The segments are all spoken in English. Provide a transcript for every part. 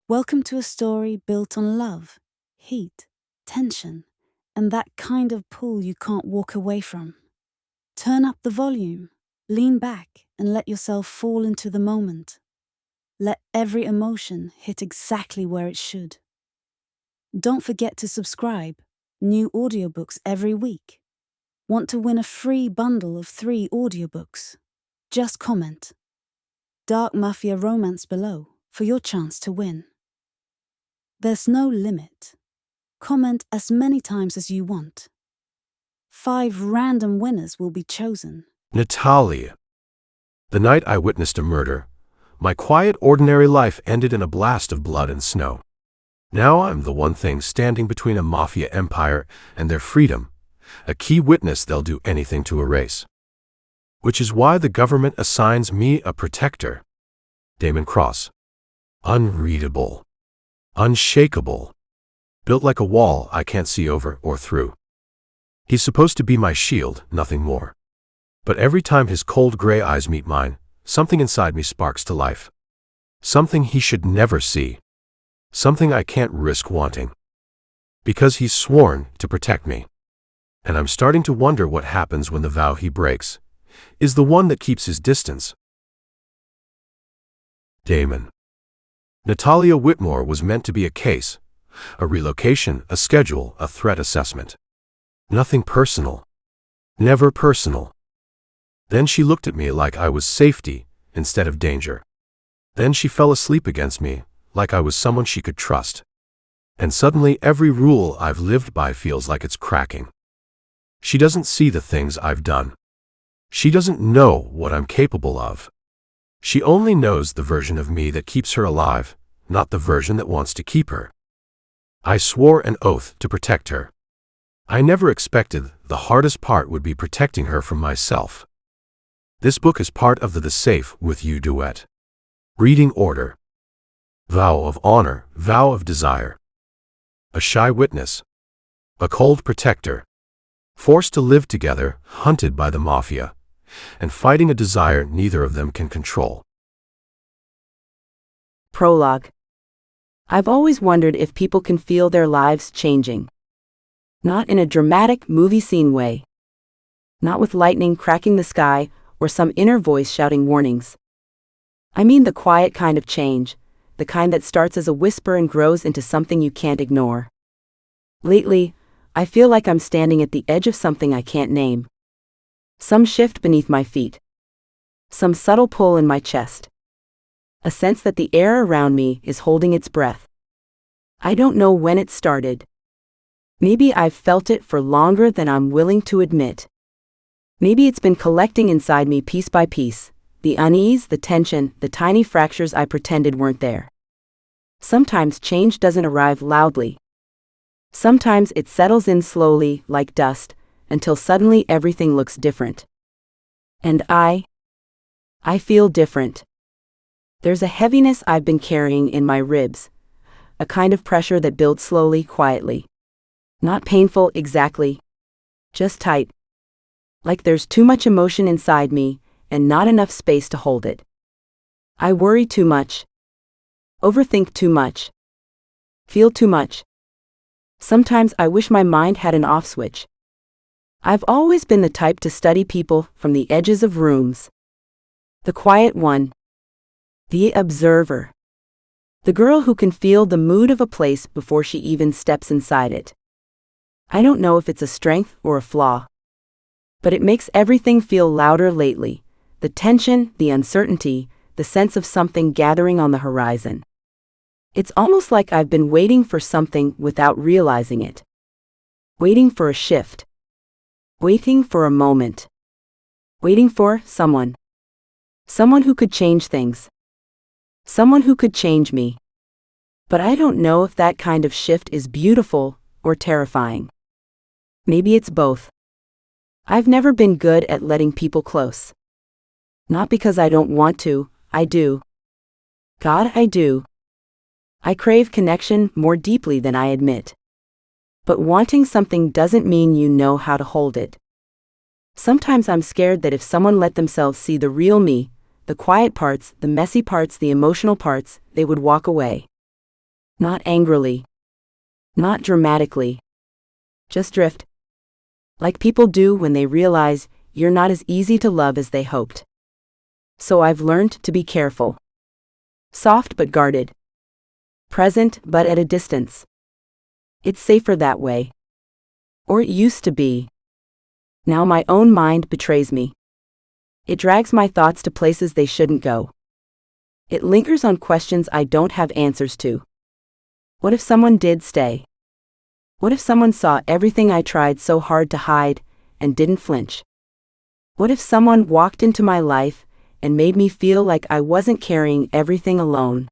Welcome to a story built on love, heat, tension, and that kind of pull you can't walk away from. Turn up the volume, lean back, and let yourself fall into the moment. Let every emotion hit exactly where it should. Don't forget to subscribe. New audiobooks every week. Want to win a free bundle of 3 audiobooks? Just comment Dark Mafia Romance below for your chance to win. There's no limit. Comment as many times as you want. 5 random winners will be chosen. Nathalia. The night I witnessed a murder, my quiet, ordinary life ended in a blast of blood and snow. Now I'm the one thing standing between a Mafia empire and their freedom, a key witness they'll do anything to erase. Which is why the government assigns me a protector. Damon Cross. Unreadable. Unshakeable. Built like a wall I can't see over or through. He's supposed to be my shield, nothing more. But every time his cold gray eyes meet mine, something inside me sparks to life. Something he should never see. Something I can't risk wanting. Because he's sworn to protect me. And I'm starting to wonder what happens when the vow he breaks is the one that keeps his distance. Damon. Nathalia Whitmore was meant to be a case, a relocation, a schedule, a threat assessment. Nothing personal. Never personal. Then she looked at me like I was safety instead of danger. Then she fell asleep against me, like I was someone she could trust. And suddenly every rule I've lived by feels like it's cracking. She doesn't see the things I've done. She doesn't know what I'm capable of. She only knows the version of me that keeps her alive, not the version that wants to keep her. I swore an oath to protect her. I never expected the hardest part would be protecting her from myself. This book is part of the Safe With You duet. Reading order. Vow of honor, vow of desire. A shy witness. A cold protector. Forced to live together, hunted by the Mafia, and fighting a desire neither of them can control. Prologue. I've always wondered if people can feel their lives changing. Not in a dramatic movie scene way. Not with lightning cracking the sky or some inner voice shouting warnings. I mean the quiet kind of change, the kind that starts as a whisper and grows into something you can't ignore. Lately, I feel like I'm standing at the edge of something I can't name. Some shift beneath my feet. Some subtle pull in my chest. A sense that the air around me is holding its breath. I don't know when it started. Maybe I've felt it for longer than I'm willing to admit. Maybe it's been collecting inside me piece by piece, the unease, the tension, the tiny fractures I pretended weren't there. Sometimes change doesn't arrive loudly. Sometimes it settles in slowly, like dust, until suddenly everything looks different. And I feel different. There's a heaviness I've been carrying in my ribs, a kind of pressure that builds slowly, quietly. Not painful exactly, just tight. Like there's too much emotion inside me and not enough space to hold it. I worry too much. Overthink too much. Feel too much. Sometimes I wish my mind had an off switch. I've always been the type to study people from the edges of rooms. The quiet one. The observer. The girl who can feel the mood of a place before she even steps inside it. I don't know if it's a strength or a flaw. But it makes everything feel louder lately. The tension, the uncertainty, the sense of something gathering on the horizon. It's almost like I've been waiting for something without realizing it. Waiting for a shift. Waiting for a moment. Waiting for someone. Someone who could change things. Someone who could change me. But I don't know if that kind of shift is beautiful or terrifying. Maybe it's both. I've never been good at letting people close. Not because I don't want to, I do. God, I do. I crave connection more deeply than I admit. But wanting something doesn't mean you know how to hold it. Sometimes I'm scared that if someone let themselves see the real me, the quiet parts, the messy parts, the emotional parts, they would walk away. Not angrily. Not dramatically. Just drift. Like people do when they realize you're not as easy to love as they hoped. So I've learned to be careful. Soft but guarded. Present but at a distance. It's safer that way. Or it used to be. Now my own mind betrays me. It drags my thoughts to places they shouldn't go. It lingers on questions I don't have answers to. What if someone did stay? What if someone saw everything I tried so hard to hide and didn't flinch? What if someone walked into my life and made me feel like I wasn't carrying everything alone?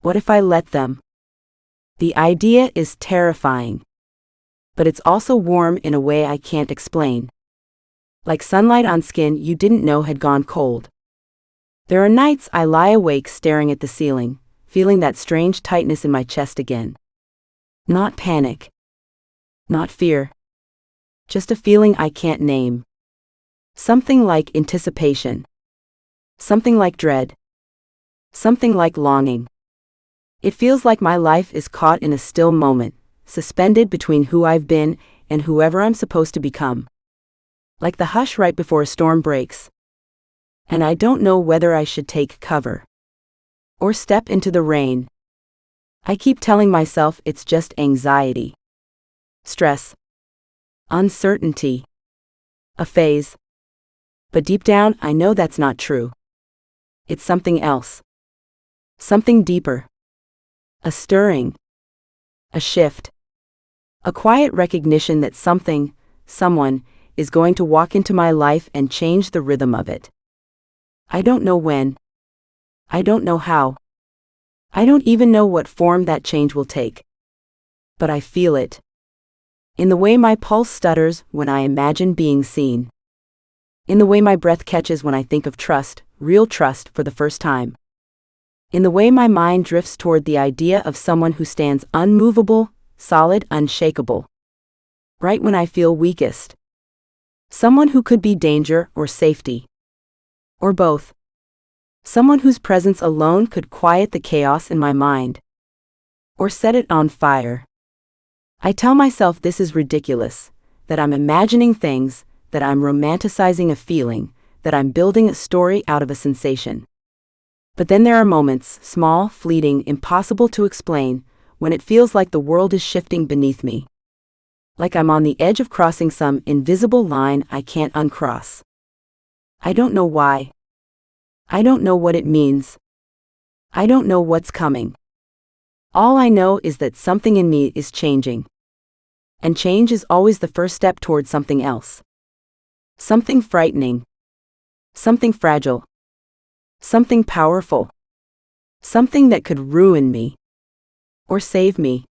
What if I let them? The idea is terrifying. But it's also warm in a way I can't explain. Like sunlight on skin you didn't know had gone cold. There are nights I lie awake staring at the ceiling, feeling that strange tightness in my chest again. Not panic. Not fear. Just a feeling I can't name. Something like anticipation. Something like dread. Something like longing. It feels like my life is caught in a still moment, suspended between who I've been and whoever I'm supposed to become. Like the hush right before a storm breaks. And I don't know whether I should take cover or step into the rain. I keep telling myself it's just anxiety, stress, uncertainty, a phase. But deep down, I know that's not true. It's something else. Something deeper. A stirring. A shift. A quiet recognition that something, someone, is going to walk into my life and change the rhythm of it. I don't know when. I don't know how. I don't even know what form that change will take. But I feel it. In the way my pulse stutters when I imagine being seen. In the way my breath catches when I think of trust, real trust for the first time. In the way my mind drifts toward the idea of someone who stands unmovable, solid, unshakable. Right when I feel weakest. Someone who could be danger or safety. Or both. Someone whose presence alone could quiet the chaos in my mind. Or set it on fire. I tell myself this is ridiculous, that I'm imagining things, that I'm romanticizing a feeling, that I'm building a story out of a sensation. But then there are moments, small, fleeting, impossible to explain, when it feels like the world is shifting beneath me. Like I'm on the edge of crossing some invisible line I can't uncross. I don't know why. I don't know what it means. I don't know what's coming. All I know is that something in me is changing. And change is always the first step toward something else. Something frightening. Something fragile. Something powerful. Something that could ruin me. Or save me.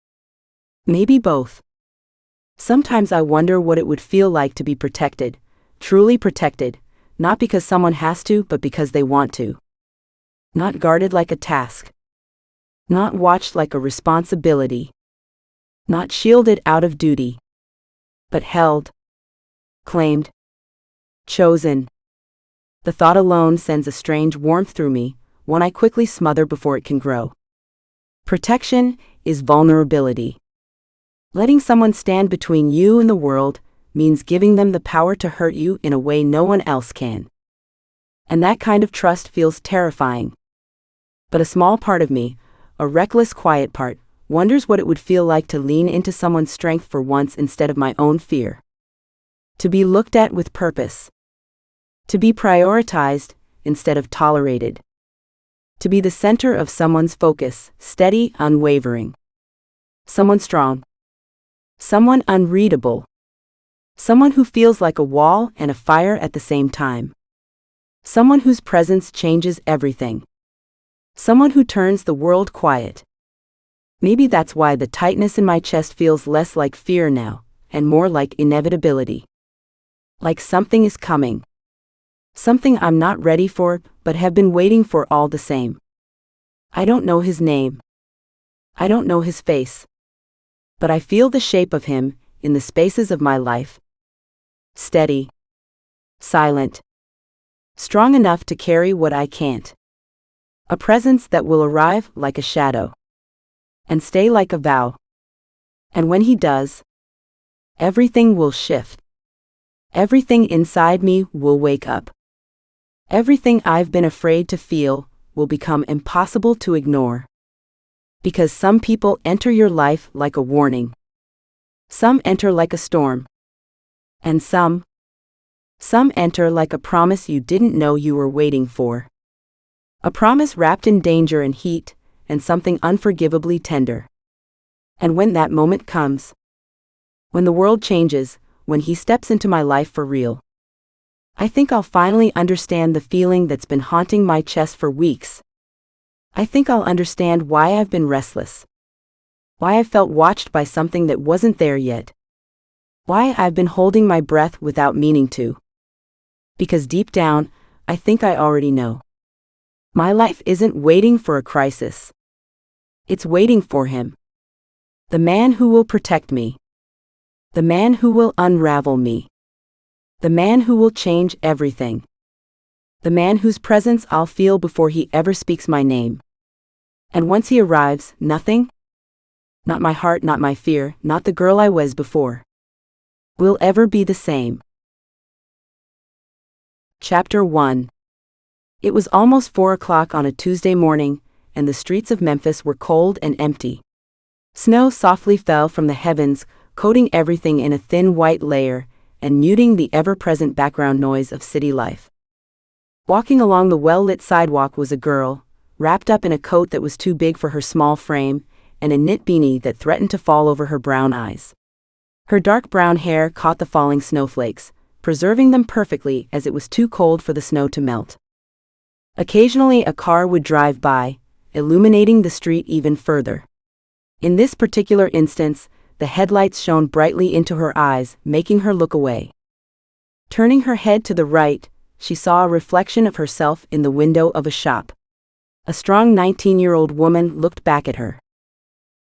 Maybe both. Sometimes I wonder what it would feel like to be protected, truly protected, not because someone has to, but because they want to. Not guarded like a task. Not watched like a responsibility. Not shielded out of duty. But held. Claimed. Chosen. The thought alone sends a strange warmth through me, one I quickly smother before it can grow. Protection is vulnerability. Letting someone stand between you and the world means giving them the power to hurt you in a way no one else can. And that kind of trust feels terrifying. But a small part of me, a reckless, quiet part, wonders what it would feel like to lean into someone's strength for once instead of my own fear. To be looked at with purpose. To be prioritized instead of tolerated. To be the center of someone's focus, steady, unwavering. Someone strong. Someone unreadable. Someone who feels like a wall and a fire at the same time. Someone whose presence changes everything. Someone who turns the world quiet. Maybe that's why the tightness in my chest feels less like fear now, and more like inevitability. Like something is coming. Something I'm not ready for, but have been waiting for all the same. I don't know his name. I don't know his face. But I feel the shape of him in the spaces of my life. Steady. Silent. Strong enough to carry what I can't. A presence that will arrive like a shadow. and stay like a vow. And when he does, everything will shift. Everything inside me will wake up. Everything I've been afraid to feel will become impossible to ignore. Because some people enter your life like a warning. Some enter like a storm. And some enter like a promise you didn't know you were waiting for. A promise wrapped in danger and heat, and something unforgivably tender. And when that moment comes, when the world changes, when he steps into my life for real, I think I'll finally understand the feeling that's been haunting my chest for weeks. I think I'll understand why I've been restless. Why I've felt watched by something that wasn't there yet. Why I've been holding my breath without meaning to. Because deep down, I think I already know. My life isn't waiting for a crisis. It's waiting for him. The man who will protect me. The man who will unravel me. The man who will change everything. The man whose presence I'll feel before he ever speaks my name. And once he arrives, nothing, not my heart, not my fear, not the girl I was before, will ever be the same. Chapter 1. It was almost 4 o'clock on a Tuesday morning, and the streets of Memphis were cold and empty. Snow softly fell from the heavens, coating everything in a thin white layer, and muting the ever-present background noise of city life. Walking along the well-lit sidewalk was a girl, wrapped up in a coat that was too big for her small frame, and a knit beanie that threatened to fall over her brown eyes. Her dark brown hair caught the falling snowflakes, preserving them perfectly as it was too cold for the snow to melt. Occasionally a car would drive by, illuminating the street even further. In this particular instance, the headlights shone brightly into her eyes, making her look away. Turning her head to the right, she saw a reflection of herself in the window of a shop. A strong 19-year-old woman looked back at her.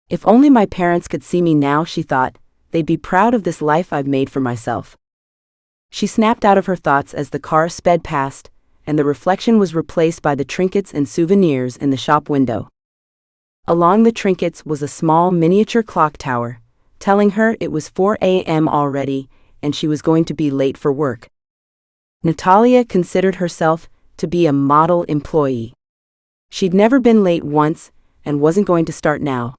If only my parents could see me now, she thought, they'd be proud of this life I've made for myself. She snapped out of her thoughts as the car sped past, and the reflection was replaced by the trinkets and souvenirs in the shop window. Along the trinkets was a small miniature clock tower, telling her it was 4 a.m. already, and she was going to be late for work. Nathalia considered herself to be a model employee. She'd never been late once, and wasn't going to start now.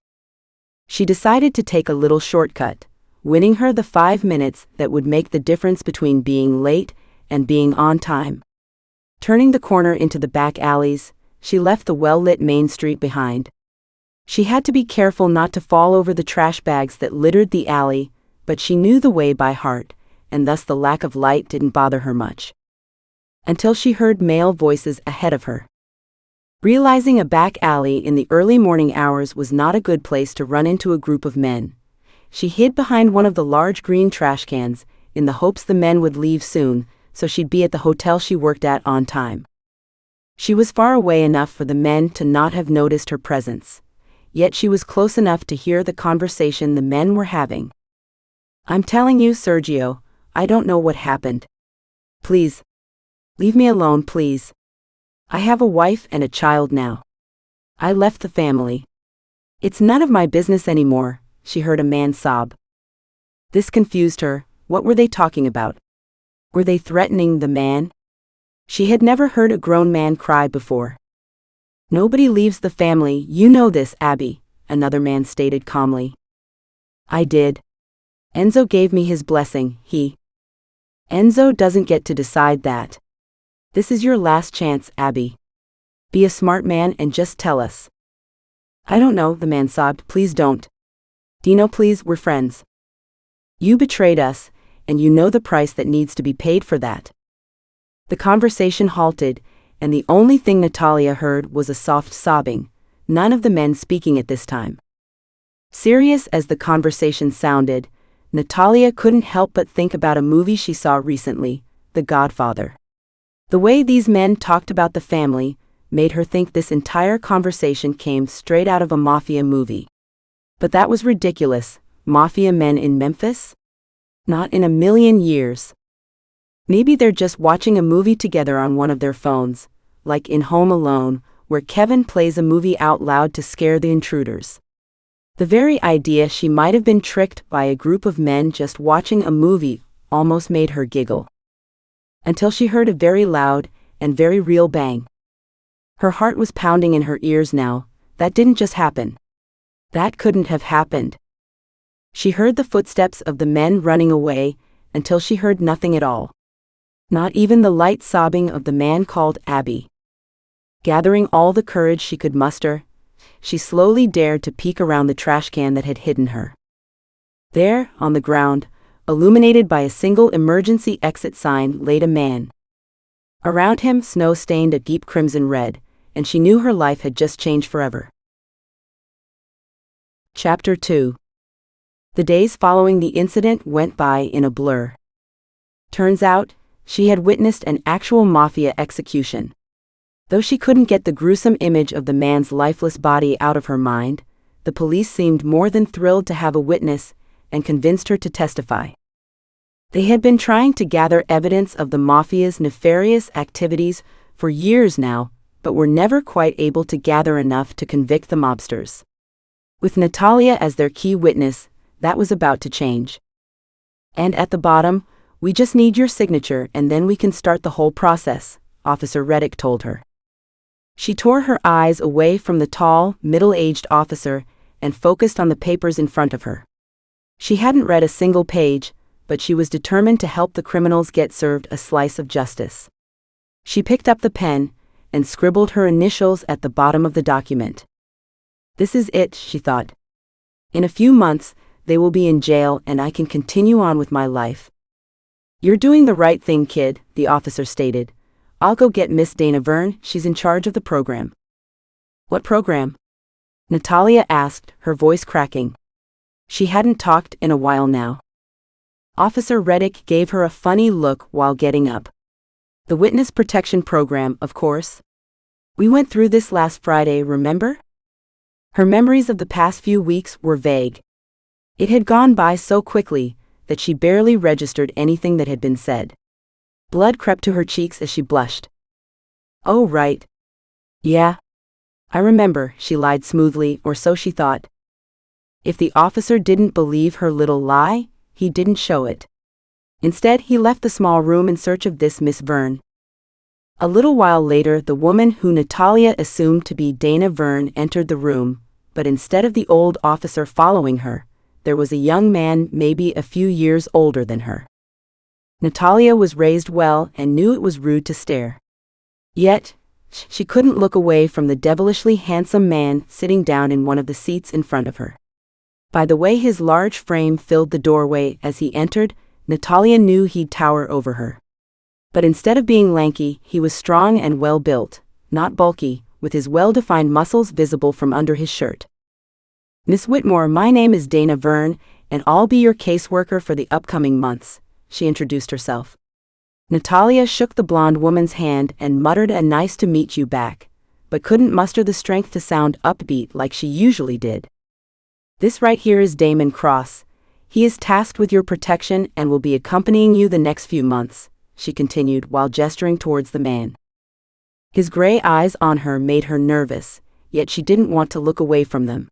She decided to take a little shortcut, winning her the 5 minutes that would make the difference between being late and being on time. Turning the corner into the back alleys, she left the well-lit main street behind. She had to be careful not to fall over the trash bags that littered the alley, but she knew the way by heart, and thus the lack of light didn't bother her much. Until she heard male voices ahead of her. Realizing a back alley in the early morning hours was not a good place to run into a group of men, she hid behind one of the large green trash cans, in the hopes the men would leave soon, so she'd be at the hotel she worked at on time. She was far away enough for the men to not have noticed her presence, yet she was close enough to hear the conversation the men were having. "I'm telling you, Sergio, I don't know what happened. Please, leave me alone, please. I have a wife and a child now. I left the family. It's none of my business anymore," she heard a man sob. This confused her. What were they talking about? Were they threatening the man? She had never heard a grown man cry before. "Nobody leaves the family, you know this, Abby," another man stated calmly. "I did. Enzo gave me his blessing, Enzo doesn't get to decide that. This is your last chance, Abby. Be a smart man and just tell us." "I don't know," the man sobbed. "Please don't. Dino, please, we're friends. You betrayed us, and you know the price that needs to be paid for that." The conversation halted, and the only thing Nathalia heard was a soft sobbing, none of the men speaking at this time. Serious as the conversation sounded, Nathalia couldn't help but think about a movie she saw recently, The Godfather. The way these men talked about the family made her think this entire conversation came straight out of a Mafia movie. But that was ridiculous. Mafia men in Memphis? Not in a million years. Maybe they're just watching a movie together on one of their phones, like in Home Alone, where Kevin plays a movie out loud to scare the intruders. The very idea she might have been tricked by a group of men just watching a movie almost made her giggle. Until she heard a very loud and very real bang. Her heart was pounding in her ears now. That didn't just happen. That couldn't have happened. She heard the footsteps of the men running away until she heard nothing at all. Not even the light sobbing of the man called Abby. Gathering all the courage she could muster, she slowly dared to peek around the trash can that had hidden her. There, on the ground, illuminated by a single emergency exit sign, laid a man. Around him, snow stained a deep crimson red, and she knew her life had just changed forever. Chapter 2. The days following the incident went by in a blur. Turns out, she had witnessed an actual Mafia execution. Though she couldn't get the gruesome image of the man's lifeless body out of her mind, the police seemed more than thrilled to have a witness and convinced her to testify. They had been trying to gather evidence of the Mafia's nefarious activities for years now, but were never quite able to gather enough to convict the mobsters. With Nathalia as their key witness, that was about to change. And at the bottom, "We just need your signature and then we can start the whole process," Officer Reddick told her. She tore her eyes away from the tall, middle-aged officer and focused on the papers in front of her. She hadn't read a single page, but she was determined to help the criminals get served a slice of justice. She picked up the pen and scribbled her initials at the bottom of the document. This is it, she thought. In a few months, they will be in jail and I can continue on with my life. You're doing the right thing, kid, the officer stated. I'll go get Miss Dana Verne, she's in charge of the program. What program? Nathalia asked, her voice cracking. She hadn't talked in a while now. Officer Reddick gave her a funny look while getting up. The Witness Protection Program, of course. We went through this last Friday, remember? Her memories of the past few weeks were vague. It had gone by so quickly that she barely registered anything that had been said. Blood crept to her cheeks as she blushed. Oh, right. Yeah. I remember, she lied smoothly, or so she thought. If the officer didn't believe her little lie, he didn't show it. Instead, he left the small room in search of this Miss Verne. A little while later, the woman who Nathalia assumed to be Dana Verne entered the room, but instead of the old officer following her, there was a young man maybe a few years older than her. Nathalia was raised well and knew it was rude to stare. Yet, she couldn't look away from the devilishly handsome man sitting down in one of the seats in front of her. By the way his large frame filled the doorway as he entered, Nathalia knew he'd tower over her. But instead of being lanky, he was strong and well-built, not bulky, with his well-defined muscles visible from under his shirt. Miss Whitmore, my name is Dana Verne, and I'll be your caseworker for the upcoming months, she introduced herself. Nathalia shook the blonde woman's hand and muttered a nice to meet you back, but couldn't muster the strength to sound upbeat like she usually did. This right here is Damon Cross. He is tasked with your protection and will be accompanying you the next few months, she continued while gesturing towards the man. His gray eyes on her made her nervous, yet she didn't want to look away from them.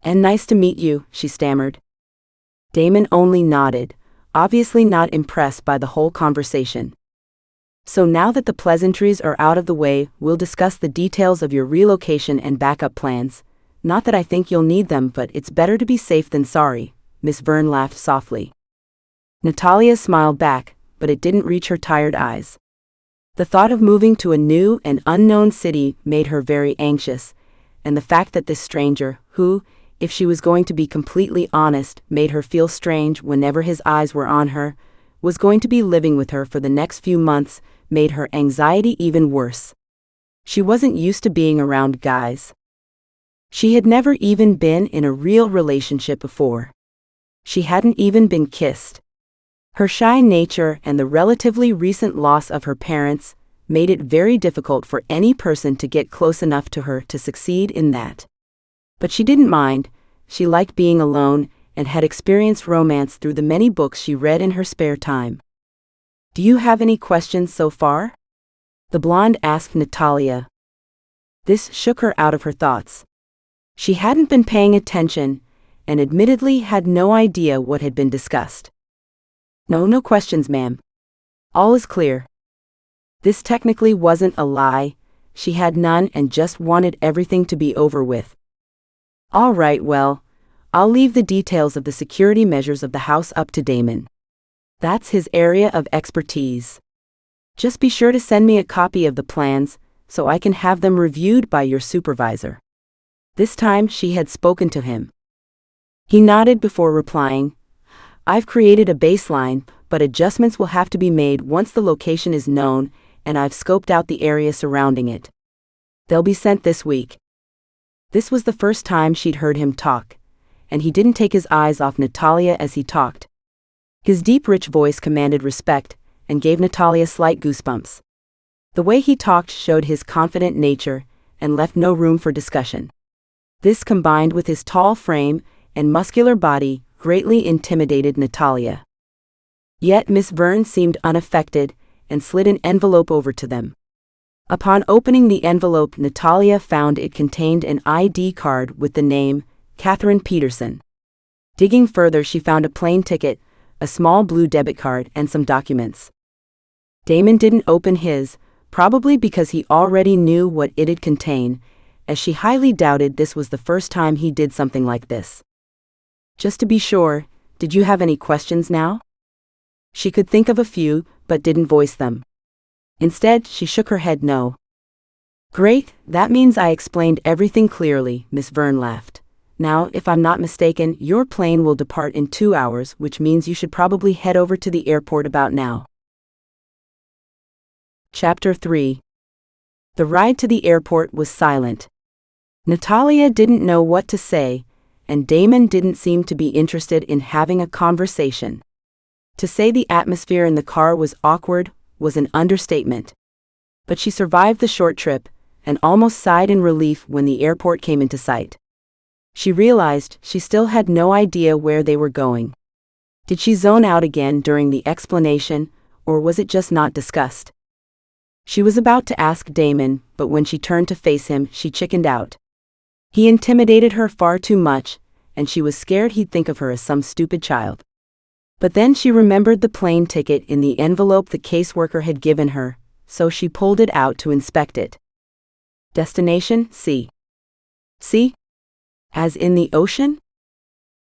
And nice to meet you, she stammered. Damon only nodded, obviously not impressed by the whole conversation. So now that the pleasantries are out of the way, we'll discuss the details of your relocation and backup plans. Not that I think you'll need them, but it's better to be safe than sorry, Miss Verne laughed softly. Nathalia smiled back, but it didn't reach her tired eyes. The thought of moving to a new and unknown city made her very anxious, and the fact that this stranger, who, if she was going to be completely honest, made her feel strange whenever his eyes were on her, was going to be living with her for the next few months, made her anxiety even worse. She wasn't used to being around guys. She had never even been in a real relationship before. She hadn't even been kissed. Her shy nature and the relatively recent loss of her parents made it very difficult for any person to get close enough to her to succeed in that. But she didn't mind. She liked being alone and had experienced romance through the many books she read in her spare time. Do you have any questions so far? The blonde asked Nathalia. This shook her out of her thoughts. She hadn't been paying attention, and admittedly had no idea what had been discussed. No questions, ma'am. All is clear. This technically wasn't a lie, she had none and just wanted everything to be over with. All right, well, I'll leave the details of the security measures of the house up to Damon. That's his area of expertise. Just be sure to send me a copy of the plans, so I can have them reviewed by your supervisor. This time she had spoken to him. He nodded before replying, I've created a baseline, but adjustments will have to be made once the location is known, and I've scoped out the area surrounding it. They'll be sent this week. This was the first time she'd heard him talk, and he didn't take his eyes off Nathalia as he talked. His deep, rich voice commanded respect and gave Nathalia slight goosebumps. The way he talked showed his confident nature and left no room for discussion. This, combined with his tall frame and muscular body, greatly intimidated Nathalia. Yet Miss Verne seemed unaffected and slid an envelope over to them. Upon opening the envelope, Nathalia found it contained an ID card with the name Catherine Peterson. Digging further, she found a plane ticket, a small blue debit card, and some documents. Damon didn't open his, probably because he already knew what it'd contain, as she highly doubted this was the first time he did something like this. Just to be sure, did you have any questions now? She could think of a few, but didn't voice them. Instead, she shook her head no. Great, that means I explained everything clearly, Miss Verne laughed. Now, if I'm not mistaken, your plane will depart in 2 hours, which means you should probably head over to the airport about now. Chapter 3. The ride to the airport was silent. Nathalia didn't know what to say, and Damon didn't seem to be interested in having a conversation. To say the atmosphere in the car was awkward was an understatement. But she survived the short trip, and almost sighed in relief when the airport came into sight. She realized she still had no idea where they were going. Did she zone out again during the explanation, or was it just not discussed? She was about to ask Damon, but when she turned to face him, she chickened out. He intimidated her far too much, and she was scared he'd think of her as some stupid child. But then she remembered the plane ticket in the envelope the caseworker had given her, so she pulled it out to inspect it. Destination, sea. Sea? As in the ocean?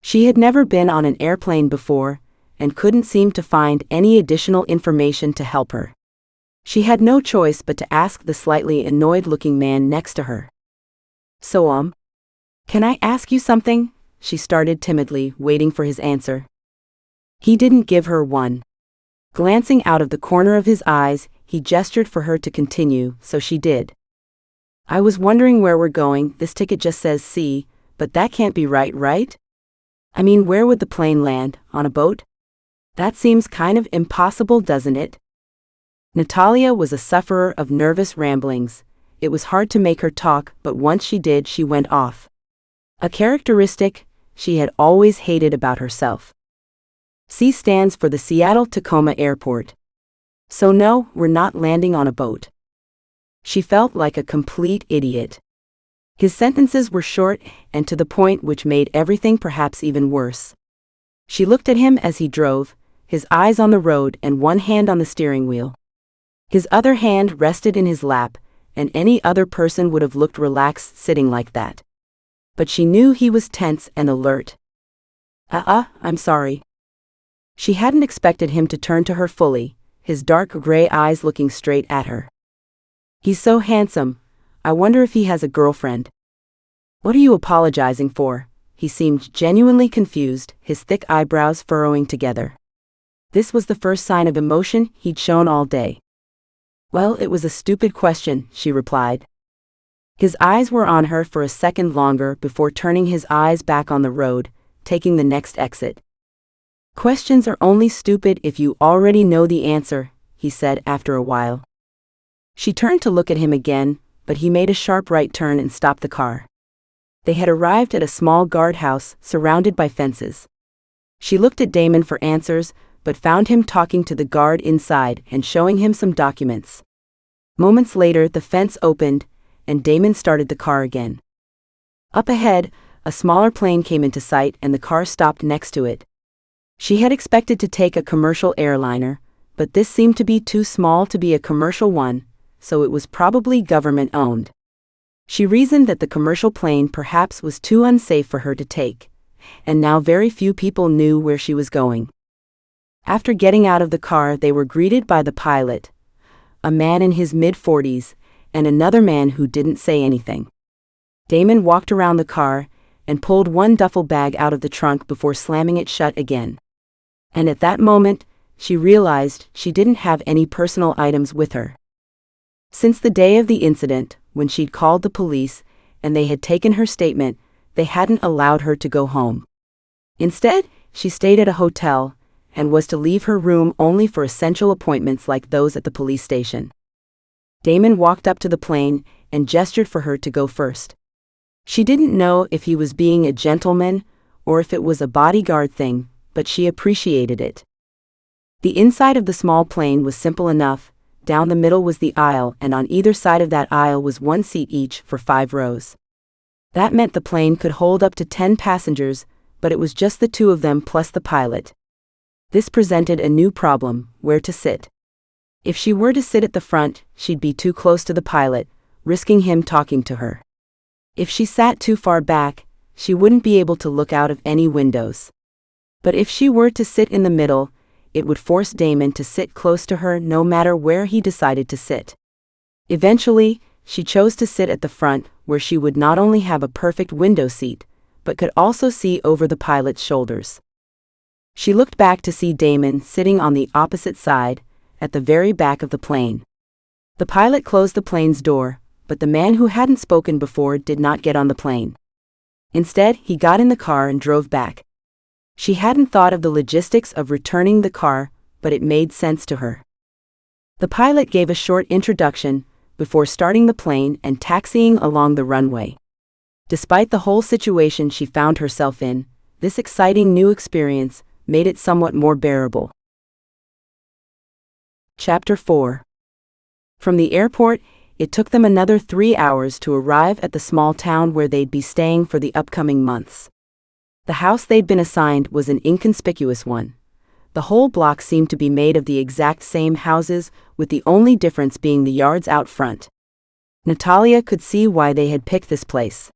She had never been on an airplane before, and couldn't seem to find any additional information to help her. She had no choice but to ask the slightly annoyed-looking man next to her. So, can I ask you something? She started timidly, waiting for his answer. He didn't give her one. Glancing out of the corner of his eyes, he gestured for her to continue, so she did. I was wondering where we're going. This ticket just says sea, but that can't be right? I mean, where would the plane land? On a boat? That seems kind of impossible, doesn't it? Nathalia was a sufferer of nervous ramblings. It was hard to make her talk, but once she did, she went off. A characteristic she had always hated about herself. C stands for the Seattle-Tacoma Airport. So no, we're not landing on a boat. She felt like a complete idiot. His sentences were short and to the point, which made everything perhaps even worse. She looked at him as he drove, his eyes on the road and one hand on the steering wheel. His other hand rested in his lap, and any other person would have looked relaxed sitting like that. But she knew he was tense and alert. I'm sorry. She hadn't expected him to turn to her fully, his dark gray eyes looking straight at her. He's so handsome. I wonder if he has a girlfriend. What are you apologizing for? He seemed genuinely confused, his thick eyebrows furrowing together. This was the first sign of emotion he'd shown all day. Well, it was a stupid question, she replied. His eyes were on her for a second longer before turning his eyes back on the road, taking the next exit. Questions are only stupid if you already know the answer, he said after a while. She turned to look at him again, but he made a sharp right turn and stopped the car. They had arrived at a small guardhouse surrounded by fences. She looked at Damon for answers, but found him talking to the guard inside and showing him some documents. Moments later, the fence opened, and Damon started the car again. Up ahead, a smaller plane came into sight and the car stopped next to it. She had expected to take a commercial airliner, but this seemed to be too small to be a commercial one, so it was probably government-owned. She reasoned that the commercial plane perhaps was too unsafe for her to take, and now very few people knew where she was going. After getting out of the car, they were greeted by the pilot, a man in his mid-40s, and another man who didn't say anything. Damon walked around the car and pulled one duffel bag out of the trunk before slamming it shut again. And at that moment, she realized she didn't have any personal items with her. Since the day of the incident, when she'd called the police and they had taken her statement, they hadn't allowed her to go home. Instead, she stayed at a hotel and was to leave her room only for essential appointments like those at the police station. Damon walked up to the plane and gestured for her to go first. She didn't know if he was being a gentleman or if it was a bodyguard thing, but she appreciated it. The inside of the small plane was simple enough. Down the middle was the aisle, and on either side of that aisle was one seat each for 5 rows. That meant the plane could hold up to 10 passengers, but it was just the 2 of them plus the pilot. This presented a new problem: where to sit. If she were to sit at the front, she'd be too close to the pilot, risking him talking to her. If she sat too far back, she wouldn't be able to look out of any windows. But if she were to sit in the middle, it would force Damon to sit close to her no matter where he decided to sit. Eventually, she chose to sit at the front, where she would not only have a perfect window seat, but could also see over the pilot's shoulders. She looked back to see Damon sitting on the opposite side, at the very back of the plane. The pilot closed the plane's door, but the man who hadn't spoken before did not get on the plane. Instead, he got in the car and drove back. She hadn't thought of the logistics of returning the car, but it made sense to her. The pilot gave a short introduction before starting the plane and taxiing along the runway. Despite the whole situation she found herself in, this exciting new experience made it somewhat more bearable. Chapter 4. From the airport, it took them another 3 hours to arrive at the small town where they'd be staying for the upcoming months. The house they'd been assigned was an inconspicuous one. The whole block seemed to be made of the exact same houses, with the only difference being the yards out front. Nathalia could see why they had picked this place.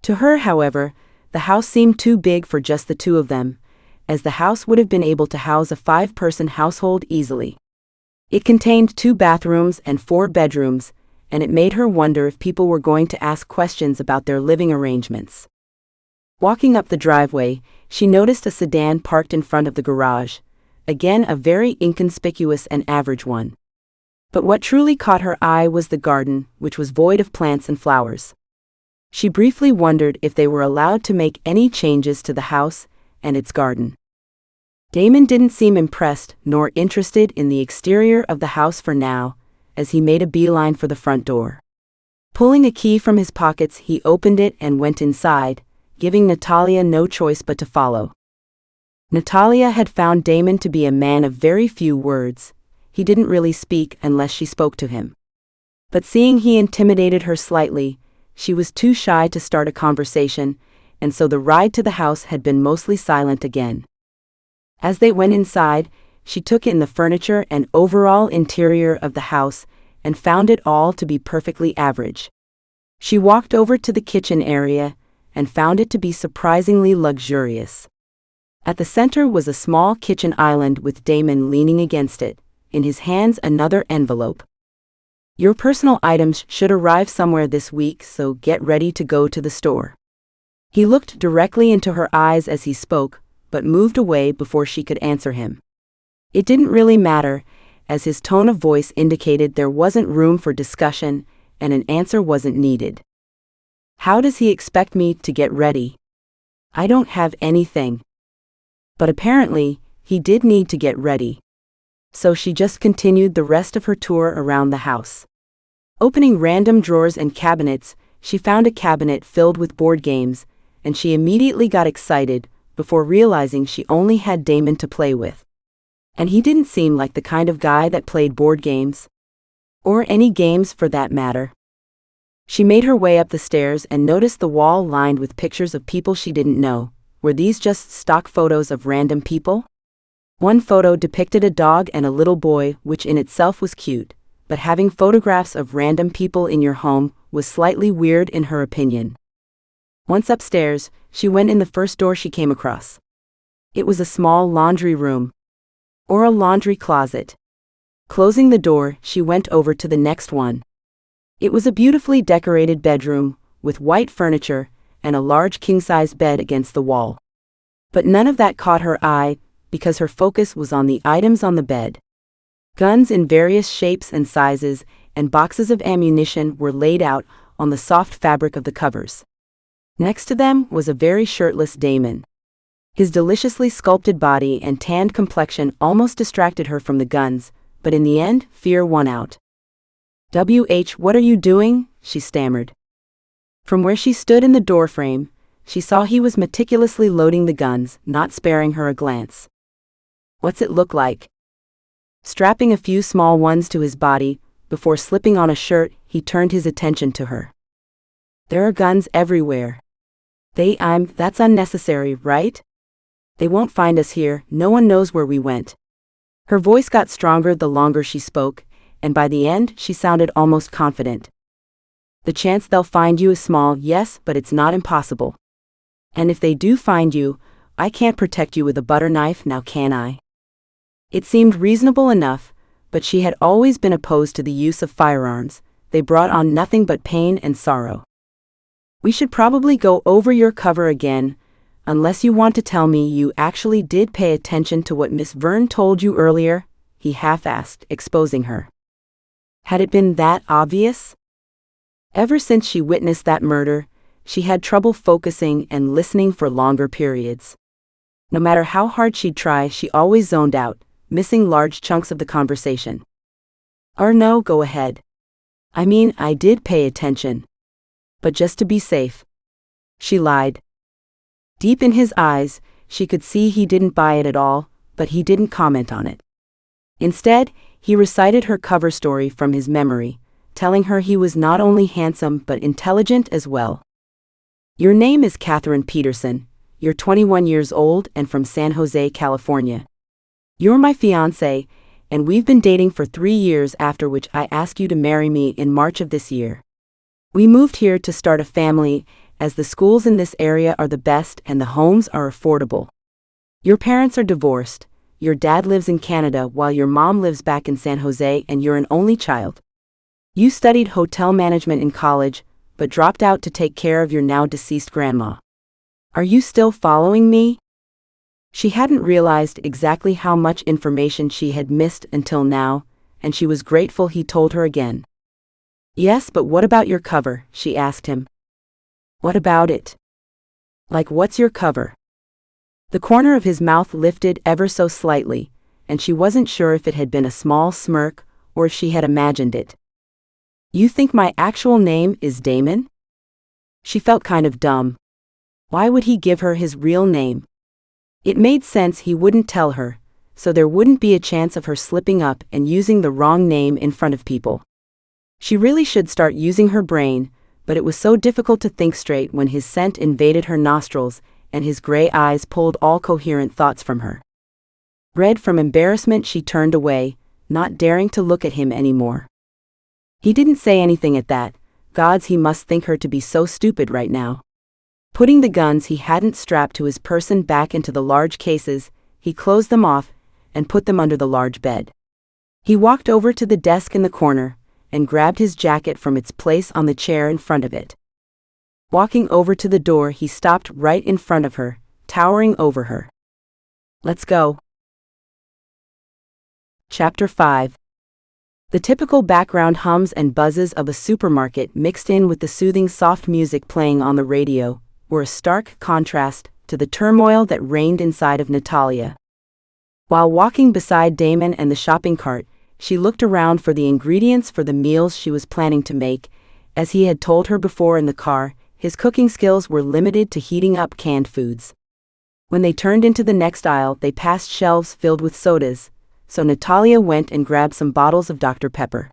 To her, however, the house seemed too big for just the 2 of them, as the house would have been able to house a 5-person household easily. It contained 2 bathrooms and 4 bedrooms, and it made her wonder if people were going to ask questions about their living arrangements. Walking up the driveway, she noticed a sedan parked in front of the garage, again a very inconspicuous and average one. But what truly caught her eye was the garden, which was void of plants and flowers. She briefly wondered if they were allowed to make any changes to the house and its garden. Damon didn't seem impressed nor interested in the exterior of the house for now, as he made a beeline for the front door. Pulling a key from his pockets, he opened it and went inside, giving Nathalia no choice but to follow. Nathalia had found Damon to be a man of very few words. He didn't really speak unless she spoke to him. But seeing he intimidated her slightly, she was too shy to start a conversation, and so the ride to the house had been mostly silent again. As they went inside, she took in the furniture and overall interior of the house and found it all to be perfectly average. She walked over to the kitchen area and found it to be surprisingly luxurious. At the center was a small kitchen island with Damon leaning against it, in his hands another envelope. "Your personal items should arrive somewhere this week, so get ready to go to the store." He looked directly into her eyes as he spoke, but moved away before she could answer him. It didn't really matter, as his tone of voice indicated there wasn't room for discussion and an answer wasn't needed. How does he expect me to get ready? I don't have anything. But apparently, he did need to get ready. So she just continued the rest of her tour around the house. Opening random drawers and cabinets, she found a cabinet filled with board games, and she immediately got excited before realizing she only had Damon to play with. And he didn't seem like the kind of guy that played board games. Or any games for that matter. She made her way up the stairs and noticed the wall lined with pictures of people she didn't know. Were these just stock photos of random people? One photo depicted a dog and a little boy, which in itself was cute, but having photographs of random people in your home was slightly weird in her opinion. Once upstairs, she went in the first door she came across. It was a small laundry room, or a laundry closet. Closing the door, she went over to the next one. It was a beautifully decorated bedroom, with white furniture, and a large king-size bed against the wall. But none of that caught her eye, because her focus was on the items on the bed. Guns in various shapes and sizes, and boxes of ammunition were laid out on the soft fabric of the covers. Next to them was a very shirtless Damon. His deliciously sculpted body and tanned complexion almost distracted her from the guns, but in the end, fear won out. What are you doing?" she stammered. From where she stood in the doorframe, she saw he was meticulously loading the guns, not sparing her a glance. "What's it look like?" Strapping a few small ones to his body, before slipping on a shirt, he turned his attention to her. "There are guns everywhere. That's unnecessary, right? They won't find us here, no one knows where we went." Her voice got stronger the longer she spoke, and by the end, she sounded almost confident. "The chance they'll find you is small, yes, but it's not impossible. And if they do find you, I can't protect you with a butter knife, now can I?" It seemed reasonable enough, but she had always been opposed to the use of firearms. They brought on nothing but pain and sorrow. "We should probably go over your cover again, unless you want to tell me you actually did pay attention to what Miss Verne told you earlier," he half-asked, exposing her. Had it been that obvious? Ever since she witnessed that murder, she had trouble focusing and listening for longer periods. No matter how hard she'd try, she always zoned out, missing large chunks of the conversation. "Or no, go ahead. I did pay attention. But just to be safe." She lied. Deep in his eyes, she could see he didn't buy it at all, but he didn't comment on it. Instead, he recited her cover story from his memory, telling her he was not only handsome but intelligent as well. "Your name is Catherine Peterson. You're 21 years old and from San Jose, California. You're my fiancé, and we've been dating for 3 years, after which I asked you to marry me in March of this year. We moved here to start a family, as the schools in this area are the best and the homes are affordable. Your parents are divorced. Your dad lives in Canada while your mom lives back in San Jose, and you're an only child. You studied hotel management in college, but dropped out to take care of your now deceased grandma. Are you still following me?" She hadn't realized exactly how much information she had missed until now, and she was grateful he told her again. "Yes, but what about your cover?" she asked him. "What about it? Like, what's your cover?" The corner of his mouth lifted ever so slightly, and she wasn't sure if it had been a small smirk or if she had imagined it. "You think my actual name is Damon?" She felt kind of dumb. Why would he give her his real name? It made sense he wouldn't tell her, so there wouldn't be a chance of her slipping up and using the wrong name in front of people. She really should start using her brain, but it was so difficult to think straight when his scent invaded her nostrils and his gray eyes pulled all coherent thoughts from her. Red from embarrassment, she turned away, not daring to look at him anymore. He didn't say anything at that. Gods, he must think her to be so stupid right now. Putting the guns he hadn't strapped to his person back into the large cases, he closed them off and put them under the large bed. He walked over to the desk in the corner and grabbed his jacket from its place on the chair in front of it. Walking over to the door, he stopped right in front of her, towering over her. "Let's go." Chapter 5. The typical background hums and buzzes of a supermarket mixed in with the soothing soft music playing on the radio were a stark contrast to the turmoil that reigned inside of Nathalia. While walking beside Damon and the shopping cart, she looked around for the ingredients for the meals she was planning to make. As he had told her before in the car, his cooking skills were limited to heating up canned foods. When they turned into the next aisle, they passed shelves filled with sodas, so Nathalia went and grabbed some bottles of Dr. Pepper.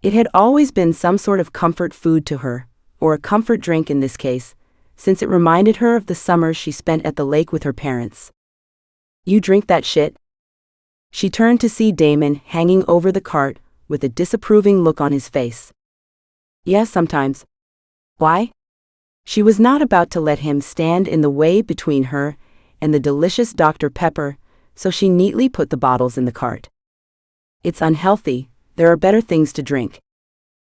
It had always been some sort of comfort food to her, or a comfort drink in this case, since it reminded her of the summers she spent at the lake with her parents. "You drink that shit?" She turned to see Damon hanging over the cart with a disapproving look on his face. "Yes, sometimes." "Why?" She was not about to let him stand in the way between her and the delicious Dr. Pepper, so she neatly put the bottles in the cart. "It's unhealthy, there are better things to drink.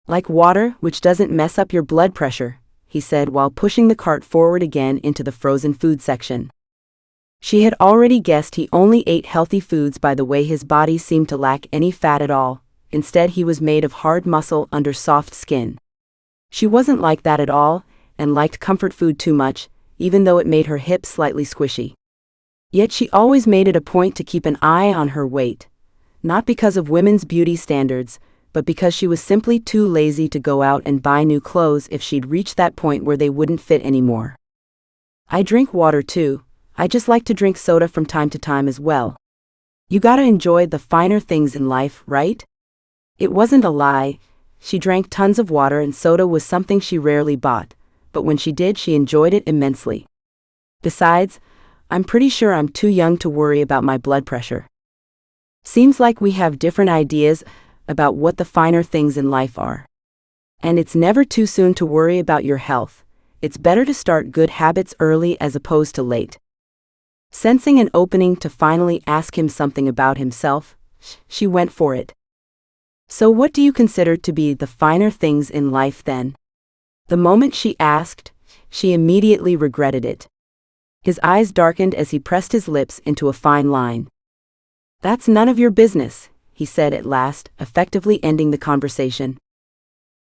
Like water, which doesn't mess up your blood pressure," he said while pushing the cart forward again into the frozen food section. She had already guessed he only ate healthy foods by the way his body seemed to lack any fat at all. Instead, he was made of hard muscle under soft skin. She wasn't like that at all, and liked comfort food too much, even though it made her hips slightly squishy. Yet she always made it a point to keep an eye on her weight, not because of women's beauty standards, but because she was simply too lazy to go out and buy new clothes if she'd reached that point where they wouldn't fit anymore. "I drink water too, I just like to drink soda from time to time as well. You gotta enjoy the finer things in life, right?" It wasn't a lie. She drank tons of water and soda was something she rarely bought, but when she did, she enjoyed it immensely. "Besides, I'm pretty sure I'm too young to worry about my blood pressure." Seems like we have different ideas about what the finer things in life are. And it's never too soon to worry about your health. It's better to start good habits early as opposed to late. Sensing an opening to finally ask him something about himself, she went for it. "So what do you consider to be the finer things in life then?" The moment she asked, she immediately regretted it. His eyes darkened as he pressed his lips into a fine line. "That's none of your business," he said at last, effectively ending the conversation.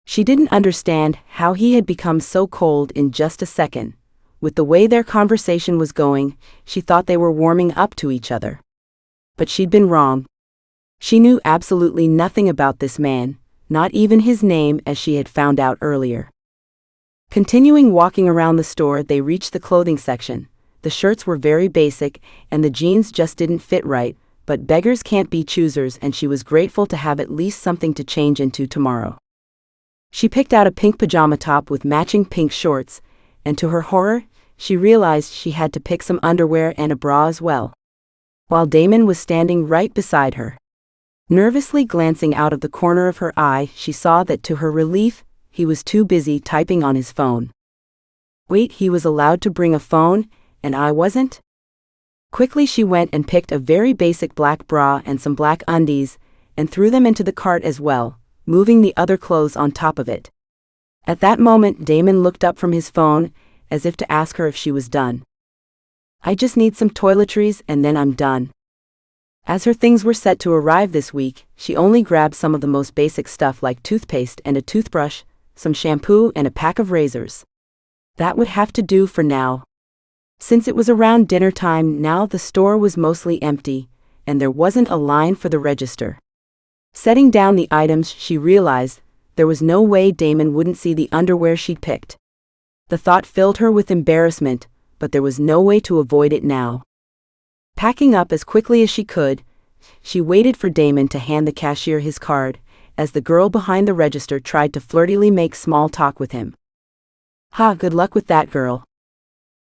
She didn't understand how he had become so cold in just a second. With the way their conversation was going, she thought they were warming up to each other. But she'd been wrong. She knew absolutely nothing about this man, not even his name as she had found out earlier. Continuing walking around the store, they reached the clothing section. The shirts were very basic, and the jeans just didn't fit right, but beggars can't be choosers, and she was grateful to have at least something to change into tomorrow. She picked out a pink pajama top with matching pink shorts, and to her horror, she realized she had to pick some underwear and a bra as well. While Damon was standing right beside her. Nervously glancing out of the corner of her eye, she saw that to her relief, he was too busy typing on his phone. Wait, he was allowed to bring a phone, and I wasn't? Quickly she went and picked a very basic black bra and some black undies, and threw them into the cart as well, moving the other clothes on top of it. At that moment, Damon looked up from his phone, as if to ask her if she was done. "I just need some toiletries and then I'm done." As her things were set to arrive this week, she only grabbed some of the most basic stuff like toothpaste and a toothbrush, some shampoo and a pack of razors. That would have to do for now. Since it was around dinner time now, the store was mostly empty, and there wasn't a line for the register. Setting down the items, she realized there was no way Damon wouldn't see the underwear she'd picked. The thought filled her with embarrassment, but there was no way to avoid it now. Packing up as quickly as she could, she waited for Damon to hand the cashier his card, as the girl behind the register tried to flirtily make small talk with him. "Ha, good luck with that, girl."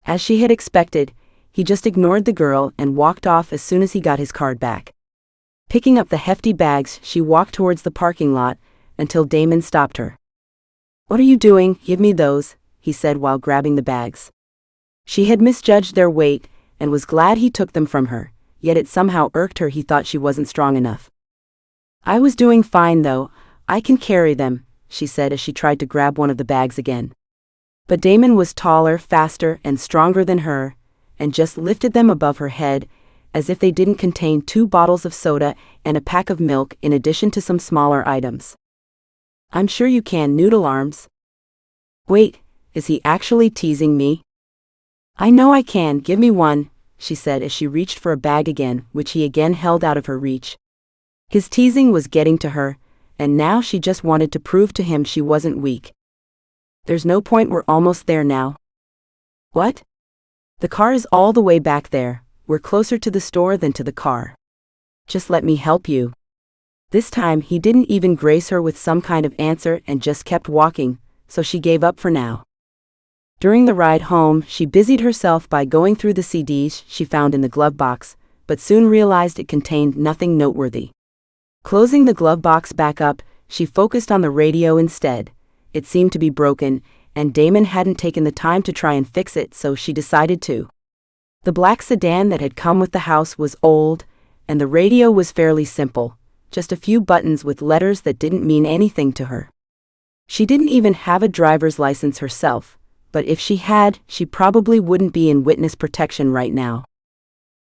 As she had expected, he just ignored the girl and walked off as soon as he got his card back. Picking up the hefty bags, she walked towards the parking lot, until Damon stopped her. "What are you doing? Give me those," he said while grabbing the bags. She had misjudged their weight, and was glad he took them from her, yet it somehow irked her he thought she wasn't strong enough. "I was doing fine though, I can carry them," she said as she tried to grab one of the bags again. But Damon was taller, faster, and stronger than her, and just lifted them above her head, as if they didn't contain 2 bottles of soda and a pack of milk in addition to some smaller items. "I'm sure you can, noodle arms." "Wait, is he actually teasing me?" "I know I can, give me one," she said as she reached for a bag again, which he again held out of her reach. His teasing was getting to her, and now she just wanted to prove to him she wasn't weak. "There's no point, we're almost there now." "What?" "The car is all the way back there, we're closer to the store than to the car." "Just let me help you." This time he didn't even grace her with some kind of answer and just kept walking, so she gave up for now. During the ride home, she busied herself by going through the CDs she found in the glove box, but soon realized it contained nothing noteworthy. Closing the glove box back up, she focused on the radio instead. It seemed to be broken, and Damon hadn't taken the time to try and fix it, so she decided to. The black sedan that had come with the house was old, and the radio was fairly simple, just a few buttons with letters that didn't mean anything to her. She didn't even have a driver's license herself, but if she had, she probably wouldn't be in witness protection right now.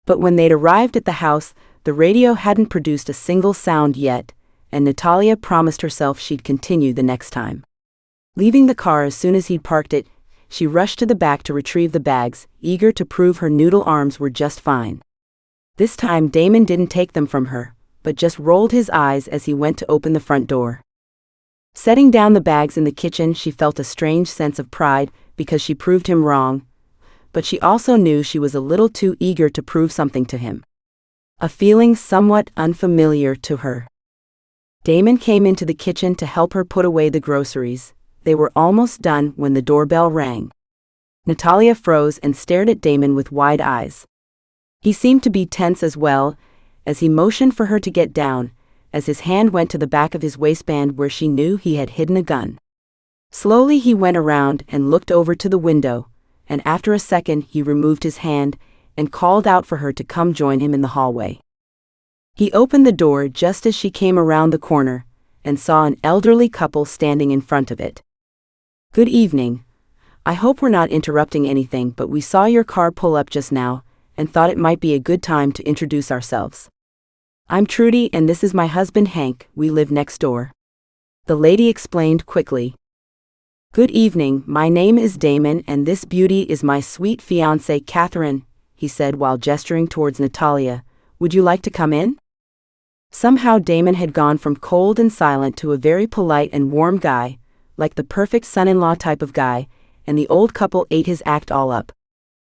But when they'd arrived at the house, the radio hadn't produced a single sound yet, and Nathalia promised herself she'd continue the next time. Leaving the car as soon as he'd parked it, she rushed to the back to retrieve the bags, eager to prove her noodle arms were just fine. This time Damon didn't take them from her, but just rolled his eyes as he went to open the front door. Setting down the bags in the kitchen, she felt a strange sense of pride because she proved him wrong, but she also knew she was a little too eager to prove something to him. A feeling somewhat unfamiliar to her. Damon came into the kitchen to help her put away the groceries. They were almost done when the doorbell rang. Nathalia froze and stared at Damon with wide eyes. He seemed to be tense as well, as he motioned for her to get down, as his hand went to the back of his waistband where she knew he had hidden a gun. Slowly he went around and looked over to the window, and after a second he removed his hand and called out for her to come join him in the hallway. He opened the door just as she came around the corner, and saw an elderly couple standing in front of it. "Good evening. I hope we're not interrupting anything, but we saw your car pull up just now, and thought it might be a good time to introduce ourselves. I'm Trudy and this is my husband Hank, we live next door." The lady explained quickly. "Good evening, my name is Damon and this beauty is my sweet fiancée Catherine," he said while gesturing towards Nathalia. "Would you like to come in?" Somehow Damon had gone from cold and silent to a very polite and warm guy, like the perfect son-in-law type of guy, and the old couple ate his act all up.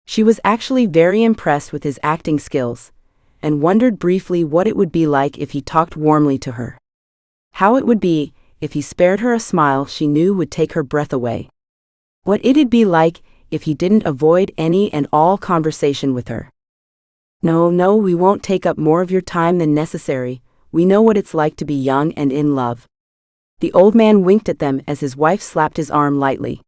She was actually very impressed with his acting skills, and wondered briefly what it would be like if he talked warmly to her. How it would be if he spared her a smile she knew would take her breath away. What it'd be like if he didn't avoid any and all conversation with her. No, we won't take up more of your time than necessary. We know what it's like to be young and in love." The old man winked at them as his wife slapped his arm lightly.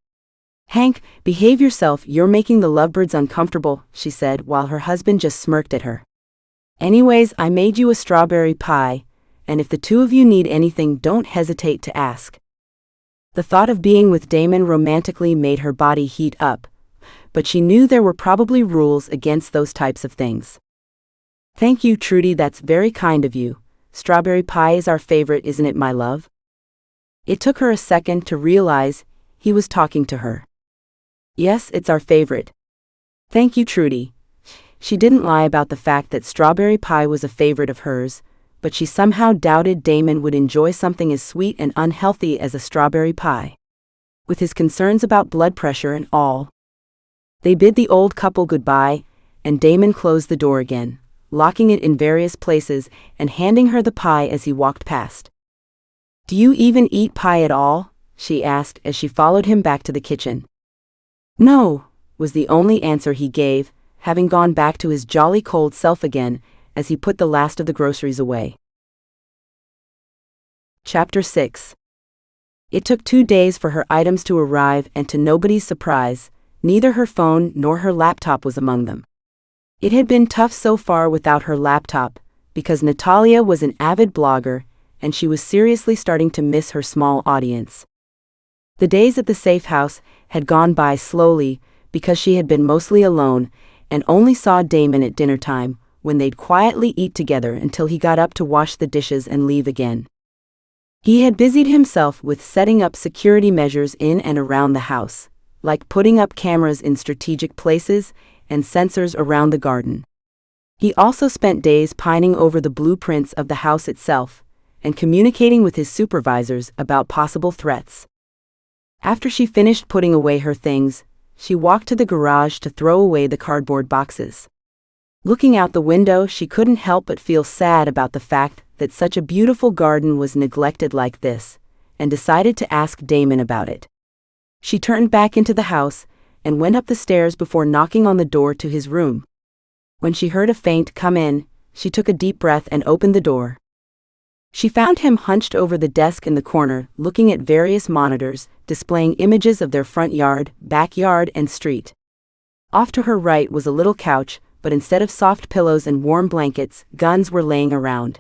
"Hank, behave yourself, you're making the lovebirds uncomfortable," she said while her husband just smirked at her. "Anyways, I made you a strawberry pie, and if the two of you need anything, don't hesitate to ask." The thought of being with Damon romantically made her body heat up, but she knew there were probably rules against those types of things. "Thank you, Trudy, that's very kind of you. Strawberry pie is our favorite, isn't it, my love?" It took her a second to realize he was talking to her. "Yes, it's our favorite." "Thank you, Trudy." She didn't lie about the fact that strawberry pie was a favorite of hers, but she somehow doubted Damon would enjoy something as sweet and unhealthy as a strawberry pie. With his concerns about blood pressure and all. They bid the old couple goodbye, and Damon closed the door again, locking it in various places and handing her the pie as he walked past. "Do you even eat pie at all?" she asked as she followed him back to the kitchen. "No," was the only answer he gave, having gone back to his jolly cold self again as he put the last of the groceries away. Chapter 6. It took 2 days for her items to arrive, and to nobody's surprise, neither her phone nor her laptop was among them. It had been tough so far without her laptop, because Nathalia was an avid blogger, and she was seriously starting to miss her small audience. The days at the safe house had gone by slowly, because she had been mostly alone, and only saw Damon at dinner time, when they'd quietly eat together until he got up to wash the dishes and leave again. He had busied himself with setting up security measures in and around the house, like putting up cameras in strategic places and sensors around the garden. He also spent days pining over the blueprints of the house itself, and communicating with his supervisors about possible threats. After she finished putting away her things, she walked to the garage to throw away the cardboard boxes. Looking out the window, she couldn't help but feel sad about the fact that such a beautiful garden was neglected like this, and decided to ask Damon about it. She turned back into the house and went up the stairs before knocking on the door to his room. When she heard a faint "come in," she took a deep breath and opened the door. She found him hunched over the desk in the corner, looking at various monitors, displaying images of their front yard, backyard, and street. Off to her right was a little couch, but instead of soft pillows and warm blankets, guns were laying around.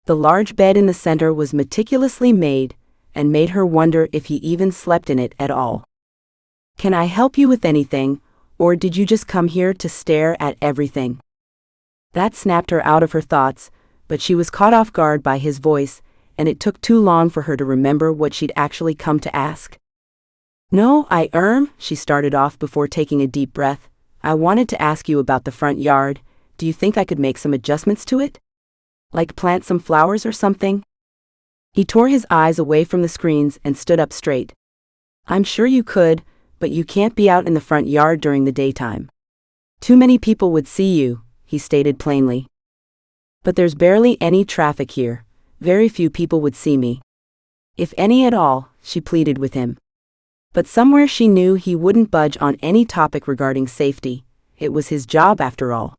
The large bed in the center was meticulously made, and made her wonder if he even slept in it at all. "Can I help you with anything, or did you just come here to stare at everything?" That snapped her out of her thoughts, but she was caught off guard by his voice, and it took too long for her to remember what she'd actually come to ask. "No, she started off before taking a deep breath. "I wanted to ask you about the front yard. Do you think I could make some adjustments to it? Like plant some flowers or something?" He tore his eyes away from the screens and stood up straight. "I'm sure you could, but you can't be out in the front yard during the daytime. Too many people would see you," he stated plainly. "But there's barely any traffic here. Very few people would see me. If any at all," she pleaded with him. But somewhere she knew he wouldn't budge on any topic regarding safety. It was his job after all.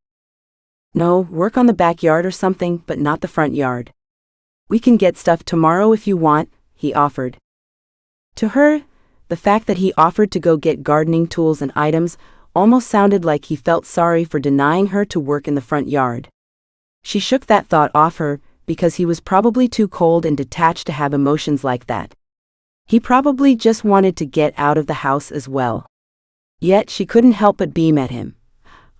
"No, work on the backyard or something, but not the front yard. We can get stuff tomorrow if you want," he offered. To her, the fact that he offered to go get gardening tools and items almost sounded like he felt sorry for denying her to work in the front yard. She shook that thought off her, because he was probably too cold and detached to have emotions like that. He probably just wanted to get out of the house as well. Yet she couldn't help but beam at him,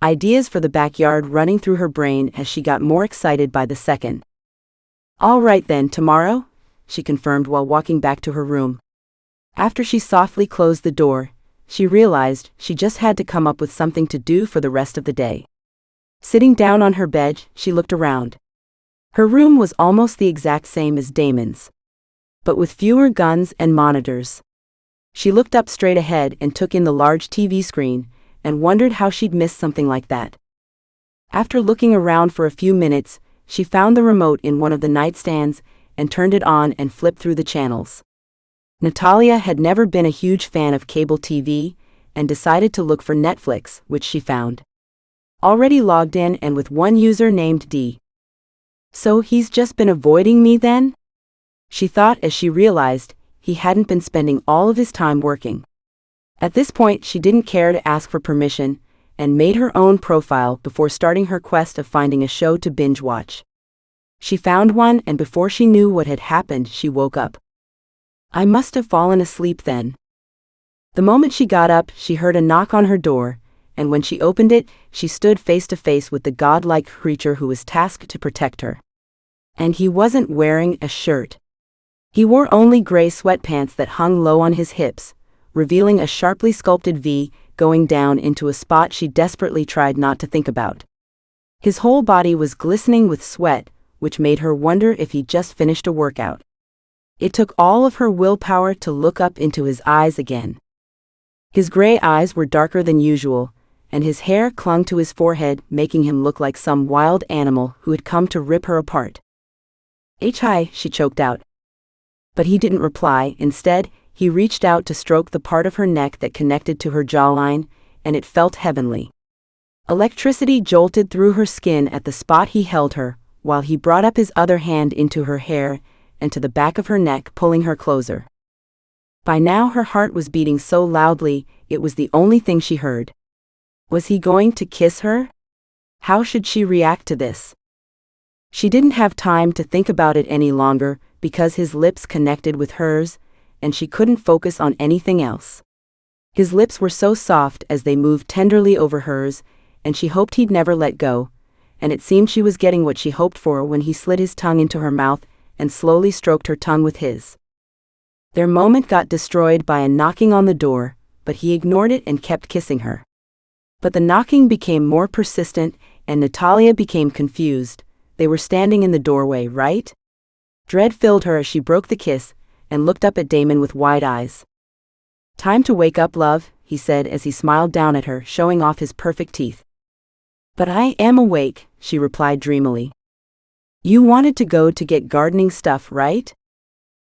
ideas for the backyard running through her brain as she got more excited by the second. "All right then, tomorrow," she confirmed while walking back to her room. After she softly closed the door, she realized she just had to come up with something to do for the rest of the day. Sitting down on her bed, she looked around. Her room was almost the exact same as Damon's, but with fewer guns and monitors. She looked up straight ahead and took in the large TV screen, and wondered how she'd missed something like that. After looking around for a few minutes, she found the remote in one of the nightstands, and turned it on and flipped through the channels. Nathalia had never been a huge fan of cable TV, and decided to look for Netflix, which she found. Already logged in and with one user named D. "So he's just been avoiding me then?" she thought as she realized he hadn't been spending all of his time working. At this point, she didn't care to ask for permission, and made her own profile before starting her quest of finding a show to binge watch. She found one, and before she knew what had happened, she woke up. "I must have fallen asleep then." The moment she got up, she heard a knock on her door, and when she opened it, she stood face to face with the godlike creature who was tasked to protect her. And he wasn't wearing a shirt. He wore only gray sweatpants that hung low on his hips, revealing a sharply sculpted V going down into a spot she desperately tried not to think about. His whole body was glistening with sweat, which made her wonder if he'd just finished a workout. It took all of her willpower to look up into his eyes again. His gray eyes were darker than usual, and his hair clung to his forehead, making him look like some wild animal who had come to rip her apart. "Hi," she choked out. But he didn't reply. Instead, he reached out to stroke the part of her neck that connected to her jawline, and it felt heavenly. Electricity jolted through her skin at the spot he held her, while he brought up his other hand into her hair and to the back of her neck, pulling her closer. By now her heart was beating so loudly, it was the only thing she heard. Was he going to kiss her? How should she react to this? She didn't have time to think about it any longer, because his lips connected with hers, and she couldn't focus on anything else. His lips were so soft as they moved tenderly over hers, and she hoped he'd never let go, and it seemed she was getting what she hoped for when he slid his tongue into her mouth and slowly stroked her tongue with his. Their moment got destroyed by a knocking on the door, but he ignored it and kept kissing her. But the knocking became more persistent, and Nathalia became confused. They were standing in the doorway, right? Dread filled her as she broke the kiss, and looked up at Damon with wide eyes. "Time to wake up, love," he said as he smiled down at her, showing off his perfect teeth. "But I am awake," she replied dreamily. You wanted to go to get gardening stuff, right?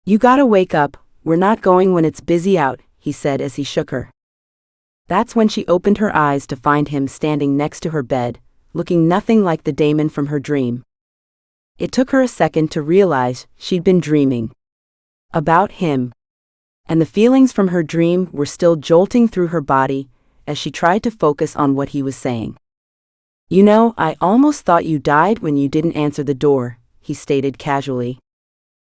You gotta wake up, we're not going when it's busy out, he said as he shook her. That's when she opened her eyes to find him standing next to her bed, looking nothing like the Damon from her dream. It took her a second to realize she'd been dreaming about him, and the feelings from her dream were still jolting through her body as she tried to focus on what he was saying. You know, I almost thought you died when you didn't answer the door, he stated casually.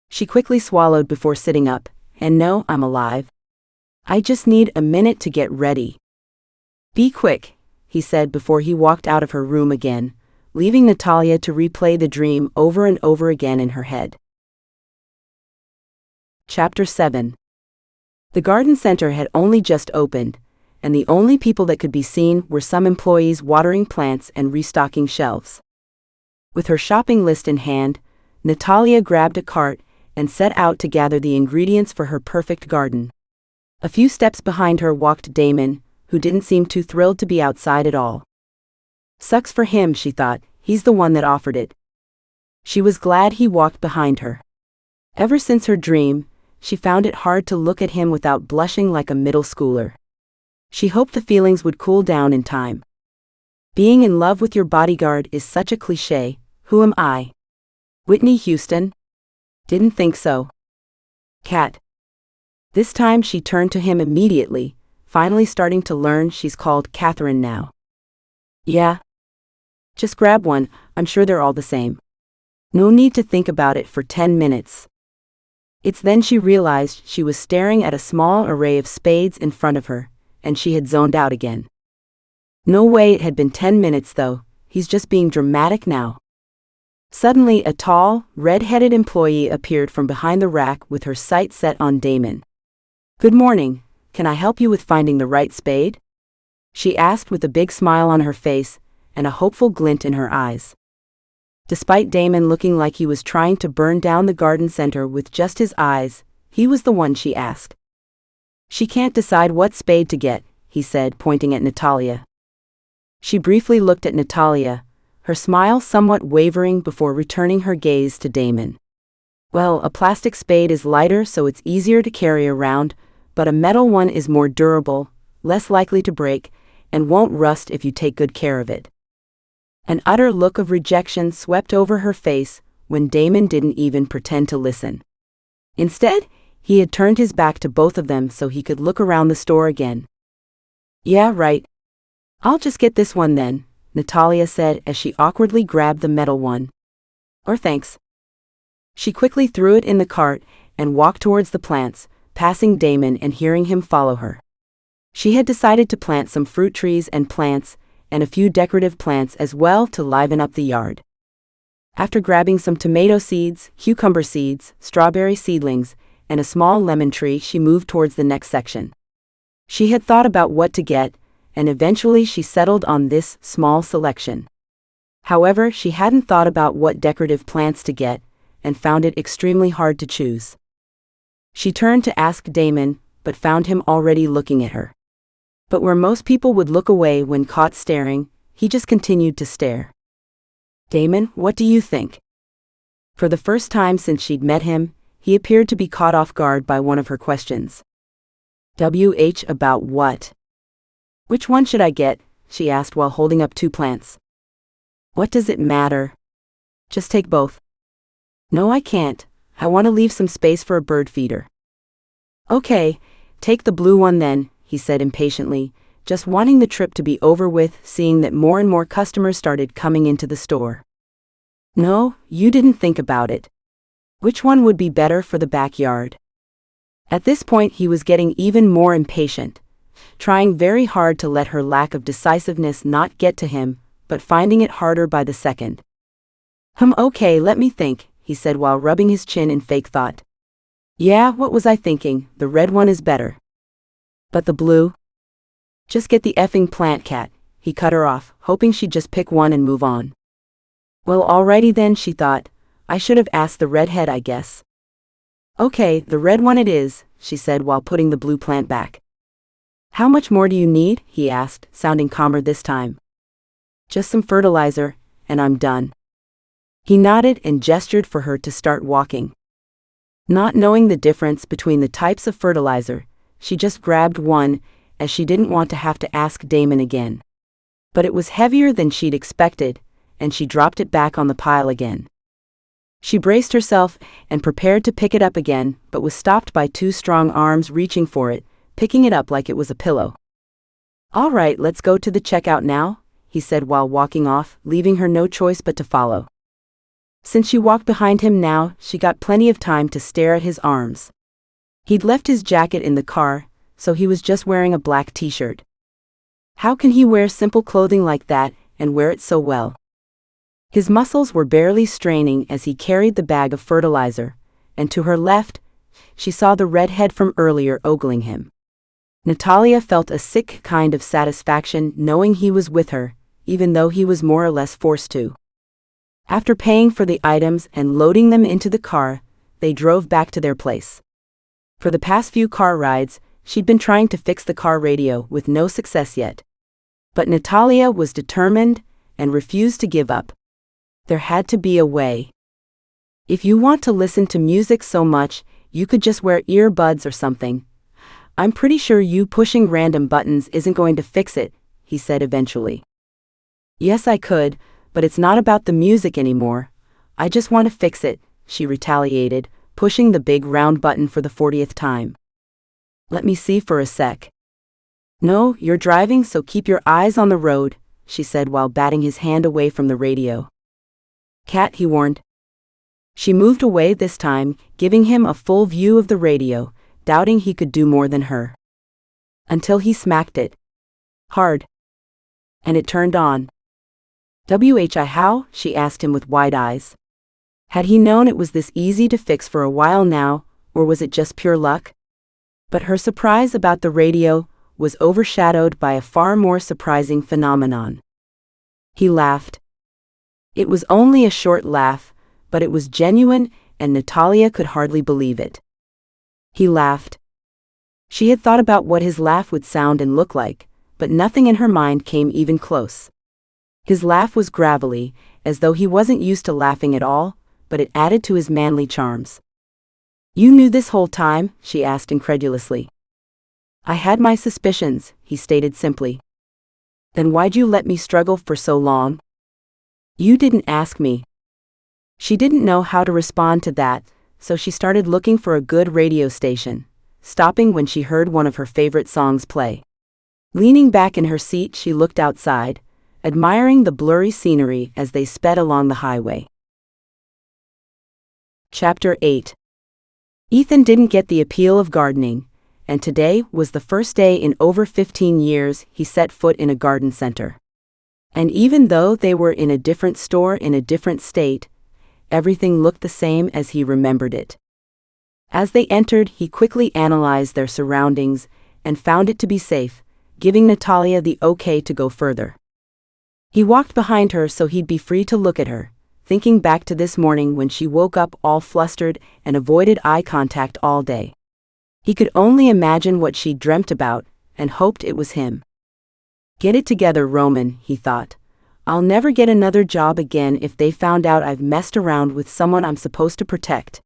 She quickly swallowed before sitting up, and no, I'm alive. I just need a minute to get ready. Be quick, he said before he walked out of her room again, leaving Nathalia to replay the dream over and over again in her head. Chapter 7. The garden center had only just opened, and the only people that could be seen were some employees watering plants and restocking shelves. With her shopping list in hand, Nathalia grabbed a cart and set out to gather the ingredients for her perfect garden. A few steps behind her walked Damon, who didn't seem too thrilled to be outside at all. Sucks for him, she thought, he's the one that offered it. She was glad he walked behind her. Ever since her dream, she found it hard to look at him without blushing like a middle schooler. She hoped the feelings would cool down in time. Being in love with your bodyguard is such a cliché. Who am I? Whitney Houston? Didn't think so. Cat. This time she turned to him immediately, finally starting to learn she's called Catherine now. Yeah. Just grab one, I'm sure they're all the same. No need to think about it for 10 minutes. It's then she realized she was staring at a small array of spades in front of her, and she had zoned out again. No way it had been 10 minutes though, he's just being dramatic now. Suddenly a tall, red-headed employee appeared from behind the rack with her sights set on Damon. Good morning, can I help you with finding the right spade? She asked with a big smile on her face and a hopeful glint in her eyes. Despite Damon looking like he was trying to burn down the garden center with just his eyes, he was the one she asked. She can't decide what spade to get, he said, pointing at Nathalia. She briefly looked at Nathalia, her smile somewhat wavering before returning her gaze to Damon. Well, a plastic spade is lighter so it's easier to carry around, but a metal one is more durable, less likely to break, and won't rust if you take good care of it. An utter look of rejection swept over her face when Damon didn't even pretend to listen. Instead, he had turned his back to both of them so he could look around the store again. Yeah, right. I'll just get this one then, Nathalia said as she awkwardly grabbed the metal one. Or thanks. She quickly threw it in the cart and walked towards the plants, passing Damon and hearing him follow her. She had decided to plant some fruit trees and plants, and a few decorative plants as well to liven up the yard. After grabbing some tomato seeds, cucumber seeds, strawberry seedlings, and a small lemon tree, she moved towards the next section. She had thought about what to get, and eventually she settled on this small selection. However, she hadn't thought about what decorative plants to get, and found it extremely hard to choose. She turned to ask Damon, but found him already looking at her. But where most people would look away when caught staring, he just continued to stare. Damon, what do you think? For the first time since she'd met him, he appeared to be caught off guard by one of her questions. About what? Which one should I get? She asked while holding up two plants. What does it matter? Just take both. No, I can't. I want to leave some space for a bird feeder. Okay, take the blue one then, he said impatiently, just wanting the trip to be over with, seeing that more and more customers started coming into the store. No, you didn't think about it. Which one would be better for the backyard? At this point he was getting even more impatient, trying very hard to let her lack of decisiveness not get to him, but finding it harder by the second. Okay, let me think, he said while rubbing his chin in fake thought. Yeah, what was I thinking? The red one is better. But the blue? Just get the effing plant, Cat, he cut her off, hoping she'd just pick one and move on. Well, alrighty then, she thought. I should have asked the redhead, I guess. Okay, the red one it is, she said while putting the blue plant back. How much more do you need? He asked, sounding calmer this time. Just some fertilizer, and I'm done. He nodded and gestured for her to start walking. Not knowing the difference between the types of fertilizer, she just grabbed one, as she didn't want to have to ask Damon again. But it was heavier than she'd expected, and she dropped it back on the pile again. She braced herself and prepared to pick it up again, but was stopped by two strong arms reaching for it, picking it up like it was a pillow. "All right, let's go to the checkout now," he said while walking off, leaving her no choice but to follow. Since she walked behind him now, she got plenty of time to stare at his arms. He'd left his jacket in the car, so he was just wearing a black t-shirt. How can he wear simple clothing like that and wear it so well? His muscles were barely straining as he carried the bag of fertilizer, and to her left, she saw the redhead from earlier ogling him. Nathalia felt a sick kind of satisfaction knowing he was with her, even though he was more or less forced to. After paying for the items and loading them into the car, they drove back to their place. For the past few car rides, she'd been trying to fix the car radio with no success yet. But Nathalia was determined and refused to give up. There had to be a way. "If you want to listen to music so much, you could just wear earbuds or something. I'm pretty sure you pushing random buttons isn't going to fix it," he said eventually. "Yes, I could, but it's not about the music anymore. I just want to fix it," she retaliated, pushing the big round button for the 40th time. "Let me see for a sec." "No, you're driving, so keep your eyes on the road," she said while batting his hand away from the radio. "Cat," he warned. She moved away this time, giving him a full view of the radio, doubting he could do more than her. Until he smacked it. Hard. And it turned on. How? She asked him with wide eyes. Had he known it was this easy to fix for a while now, or was it just pure luck? But her surprise about the radio was overshadowed by a far more surprising phenomenon. He laughed. It was only a short laugh, but it was genuine, and Nathalia could hardly believe it. He laughed. She had thought about what his laugh would sound and look like, but nothing in her mind came even close. His laugh was gravelly, as though he wasn't used to laughing at all, but it added to his manly charms. "You knew this whole time?" she asked incredulously. "I had my suspicions," he stated simply. "Then why'd you let me struggle for so long?" "You didn't ask me." She didn't know how to respond to that, so she started looking for a good radio station, stopping when she heard one of her favorite songs play. Leaning back in her seat, she looked outside, admiring the blurry scenery as they sped along the highway. Chapter 8. Ethan didn't get the appeal of gardening, and today was the first day in over 15 years he set foot in a garden center. And even though they were in a different store in a different state, everything looked the same as he remembered it. As they entered, he quickly analyzed their surroundings and found it to be safe, giving Nathalia the okay to go further. He walked behind her so he'd be free to look at her, thinking back to this morning when she woke up all flustered and avoided eye contact all day. He could only imagine what she'd dreamt about, and hoped it was him. "Get it together, Roman," he thought. "I'll never get another job again if they found out I've messed around with someone I'm supposed to protect."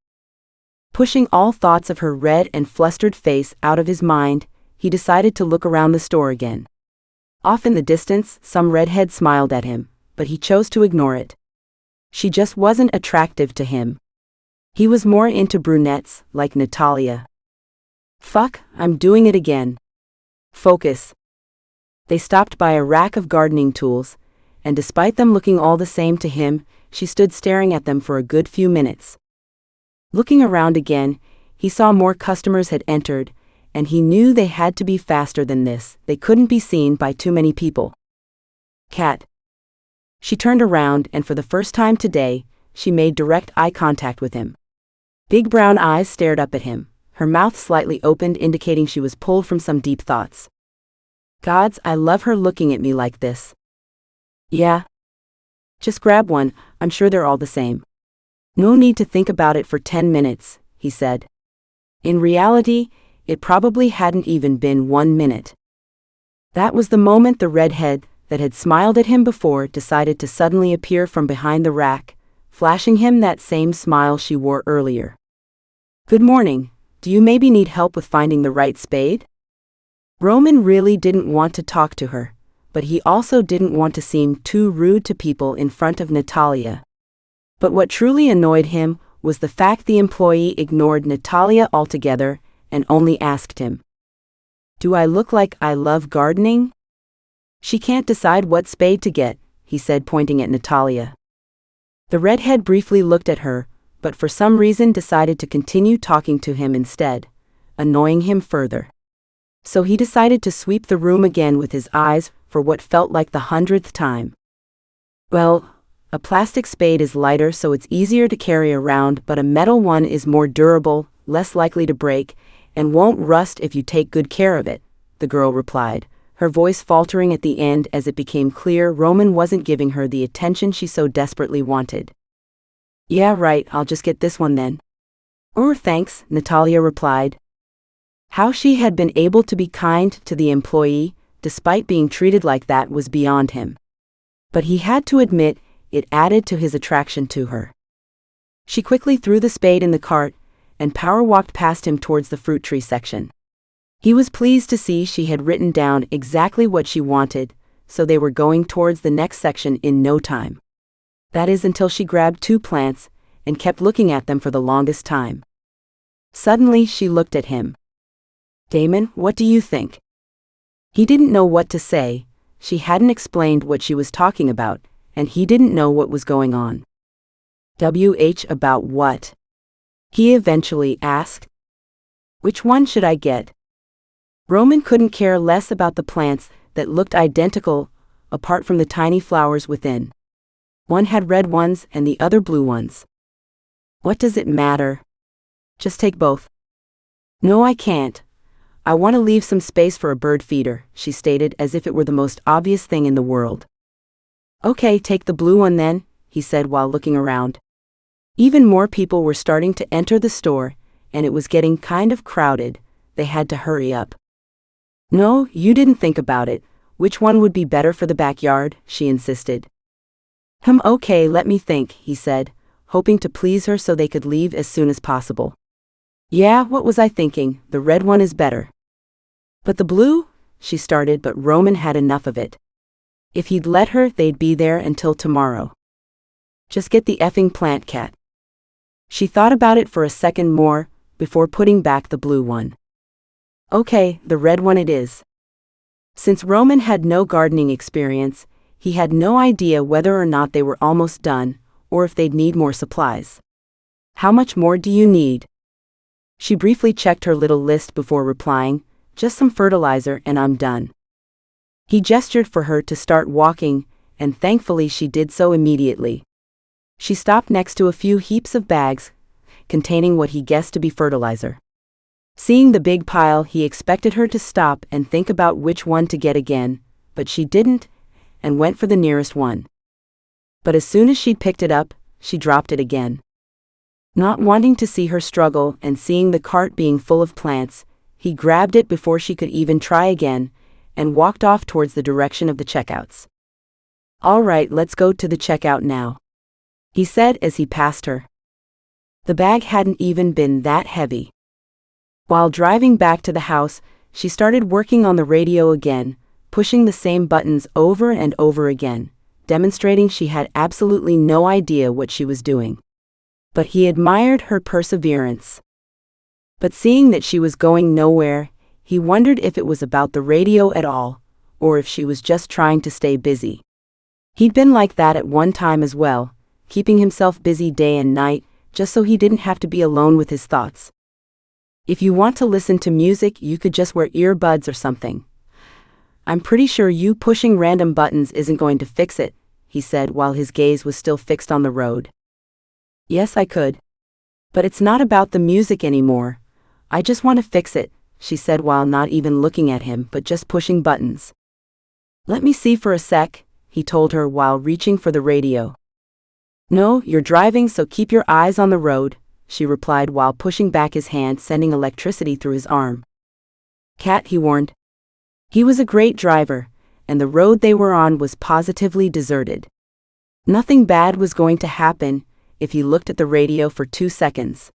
Pushing all thoughts of her red and flustered face out of his mind, he decided to look around the store again. Off in the distance, some redhead smiled at him, but he chose to ignore it. She just wasn't attractive to him. He was more into brunettes, like Nathalia. "Fuck, I'm doing it again. Focus." They stopped by a rack of gardening tools, and despite them looking all the same to him, she stood staring at them for a good few minutes. Looking around again, he saw more customers had entered, and he knew they had to be faster than this. They couldn't be seen by too many people. "Cat." She turned around, and for the first time today, she made direct eye contact with him. Big brown eyes stared up at him, her mouth slightly opened, indicating she was pulled from some deep thoughts. "Gods, I love her looking at me like this." "Yeah. Just grab one, I'm sure they're all the same." "No need to think about it for 10 minutes, he said. In reality, it probably hadn't even been 1 minute. That was the moment the redhead, that had smiled at him before, decided to suddenly appear from behind the rack, flashing him that same smile she wore earlier. "Good morning. Do you maybe need help with finding the right spade?" Roman really didn't want to talk to her, but he also didn't want to seem too rude to people in front of Nathalia. But what truly annoyed him was the fact the employee ignored Nathalia altogether and only asked him, "Do I look like I love gardening?" "She can't decide what spade to get," he said, pointing at Nathalia. The redhead briefly looked at her, but for some reason decided to continue talking to him instead, annoying him further. So he decided to sweep the room again with his eyes for what felt like the 100th time. "Well, a plastic spade is lighter so it's easier to carry around, but a metal one is more durable, less likely to break, and won't rust if you take good care of it," the girl replied, her voice faltering at the end as it became clear Roman wasn't giving her the attention she so desperately wanted. "Yeah, right, I'll just get this one then." Thanks," Nathalia replied. How she had been able to be kind to the employee, despite being treated like that, was beyond him. But he had to admit, it added to his attraction to her. She quickly threw the spade in the cart, and power walked past him towards the fruit tree section. He was pleased to see she had written down exactly what she wanted, so they were going towards the next section in no time. That is, until she grabbed 2 plants, and kept looking at them for the longest time. Suddenly she looked at him. "Damon, what do you think?" He didn't know what to say. She hadn't explained what she was talking about, and he didn't know what was going on. About what?" he eventually asked. "Which one should I get?" Roman couldn't care less about the plants that looked identical, apart from the tiny flowers within. One had red ones and the other blue ones. "What does it matter? Just take both." "No, I can't. I want to leave some space for a bird feeder," she stated as if it were the most obvious thing in the world. "Okay, take the blue one then," he said while looking around. Even more people were starting to enter the store, and it was getting kind of crowded. They had to hurry up. "No, you didn't think about it. Which one would be better for the backyard?" she insisted. Okay, let me think," he said, hoping to please her so they could leave as soon as possible. "Yeah, what was I thinking? The red one is better." "But the blue?" she started, but Roman had enough of it. If he'd let her, they'd be there until tomorrow. "Just get the effing plant, Cat." She thought about it for a second more, before putting back the blue one. "Okay, the red one it is." Since Roman had no gardening experience, he had no idea whether or not they were almost done, or if they'd need more supplies. "How much more do you need?" She briefly checked her little list before replying, "Just some fertilizer and I'm done." He gestured for her to start walking, and thankfully she did so immediately. She stopped next to a few heaps of bags, containing what he guessed to be fertilizer. Seeing the big pile, he expected her to stop and think about which one to get again, but she didn't, and went for the nearest one. But as soon as she'd picked it up, she dropped it again. Not wanting to see her struggle and seeing the cart being full of plants, he grabbed it before she could even try again, and walked off towards the direction of the checkouts. "All right, let's go to the checkout now," he said as he passed her. The bag hadn't even been that heavy. While driving back to the house, she started working on the radio again, pushing the same buttons over and over again, demonstrating she had absolutely no idea what she was doing. But he admired her perseverance. But seeing that she was going nowhere, he wondered if it was about the radio at all, or if she was just trying to stay busy. He'd been like that at one time as well, keeping himself busy day and night, just so he didn't have to be alone with his thoughts. "If you want to listen to music, you could just wear earbuds or something. I'm pretty sure you pushing random buttons isn't going to fix it," he said while his gaze was still fixed on the road. "Yes, I could. But it's not about the music anymore. I just want to fix it," she said while not even looking at him but just pushing buttons. "Let me see for a sec," he told her while reaching for the radio. "No, you're driving, so keep your eyes on the road," she replied while pushing back his hand, sending electricity through his arm. "Cat," he warned. He was a great driver, and the road they were on was positively deserted. Nothing bad was going to happen, if he looked at the radio for 2 seconds.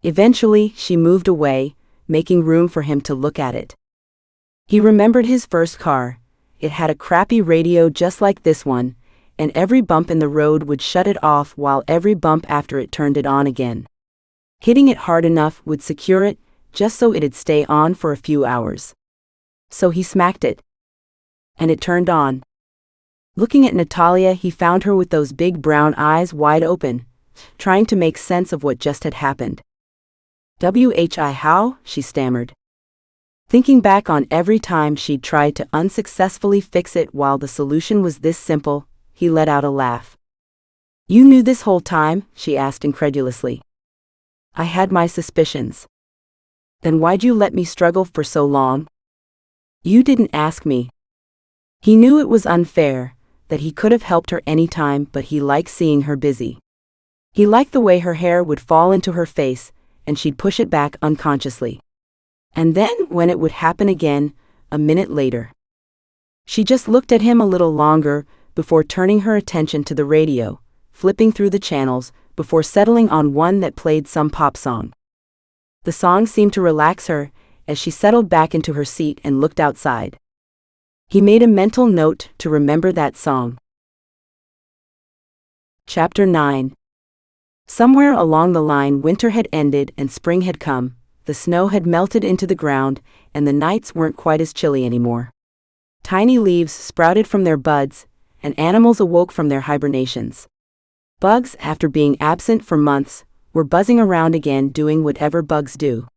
Eventually, she moved away, making room for him to look at it. He remembered his first car. It had a crappy radio just like this one, and every bump in the road would shut it off while every bump after it turned it on again. Hitting it hard enough would secure it, just so it'd stay on for a few hours. So he smacked it. And it turned on. Looking at Nathalia, he found her with those big brown eyes wide open, trying to make sense of what just had happened. How? She stammered. Thinking back on every time she'd tried to unsuccessfully fix it while the solution was this simple, he let out a laugh. You knew this whole time? She asked incredulously. I had my suspicions. Then why'd you let me struggle for so long? You didn't ask me. He knew it was unfair, that he could have helped her any time, but he liked seeing her busy. He liked the way her hair would fall into her face, and she'd push it back unconsciously. And then, when it would happen again, a minute later. She just looked at him a little longer, before turning her attention to the radio, flipping through the channels, before settling on one that played some pop song. The song seemed to relax her, as she settled back into her seat and looked outside. He made a mental note to remember that song. Chapter 9. Somewhere along the line, winter had ended and spring had come. The snow had melted into the ground, and the nights weren't quite as chilly anymore. Tiny leaves sprouted from their buds, and animals awoke from their hibernations. Bugs, after being absent for months, were buzzing around again, doing whatever bugs do.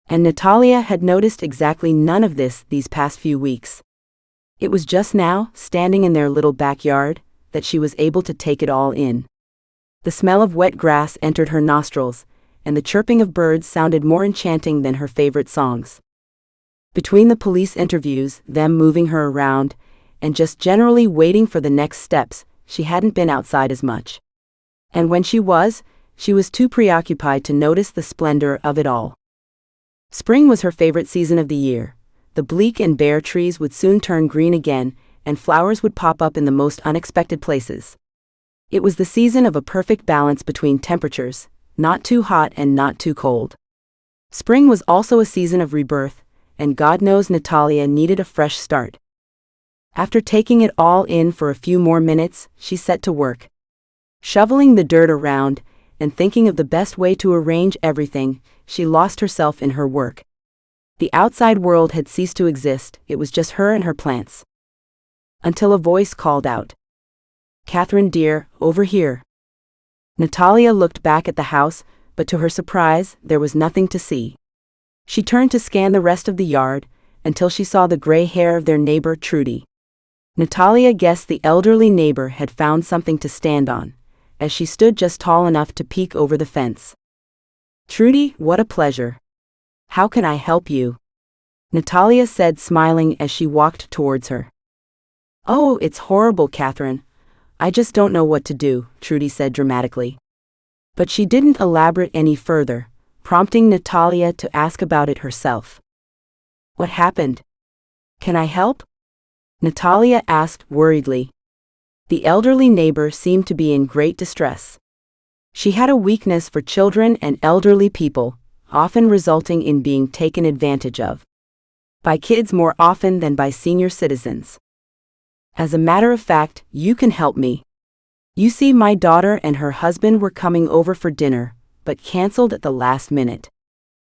And Nathalia had noticed exactly none of this these past few weeks. It was just now, standing in their little backyard, that she was able to take it all in. The smell of wet grass entered her nostrils, and the chirping of birds sounded more enchanting than her favorite songs. Between the police interviews, them moving her around, and just generally waiting for the next steps, she hadn't been outside as much. And when she was too preoccupied to notice the splendor of it all. Spring was her favorite season of the year. The bleak and bare trees would soon turn green again, and flowers would pop up in the most unexpected places. It was the season of a perfect balance between temperatures, not too hot and not too cold. Spring was also a season of rebirth, and God knows Nathalia needed a fresh start. After taking it all in for a few more minutes, she set to work. Shoveling the dirt around, and thinking of the best way to arrange everything, she lost herself in her work. The outside world had ceased to exist, it was just her and her plants. Until a voice called out. Catherine dear, over here. Nathalia looked back at the house, but to her surprise, there was nothing to see. She turned to scan the rest of the yard, until she saw the gray hair of their neighbor Trudy. Nathalia guessed the elderly neighbor had found something to stand on, as she stood just tall enough to peek over the fence. Trudy, what a pleasure. How can I help you? Nathalia said, smiling as she walked towards her. Oh, it's horrible, Catherine. I just don't know what to do, Trudy said dramatically. But she didn't elaborate any further, prompting Nathalia to ask about it herself. What happened? Can I help? Nathalia asked worriedly. The elderly neighbor seemed to be in great distress. She had a weakness for children and elderly people, often resulting in being taken advantage of by kids more often than by senior citizens. As a matter of fact, you can help me. You see, my daughter and her husband were coming over for dinner, but canceled at the last minute.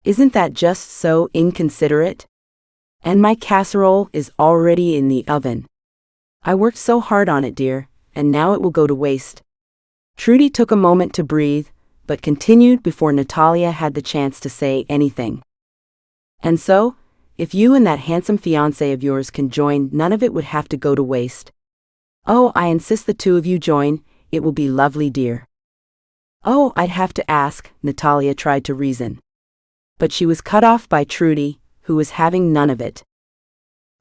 Isn't that just so inconsiderate? And my casserole is already in the oven. I worked so hard on it, dear, and now it will go to waste. Trudy took a moment to breathe, but continued before Nathalia had the chance to say anything. And so, if you and that handsome fiancé of yours can join, none of it would have to go to waste. Oh, I insist the two of you join, it will be lovely, dear. Oh, I'd have to ask, Nathalia tried to reason. But she was cut off by Trudy, who was having none of it.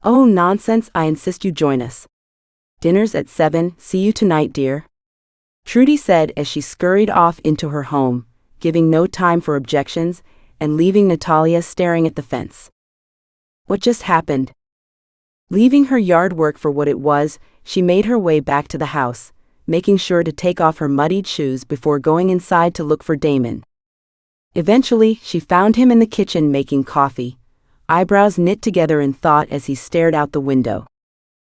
Oh, nonsense, I insist you join us. Dinner's at 7, see you tonight, dear. Trudy said as she scurried off into her home, giving no time for objections, and leaving Nathalia staring at the fence. What just happened? Leaving her yard work for what it was, she made her way back to the house, making sure to take off her muddied shoes before going inside to look for Damon. Eventually, she found him in the kitchen making coffee, eyebrows knit together in thought as he stared out the window.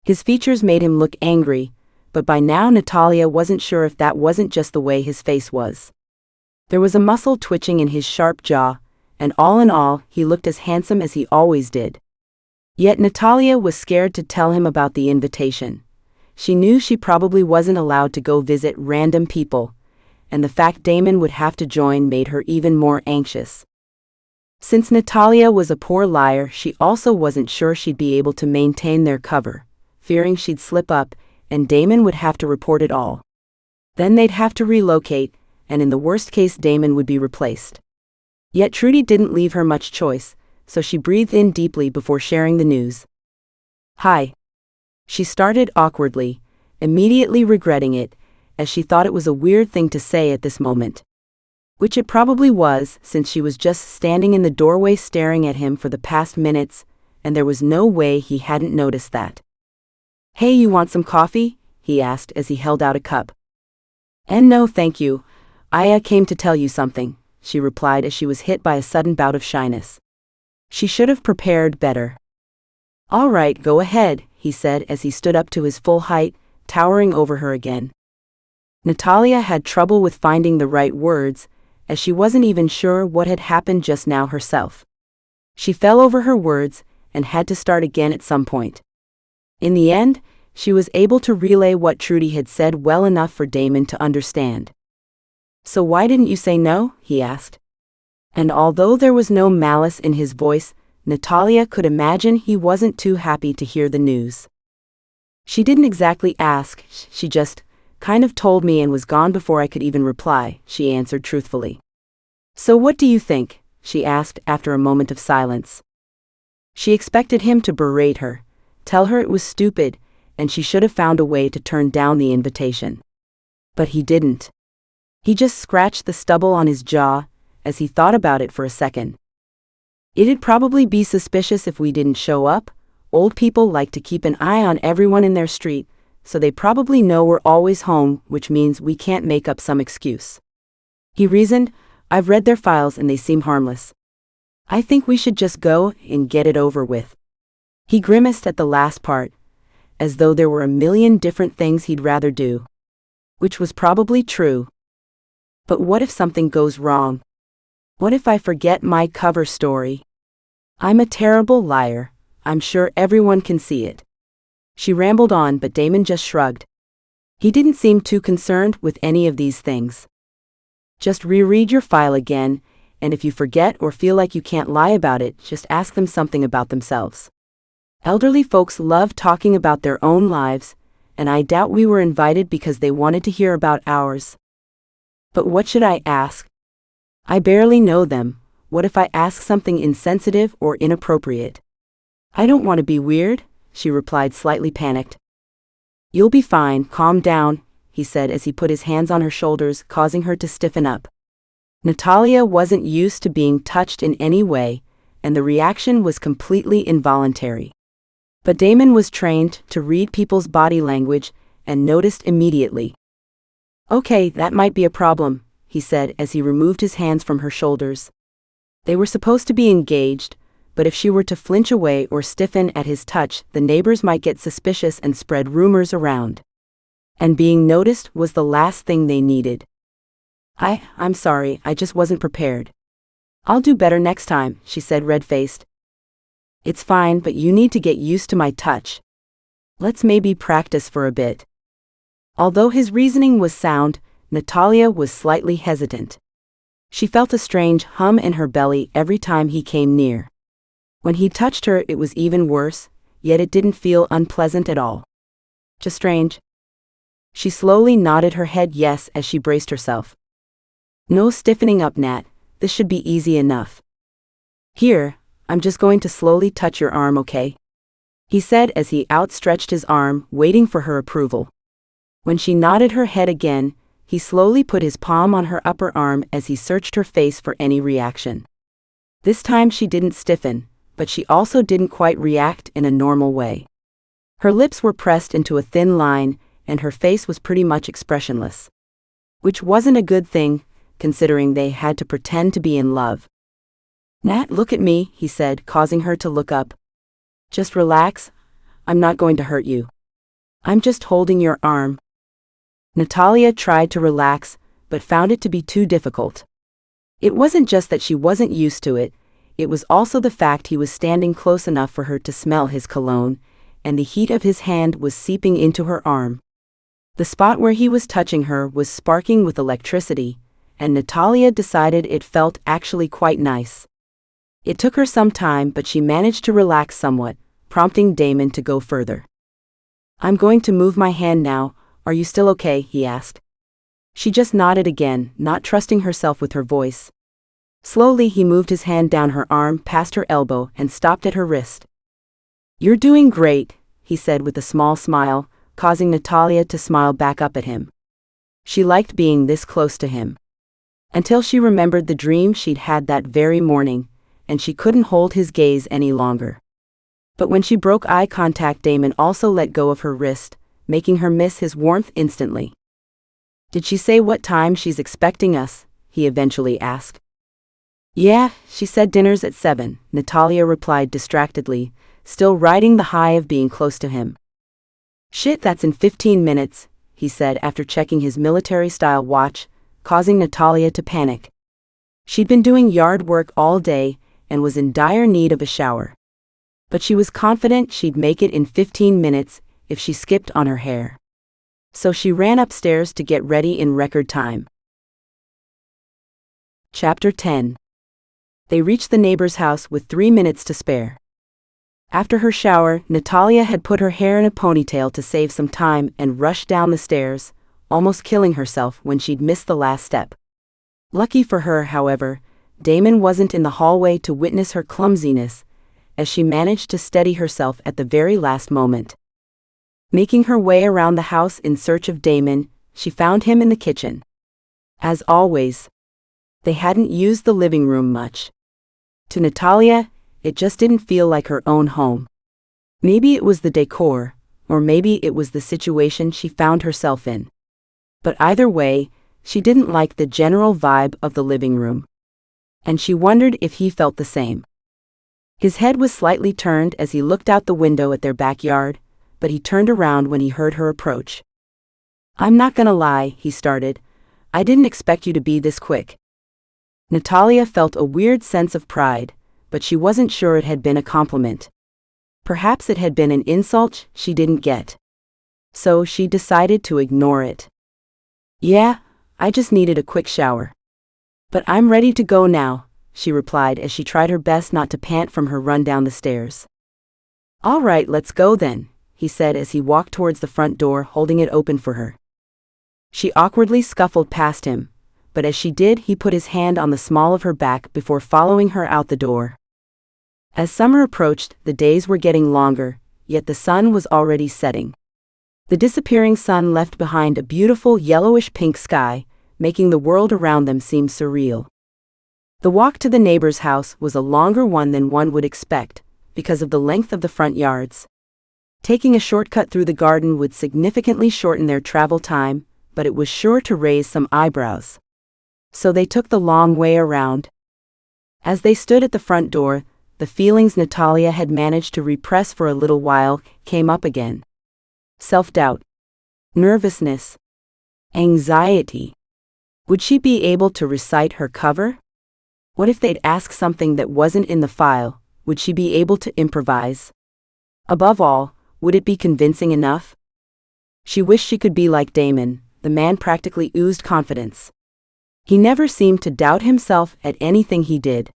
His features made him look angry, but by now Nathalia wasn't sure if that wasn't just the way his face was. There was a muscle twitching in his sharp jaw, and all in all, he looked as handsome as he always did. Yet Nathalia was scared to tell him about the invitation. She knew she probably wasn't allowed to go visit random people, and the fact Damon would have to join made her even more anxious. Since Nathalia was a poor liar, she also wasn't sure she'd be able to maintain their cover, fearing she'd slip up, and Damon would have to report it all. Then they'd have to relocate, and in the worst case Damon would be replaced. Yet Trudy didn't leave her much choice, so she breathed in deeply before sharing the news. "Hi." She started awkwardly, immediately regretting it, as she thought it was a weird thing to say at this moment. Which it probably was, since she was just standing in the doorway staring at him for the past minutes, and there was no way he hadn't noticed that. "Hey, you want some coffee?" he asked as he held out a cup. "And no, thank you. I came to tell you something," she replied as she was hit by a sudden bout of shyness. She should have prepared better. "All right, go ahead," he said as he stood up to his full height, towering over her again. Nathalia had trouble with finding the right words, as she wasn't even sure what had happened just now herself. She fell over her words and had to start again at some point. In the end, she was able to relay what Trudy had said well enough for Damon to understand. "So why didn't you say no?" he asked. And although there was no malice in his voice, Nathalia could imagine he wasn't too happy to hear the news. "She didn't exactly ask, she just kind of told me and was gone before I could even reply," she answered truthfully. "So what do you think?" she asked after a moment of silence. She expected him to berate her, tell her it was stupid, and she should have found a way to turn down the invitation. But he didn't. He just scratched the stubble on his jaw, as he thought about it for a second. "It'd probably be suspicious if we didn't show up. Old people like to keep an eye on everyone in their street, so they probably know we're always home, which means we can't make up some excuse." He reasoned, "I've read their files and they seem harmless. I think we should just go and get it over with." He grimaced at the last part, as though there were a million different things he'd rather do. Which was probably true. But what if something goes wrong? What if I forget my cover story? I'm a terrible liar. I'm sure everyone can see it. She rambled on, but Damon just shrugged. He didn't seem too concerned with any of these things. "Just reread your file again, and if you forget or feel like you can't lie about it, just ask them something about themselves. Elderly folks love talking about their own lives, and I doubt we were invited because they wanted to hear about ours." "But what should I ask? I barely know them. What if I ask something insensitive or inappropriate?" "I don't want to be weird," she replied, slightly panicked. "You'll be fine, calm down," he said as he put his hands on her shoulders, causing her to stiffen up. Nathalia wasn't used to being touched in any way, and the reaction was completely involuntary. But Damon was trained to read people's body language and noticed immediately. "Okay, that might be a problem," he said as he removed his hands from her shoulders. They were supposed to be engaged, but if she were to flinch away or stiffen at his touch, the neighbors might get suspicious and spread rumors around. And being noticed was the last thing they needed. I'm sorry, I just wasn't prepared." "I'll do better next time," she said, red-faced. "It's fine, but you need to get used to my touch. Let's maybe practice for a bit." Although his reasoning was sound, Nathalia was slightly hesitant. She felt a strange hum in her belly every time he came near. When he touched her, it was even worse, yet it didn't feel unpleasant at all. Just strange. She slowly nodded her head yes as she braced herself. "No stiffening up, Nat. This should be easy enough. Here, I'm just going to slowly touch your arm, okay?" he said as he outstretched his arm, waiting for her approval. When she nodded her head again, he slowly put his palm on her upper arm as he searched her face for any reaction. This time she didn't stiffen, but she also didn't quite react in a normal way. Her lips were pressed into a thin line, and her face was pretty much expressionless. Which wasn't a good thing, considering they had to pretend to be in love. "Nat, look at me," he said, causing her to look up. "Just relax. I'm not going to hurt you. I'm just holding your arm." Nathalia tried to relax, but found it to be too difficult. It wasn't just that she wasn't used to it, it was also the fact he was standing close enough for her to smell his cologne, and the heat of his hand was seeping into her arm. The spot where he was touching her was sparking with electricity, and Nathalia decided it felt actually quite nice. It took her some time, but she managed to relax somewhat, prompting Damon to go further. "I'm going to move my hand now, are you still okay?" he asked. She just nodded again, not trusting herself with her voice. Slowly he moved his hand down her arm past her elbow and stopped at her wrist. "You're doing great," he said with a small smile, causing Nathalia to smile back up at him. She liked being this close to him. Until she remembered the dream she'd had that very morning, and she couldn't hold his gaze any longer. But when she broke eye contact, Damon also let go of her wrist, making her miss his warmth instantly. "Did she say what time she's expecting us?" he eventually asked. "Yeah, she said dinner's at 7, Nathalia replied distractedly, still riding the high of being close to him. "Shit, that's in 15 minutes, he said after checking his military-style watch, causing Nathalia to panic. She'd been doing yard work all day and was in dire need of a shower. But she was confident she'd make it in 15 minutes if she skipped on her hair. So she ran upstairs to get ready in record time. Chapter 10. They reached the neighbor's house with 3 minutes to spare. After her shower, Nathalia had put her hair in a ponytail to save some time and rushed down the stairs, almost killing herself when she'd missed the last step. Lucky for her, however, Damon wasn't in the hallway to witness her clumsiness, as she managed to steady herself at the very last moment. Making her way around the house in search of Damon, she found him in the kitchen. As always, they hadn't used the living room much. To Nathalia, it just didn't feel like her own home. Maybe it was the decor, or maybe it was the situation she found herself in. But either way, she didn't like the general vibe of the living room. And she wondered if he felt the same. His head was slightly turned as he looked out the window at their backyard, but he turned around when he heard her approach. "I'm not gonna lie," he started. "I didn't expect you to be this quick." Nathalia felt a weird sense of pride, but she wasn't sure it had been a compliment. Perhaps it had been an insult she didn't get. So she decided to ignore it. "Yeah, I just needed a quick shower. But I'm ready to go now," she replied as she tried her best not to pant from her run down the stairs. "All right, let's go then," he said as he walked towards the front door, holding it open for her. She awkwardly scuffled past him, but as she did, he put his hand on the small of her back before following her out the door. As summer approached, the days were getting longer, yet the sun was already setting. The disappearing sun left behind a beautiful yellowish-pink sky, making the world around them seem surreal. The walk to the neighbor's house was a longer one than one would expect, because of the length of the front yards. Taking a shortcut through the garden would significantly shorten their travel time, but it was sure to raise some eyebrows. So they took the long way around. As they stood at the front door, the feelings Nathalia had managed to repress for a little while came up again. Self-doubt, nervousness, anxiety. Would she be able to recite her cover? What if they'd ask something that wasn't in the file? Would she be able to improvise? Above all, would it be convincing enough? She wished she could be like Damon. The man practically oozed confidence. He never seemed to doubt himself at anything he did.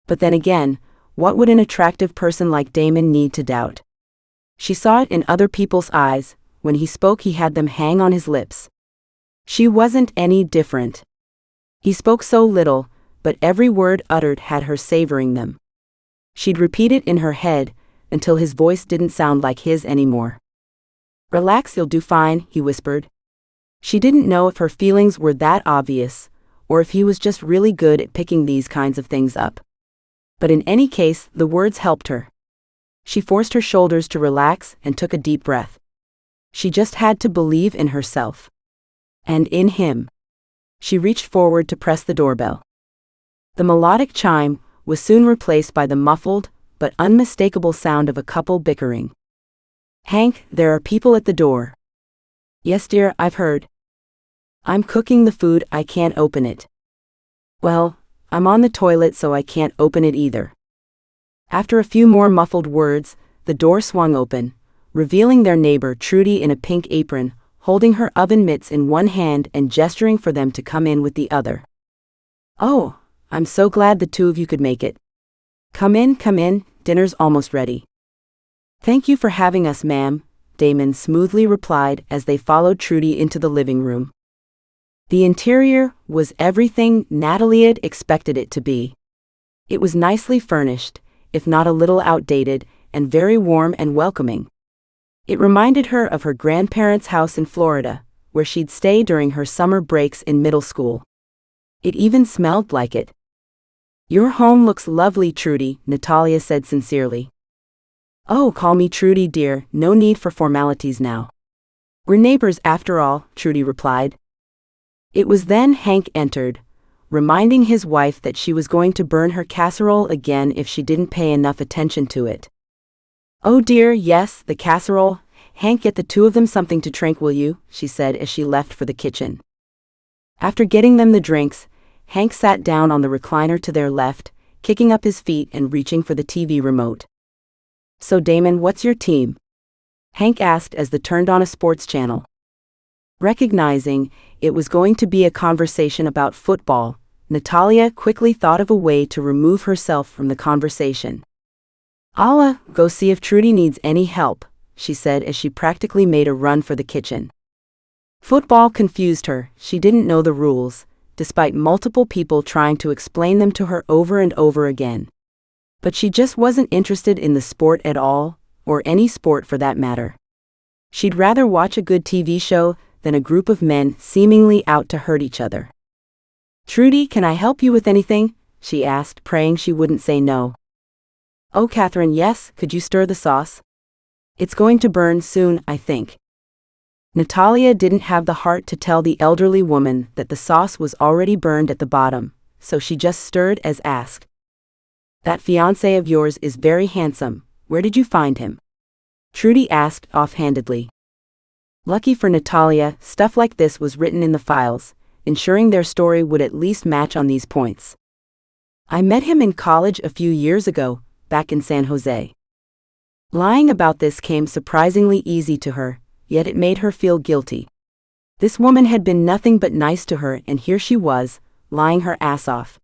But then again, what would an attractive person like Damon need to doubt? She saw it in other people's eyes. When he spoke, he had them hang on his lips. She wasn't any different. He spoke so little, but every word uttered had her savoring them. She'd repeat it in her head until his voice didn't sound like his anymore. "Relax, you'll do fine," he whispered. She didn't know if her feelings were that obvious, or if he was just really good at picking these kinds of things up. But in any case, the words helped her. She forced her shoulders to relax and took a deep breath. She just had to believe in herself. And in him. She reached forward to press the doorbell. The melodic chime was soon replaced by the muffled, but unmistakable sound of a couple bickering. "Hank, there are people at the door." "Yes, dear, I've heard." "I'm cooking the food, I can't open it." "Well, I'm on the toilet so I can't open it either." After a few more muffled words, the door swung open, revealing their neighbor Trudy in a pink apron, holding her oven mitts in one hand and gesturing for them to come in with the other. "Oh, I'm so glad the two of you could make it. Come in, dinner's almost ready." "Thank you for having us, ma'am," Damon smoothly replied as they followed Trudy into the living room. The interior was everything Nathalia had expected it to be. It was nicely furnished, if not a little outdated, and very warm and welcoming. It reminded her of her grandparents' house in Florida, where she'd stay during her summer breaks in middle school. It even smelled like it. "Your home looks lovely, Trudy," Nathalia said sincerely. "Oh, call me Trudy, dear, no need for formalities now. We're neighbors after all," Trudy replied. It was then Hank entered, reminding his wife that she was going to burn her casserole again if she didn't pay enough attention to it. "Oh dear, yes, the casserole. Hank, get the two of them something to drink, will you?" she said as she left for the kitchen. After getting them the drinks, Hank sat down on the recliner to their left, kicking up his feet and reaching for the TV remote. "So Damon, what's your team?" Hank asked as they turned on a sports channel. Recognizing it was going to be a conversation about football, Nathalia quickly thought of a way to remove herself from the conversation. "I'll go see if Trudy needs any help," she said as she practically made a run for the kitchen. Football confused her. She didn't know the rules, despite multiple people trying to explain them to her over and over again. But she just wasn't interested in the sport at all, or any sport for that matter. She'd rather watch a good TV show than a group of men seemingly out to hurt each other. "Trudy, can I help you with anything?" she asked, praying she wouldn't say no. "Oh, Catherine, yes, could you stir the sauce? It's going to burn soon, I think." Nathalia didn't have the heart to tell the elderly woman that the sauce was already burned at the bottom, so she just stirred as asked. "That fiancé of yours is very handsome. Where did you find him?" Trudy asked offhandedly. Lucky for Nathalia, stuff like this was written in the files, ensuring their story would at least match on these points. "I met him in college a few years ago, back in San Jose." Lying about this came surprisingly easy to her, yet it made her feel guilty. This woman had been nothing but nice to her, and here she was, lying her ass off.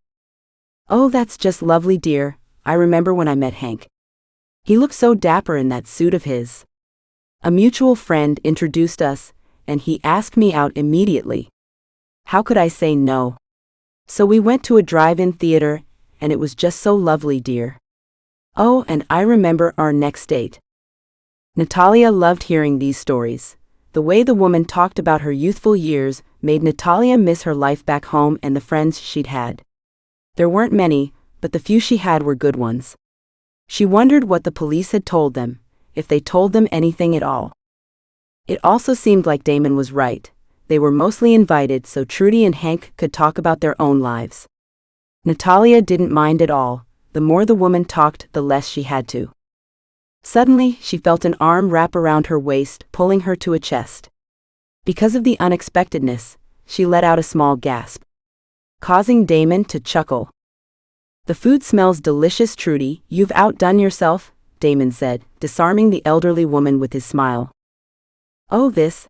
"Oh, that's just lovely, dear. I remember when I met Hank. He looked so dapper in that suit of his. A mutual friend introduced us, and he asked me out immediately. How could I say no? So we went to a drive-in theater, and it was just so lovely, dear. Oh, and I remember our next date." Nathalia loved hearing these stories. The way the woman talked about her youthful years made Nathalia miss her life back home and the friends she'd had. There weren't many, but the few she had were good ones. She wondered what the police had told them, if they told them anything at all. It also seemed like Damon was right. They were mostly invited so Trudy and Hank could talk about their own lives. Nathalia didn't mind at all. The more the woman talked, the less she had to. Suddenly, she felt an arm wrap around her waist, pulling her to a chest. Because of the unexpectedness, she let out a small gasp, causing Damon to chuckle. "The food smells delicious, Trudy. You've outdone yourself," Damon said, disarming the elderly woman with his smile. "Oh, this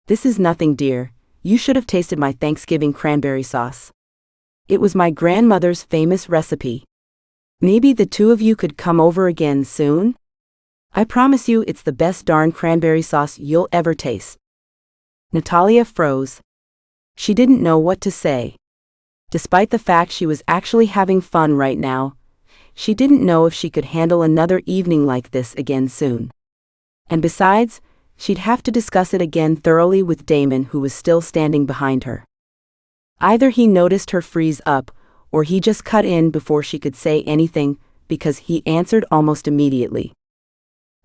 is nothing, dear. You should have tasted my Thanksgiving cranberry sauce. It was my grandmother's famous recipe. Maybe the two of you could come over again soon? I promise you it's the best darn cranberry sauce you'll ever taste." Nathalia froze. She didn't know what to say. Despite the fact she was actually having fun right now, she didn't know if she could handle another evening like this again soon. And besides, she'd have to discuss it again thoroughly with Damon, who was still standing behind her. Either he noticed her freeze up, or he just cut in before she could say anything, because he answered almost immediately.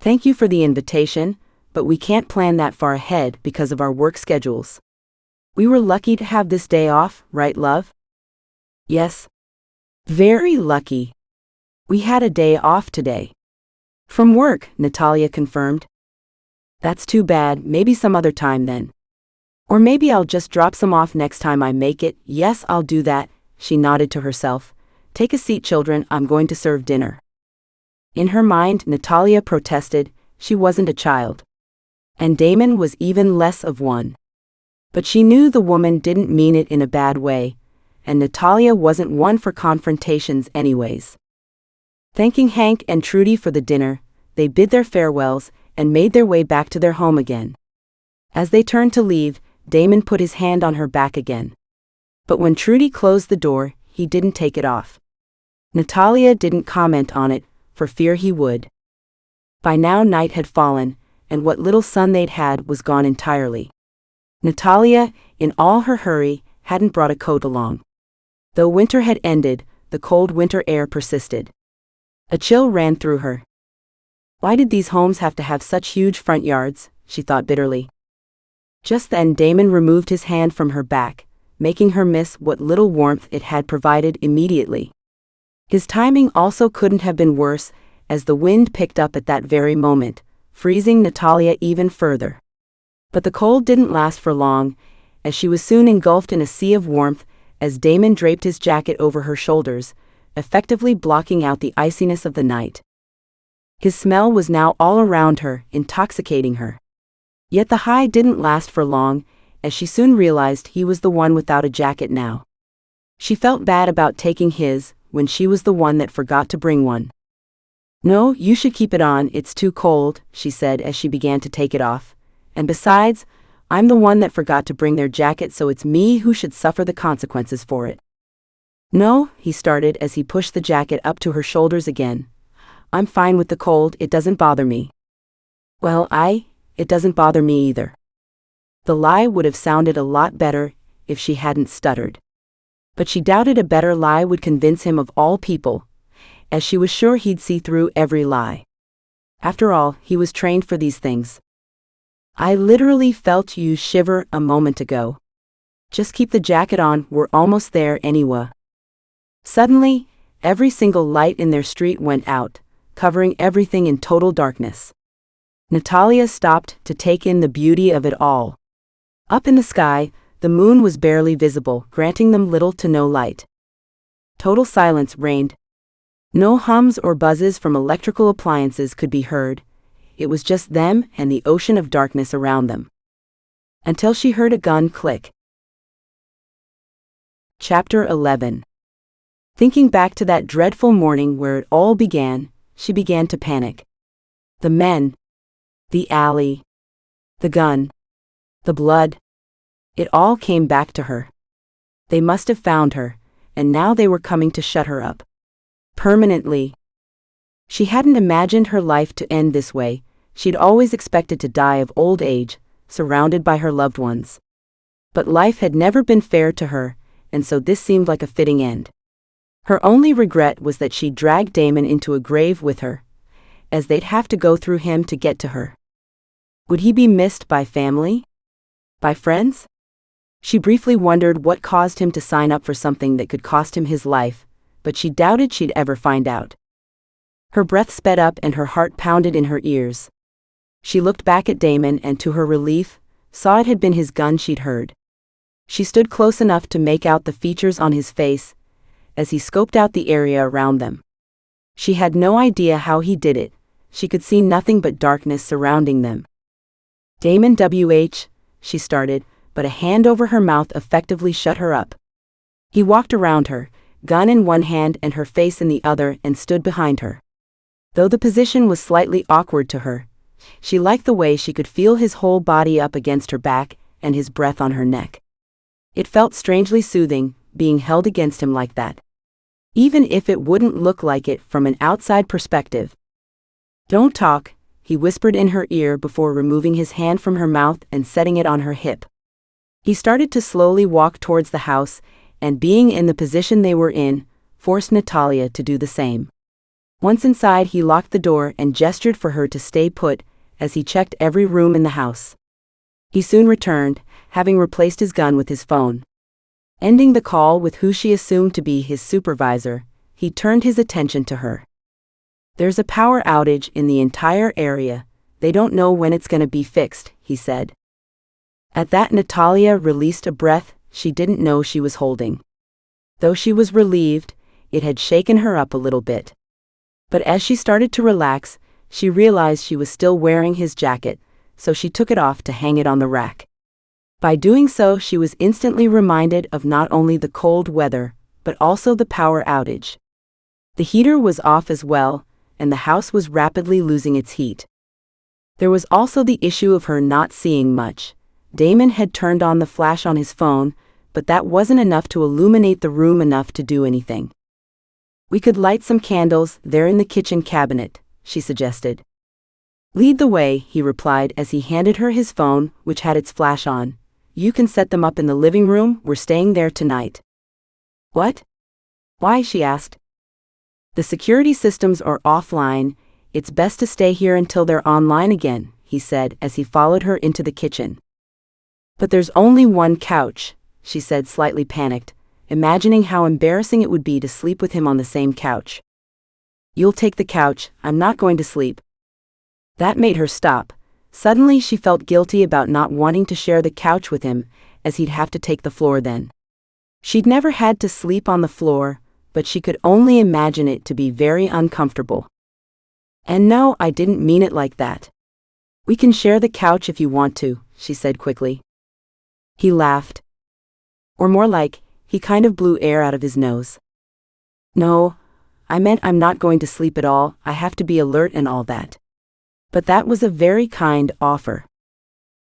"Thank you for the invitation, but we can't plan that far ahead because of our work schedules. We were lucky to have this day off, right, love? Yes. Very lucky. We had a day off today. From work, Nathalia confirmed. That's too bad, maybe some other time then. Or maybe I'll just drop some off next time I make it. Yes, I'll do that, she nodded to herself. Take a seat, children, I'm going to serve dinner. In her mind, Nathalia protested, she wasn't a child. And Damon was even less of one. But she knew the woman didn't mean it in a bad way, and Nathalia wasn't one for confrontations anyways. Thanking Hank and Trudy for the dinner, they bid their farewells and made their way back to their home again. As they turned to leave, Damon put his hand on her back again. But when Trudy closed the door, he didn't take it off. Nathalia didn't comment on it, for fear he would. By now night had fallen, and what little sun they'd had was gone entirely. Nathalia, in all her hurry, hadn't brought a coat along. Though winter had ended, the cold winter air persisted. A chill ran through her. Why did these homes have to have such huge front yards, she thought bitterly. Just then Damon removed his hand from her back, making her miss what little warmth it had provided immediately. His timing also couldn't have been worse, as the wind picked up at that very moment, freezing Nathalia even further. But the cold didn't last for long, as she was soon engulfed in a sea of warmth, as Damon draped his jacket over her shoulders, effectively blocking out the iciness of the night. His smell was now all around her, intoxicating her. Yet the high didn't last for long, as she soon realized he was the one without a jacket now. She felt bad about taking his, when she was the one that forgot to bring one. No, you should keep it on, it's too cold, she said as she began to take it off. And besides, I'm the one that forgot to bring their jacket, so it's me who should suffer the consequences for it. No, he started as he pushed the jacket up to her shoulders again. I'm fine with the cold, it doesn't bother me. Well, it doesn't bother me either. The lie would have sounded a lot better if she hadn't stuttered. But she doubted a better lie would convince him of all people, as she was sure he'd see through every lie. After all, he was trained for these things. I literally felt you shiver a moment ago. Just keep the jacket on, we're almost there anyway. Suddenly, every single light in their street went out, covering everything in total darkness. Nathalia stopped to take in the beauty of it all. Up in the sky, the moon was barely visible, granting them little to no light. Total silence reigned. No hums or buzzes from electrical appliances could be heard. It was just them and the ocean of darkness around them. Until she heard a gun click. Chapter 11. Thinking back to that dreadful morning where it all began, she began to panic. The men. The alley. The gun. The blood. It all came back to her. They must have found her, and now they were coming to shut her up. Permanently. She hadn't imagined her life to end this way. She'd always expected to die of old age, surrounded by her loved ones. But life had never been fair to her, and so this seemed like a fitting end. Her only regret was that she'd dragged Damon into a grave with her, as they'd have to go through him to get to her. Would he be missed by family? By friends? She briefly wondered what caused him to sign up for something that could cost him his life, but she doubted she'd ever find out. Her breath sped up and her heart pounded in her ears. She looked back at Damon and, to her relief, saw it had been his gun she'd heard. She stood close enough to make out the features on his face, as he scoped out the area around them. She had no idea how he did it. She could see nothing but darkness surrounding them. Damon W.H., she started, but a hand over her mouth effectively shut her up. He walked around her, gun in one hand and her face in the other, and stood behind her. Though the position was slightly awkward to her, she liked the way she could feel his whole body up against her back and his breath on her neck. It felt strangely soothing, being held against him like that. Even if it wouldn't look like it from an outside perspective. Don't talk, he whispered in her ear before removing his hand from her mouth and setting it on her hip. He started to slowly walk towards the house, and being in the position they were in, forced Nathalia to do the same. Once inside, he locked the door and gestured for her to stay put, as he checked every room in the house. He soon returned, having replaced his gun with his phone. Ending the call with who she assumed to be his supervisor, he turned his attention to her. "There's a power outage in the entire area. They don't know when it's going to be fixed," he said. At that, Nathalia released a breath she didn't know she was holding. Though she was relieved, it had shaken her up a little bit. But as she started to relax, she realized she was still wearing his jacket, so she took it off to hang it on the rack. By doing so, she was instantly reminded of not only the cold weather, but also the power outage. The heater was off as well, and the house was rapidly losing its heat. There was also the issue of her not seeing much. Damon had turned on the flash on his phone, but that wasn't enough to illuminate the room enough to do anything. "We could light some candles there in the kitchen cabinet," she suggested. "Lead the way," he replied as he handed her his phone, which had its flash on. "You can set them up in the living room. We're staying there tonight." "What? Why?" she asked. "The security systems are offline. It's best to stay here until they're online again," he said as he followed her into the kitchen. "But there's only one couch," she said, slightly panicked, imagining how embarrassing it would be to sleep with him on the same couch. "You'll take the couch. I'm not going to sleep." That made her stop. Suddenly she felt guilty about not wanting to share the couch with him, as he'd have to take the floor then. She'd never had to sleep on the floor, but she could only imagine it to be very uncomfortable. "And no, I didn't mean it like that. We can share the couch if you want to," she said quickly. He laughed. Or more like, he kind of blew air out of his nose. "No, I meant I'm not going to sleep at all. I have to be alert and all that." But that was a very kind offer.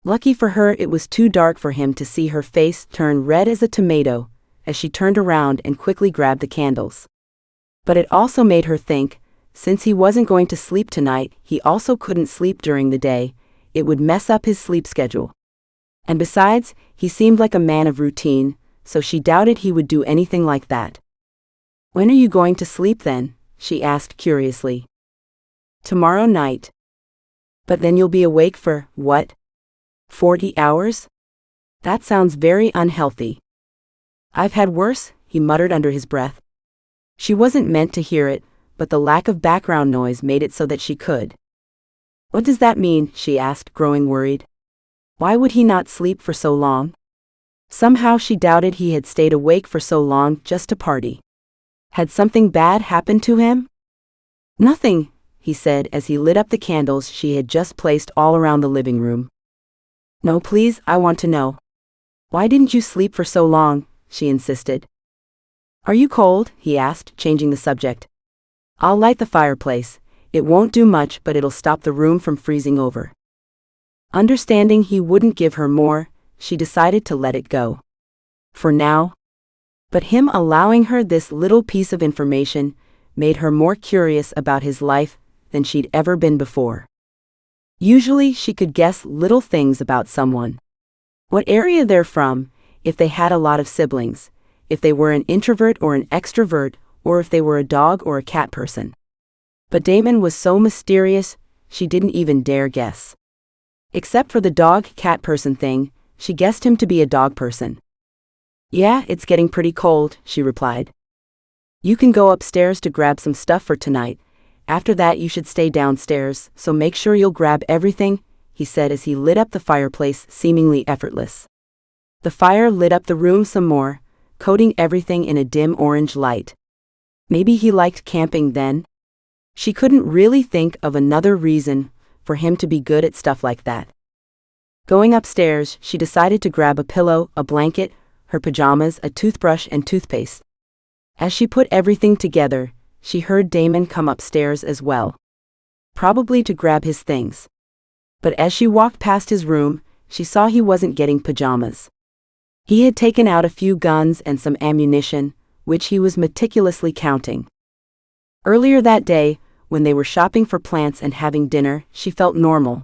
Lucky for her, it was too dark for him to see her face turn red as a tomato as she turned around and quickly grabbed the candles. But it also made her think, since he wasn't going to sleep tonight, he also couldn't sleep during the day. It would mess up his sleep schedule. And besides, he seemed like a man of routine, so she doubted he would do anything like that. "When are you going to sleep then?" she asked curiously. "Tomorrow night." "But then you'll be awake for, what? 40 hours? That sounds very unhealthy." "I've had worse," he muttered under his breath. She wasn't meant to hear it, but the lack of background noise made it so that she could. "What does that mean?" she asked, growing worried. Why would he not sleep for so long? Somehow she doubted he had stayed awake for so long just to party. Had something bad happened to him? "Nothing," he said as he lit up the candles she had just placed all around the living room. "No, please, I want to know. Why didn't you sleep for so long?" she insisted. "Are you cold?" he asked, changing the subject. "I'll light the fireplace. It won't do much, but it'll stop the room from freezing over." Understanding he wouldn't give her more, she decided to let it go. For now. But him allowing her this little piece of information made her more curious about his life than she'd ever been before. Usually she could guess little things about someone. What area they're from, if they had a lot of siblings, if they were an introvert or an extrovert, or if they were a dog or a cat person. But Damon was so mysterious, she didn't even dare guess. Except for the dog-cat person thing, she guessed him to be a dog person. "Yeah, it's getting pretty cold," she replied. "You can go upstairs to grab some stuff for tonight. After that you should stay downstairs, so make sure you'll grab everything," he said as he lit up the fireplace, seemingly effortless. The fire lit up the room some more, coating everything in a dim orange light. Maybe he liked camping then? She couldn't really think of another reason for him to be good at stuff like that. Going upstairs, she decided to grab a pillow, a blanket, her pajamas, a toothbrush, and toothpaste. As she put everything together, she heard Damon come upstairs as well. Probably to grab his things. But as she walked past his room, she saw he wasn't getting pajamas. He had taken out a few guns and some ammunition, which he was meticulously counting. Earlier that day, when they were shopping for plants and having dinner, she felt normal.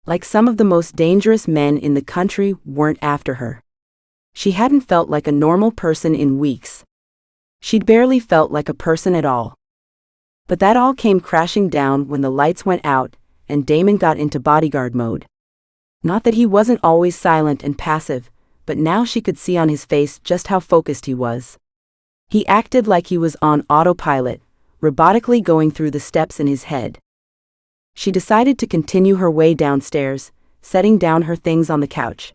Like some of the most dangerous men in the country weren't after her. She hadn't felt like a normal person in weeks. She'd barely felt like a person at all. But that all came crashing down when the lights went out, and Damon got into bodyguard mode. Not that he wasn't always silent and passive, but now she could see on his face just how focused he was. He acted like he was on autopilot, robotically going through the steps in his head. She decided to continue her way downstairs, setting down her things on the couch.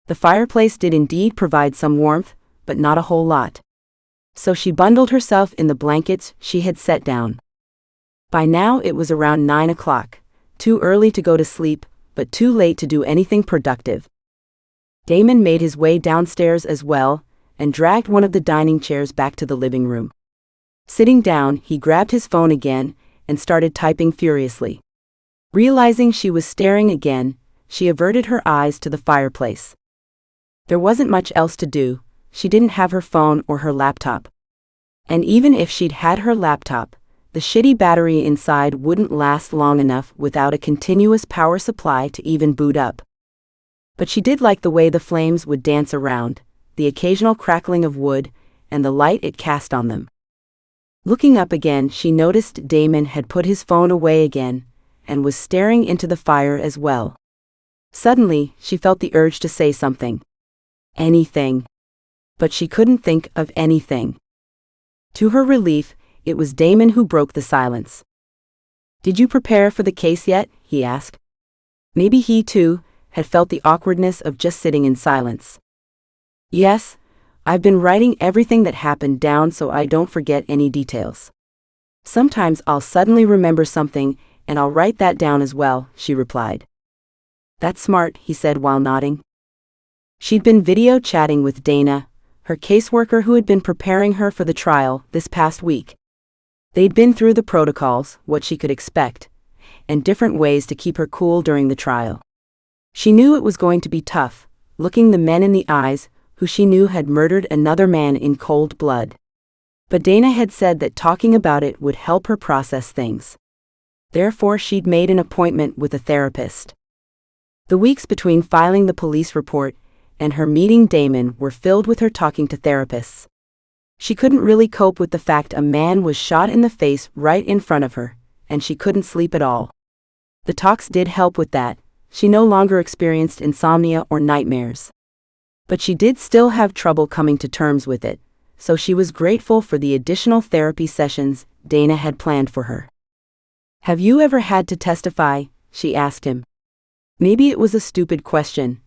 The fireplace did indeed provide some warmth, but not a whole lot. So she bundled herself in the blankets she had set down. By now it was around 9 o'clock, too early to go to sleep, but too late to do anything productive. Damon made his way downstairs as well, and dragged one of the dining chairs back to the living room. Sitting down, he grabbed his phone again, and started typing furiously. Realizing she was staring again, she averted her eyes to the fireplace. There wasn't much else to do. She didn't have her phone or her laptop. And even if she'd had her laptop, the shitty battery inside wouldn't last long enough without a continuous power supply to even boot up. But she did like the way the flames would dance around, the occasional crackling of wood, and the light it cast on them. Looking up again, she noticed Damon had put his phone away again, and was staring into the fire as well. Suddenly, she felt the urge to say something. Anything. But she couldn't think of anything. To her relief, it was Damon who broke the silence. "Did you prepare for the case yet?" he asked. Maybe he, too, had felt the awkwardness of just sitting in silence. "Yes, I've been writing everything that happened down so I don't forget any details. Sometimes I'll suddenly remember something, and I'll write that down as well," she replied. "That's smart," he said while nodding. She'd been video chatting with Dana, her caseworker who had been preparing her for the trial this past week. They'd been through the protocols, what she could expect, and different ways to keep her cool during the trial. She knew it was going to be tough, looking the men in the eyes who she knew had murdered another man in cold blood. But Dana had said that talking about it would help her process things. Therefore, she'd made an appointment with a therapist. The weeks between filing the police report and her meeting Damon were filled with her talking to therapists. She couldn't really cope with the fact a man was shot in the face right in front of her, and she couldn't sleep at all. The talks did help with that. She no longer experienced insomnia or nightmares. But she did still have trouble coming to terms with it, so she was grateful for the additional therapy sessions Dana had planned for her. "Have you ever had to testify?" she asked him. Maybe it was a stupid question.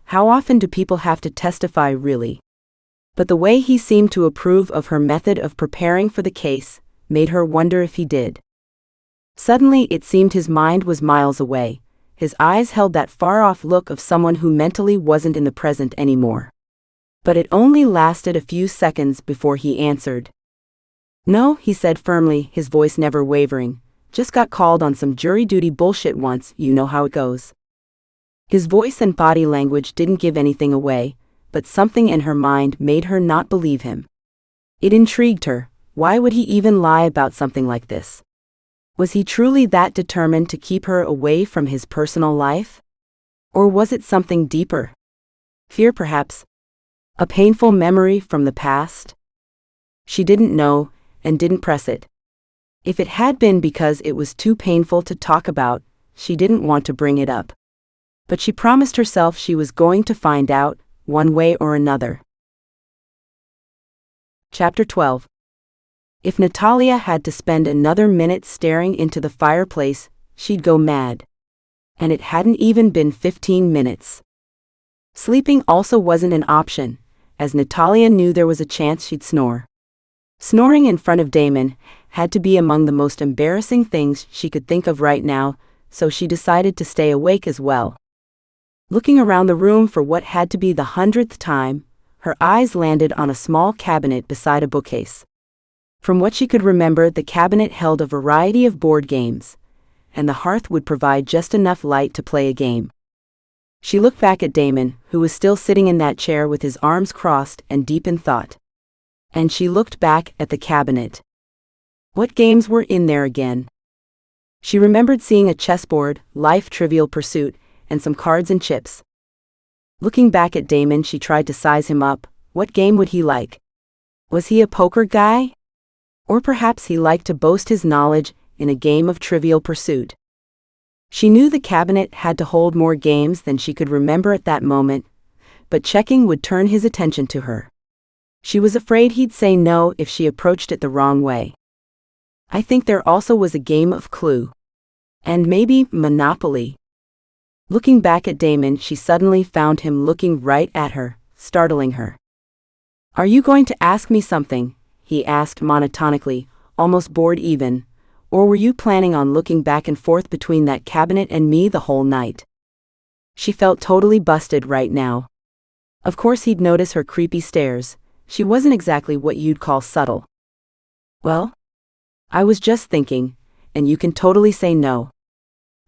How often do people have to testify, really? But the way he seemed to approve of her method of preparing for the case made her wonder if he did. Suddenly it seemed his mind was miles away. His eyes held that far-off look of someone who mentally wasn't in the present anymore. But it only lasted a few seconds before he answered. "No," he said firmly, his voice never wavering. "Just got called on some jury duty bullshit once, you know how it goes." His voice and body language didn't give anything away, but something in her mind made her not believe him. It intrigued her. Why would he even lie about something like this? Was he truly that determined to keep her away from his personal life? Or was it something deeper? Fear, perhaps? A painful memory from the past? She didn't know, and didn't press it. If it had been because it was too painful to talk about, she didn't want to bring it up. But she promised herself she was going to find out, one way or another. Chapter 12. If Nathalia had to spend another minute staring into the fireplace, she'd go mad. And it hadn't even been 15 minutes. Sleeping also wasn't an option, as Nathalia knew there was a chance she'd snore. Snoring in front of Damon had to be among the most embarrassing things she could think of right now, so she decided to stay awake as well. Looking around the room for what had to be the 100th time, her eyes landed on a small cabinet beside a bookcase. From what she could remember, the cabinet held a variety of board games, and the hearth would provide just enough light to play a game. She looked back at Damon, who was still sitting in that chair with his arms crossed and deep in thought. And she looked back at the cabinet. What games were in there again? She remembered seeing a chessboard, Life Trivial Pursuit, and some cards and chips. Looking back at Damon, she tried to size him up. What game would he like? Was he a poker guy? Or perhaps he liked to boast his knowledge in a game of Trivial Pursuit. She knew the cabinet had to hold more games than she could remember at that moment, but checking would turn his attention to her. She was afraid he'd say no if she approached it the wrong way. I think there also was a game of Clue. And maybe Monopoly. Looking back at Damon, she suddenly found him looking right at her, startling her. "Are you going to ask me something?" he asked monotonically, almost bored even. "Or were you planning on looking back and forth between that cabinet and me the whole night?" She felt totally busted right now. Of course he'd notice her creepy stares. She wasn't exactly what you'd call subtle. "Well, I was just thinking, and you can totally say no.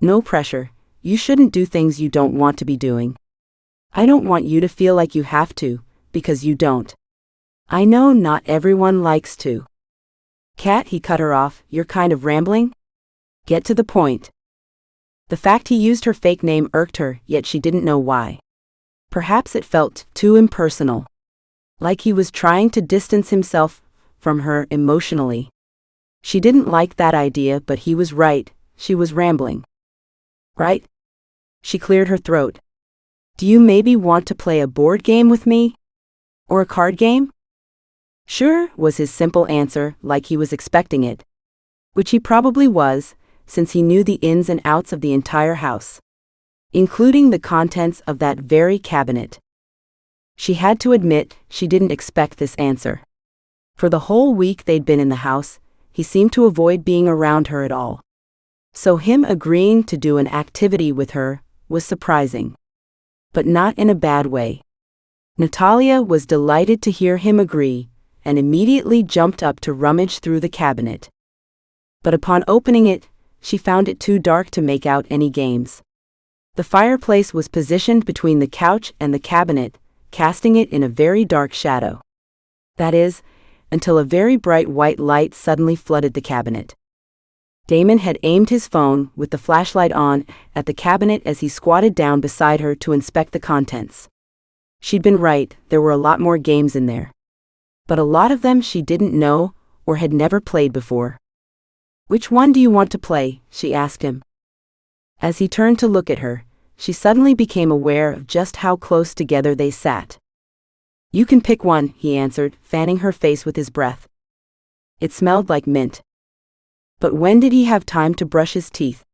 No pressure. You shouldn't do things you don't want to be doing. I don't want you to feel like you have to, because you don't. I know not everyone likes to." "Kat," he cut her off, "you're kind of rambling. Get to the point." The fact he used her fake name irked her, yet she didn't know why. Perhaps it felt too impersonal. Like he was trying to distance himself from her emotionally. She didn't like that idea, but he was right, she was rambling. "Right?" She cleared her throat. "Do you maybe want to play a board game with me? Or a card game?" "Sure," was his simple answer, like he was expecting it. Which he probably was, since he knew the ins and outs of the entire house. Including the contents of that very cabinet. She had to admit she didn't expect this answer. For the whole week they'd been in the house, he seemed to avoid being around her at all. So him agreeing to do an activity with her was surprising. But not in a bad way. Nathalia was delighted to hear him agree, and immediately jumped up to rummage through the cabinet. But upon opening it, she found it too dark to make out any games. The fireplace was positioned between the couch and the cabinet, casting it in a very dark shadow. That is, until a very bright white light suddenly flooded the cabinet. Damon had aimed his phone, with the flashlight on, at the cabinet as he squatted down beside her to inspect the contents. She'd been right, there were a lot more games in there. But a lot of them she didn't know, or had never played before. "Which one do you want to play?" she asked him. As he turned to look at her, she suddenly became aware of just how close together they sat. "You can pick one," he answered, fanning her face with his breath. It smelled like mint. But when did he have time to brush his teeth?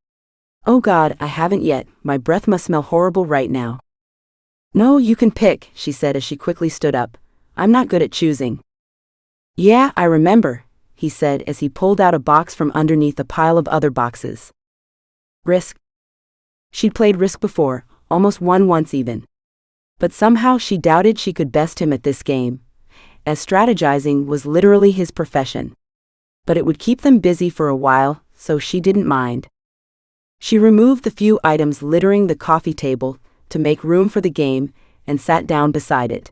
"Oh God, I haven't yet, my breath must smell horrible right now." "No, you can pick," she said as she quickly stood up. "I'm not good at choosing." "Yeah, I remember," he said as he pulled out a box from underneath a pile of other boxes. Risk. She'd played Risk before, almost won once even. But somehow she doubted she could best him at this game, as strategizing was literally his profession. But it would keep them busy for a while, so she didn't mind. She removed the few items littering the coffee table to make room for the game and sat down beside it.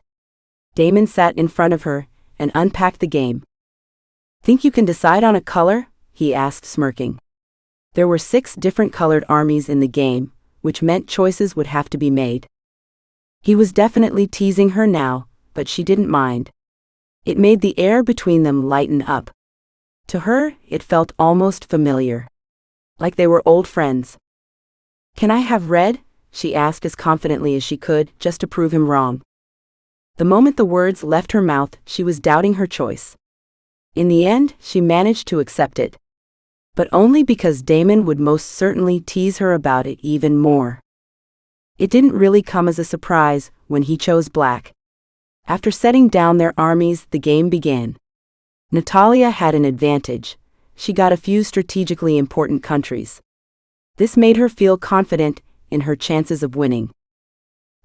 Damon sat in front of her and unpacked the game. "Think you can decide on a color?" he asked, smirking. There were 6 different colored armies in the game, which meant choices would have to be made. He was definitely teasing her now, but she didn't mind. It made the air between them lighten up. To her, it felt almost familiar. Like they were old friends. "Can I have red?" she asked as confidently as she could, just to prove him wrong. The moment the words left her mouth, she was doubting her choice. In the end, she managed to accept it. But only because Damon would most certainly tease her about it even more. It didn't really come as a surprise when he chose black. After setting down their armies, the game began. Nathalia had an advantage. She got a few strategically important countries. This made her feel confident in her chances of winning.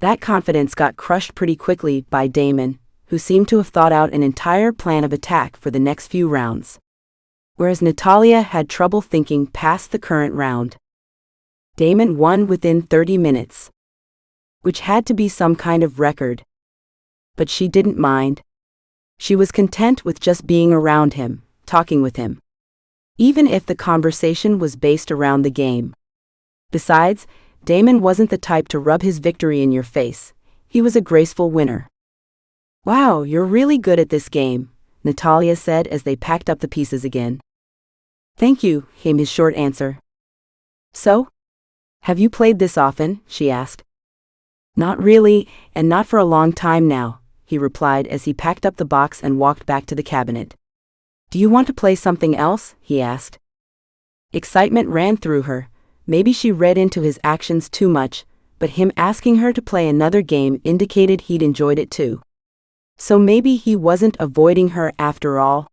That confidence got crushed pretty quickly by Damon, who seemed to have thought out an entire plan of attack for the next few rounds. Whereas Nathalia had trouble thinking past the current round. Damon won within 30 minutes. Which had to be some kind of record. But she didn't mind. She was content with just being around him, talking with him. Even if the conversation was based around the game. Besides, Damon wasn't the type to rub his victory in your face. He was a graceful winner. "Wow, you're really good at this game," Nathalia said as they packed up the pieces again. "Thank you," came his short answer. "So? Have you played this often? She asked. Not really, and not for a long time now, he replied as he packed up the box and walked back to the cabinet. Do you want to play something else? He asked. Excitement ran through her. Maybe she read into his actions too much, but him asking her to play another game indicated he'd enjoyed it too. So maybe he wasn't avoiding her after all.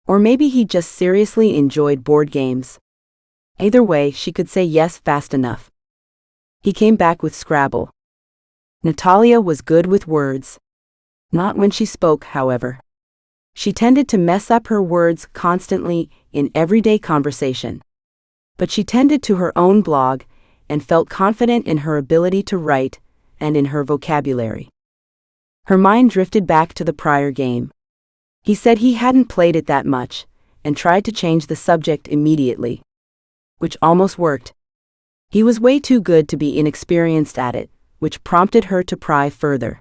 Or maybe he just seriously enjoyed board games. Either way, she could say yes fast enough. He came back with Scrabble. Nathalia was good with words. Not when she spoke, however. She tended to mess up her words constantly in everyday conversation. But she tended to her own blog and felt confident in her ability to write and in her vocabulary. Her mind drifted back to the prior game. He said he hadn't played it that much and tried to change the subject immediately. Which almost worked. He was way too good to be inexperienced at it, which prompted her to pry further.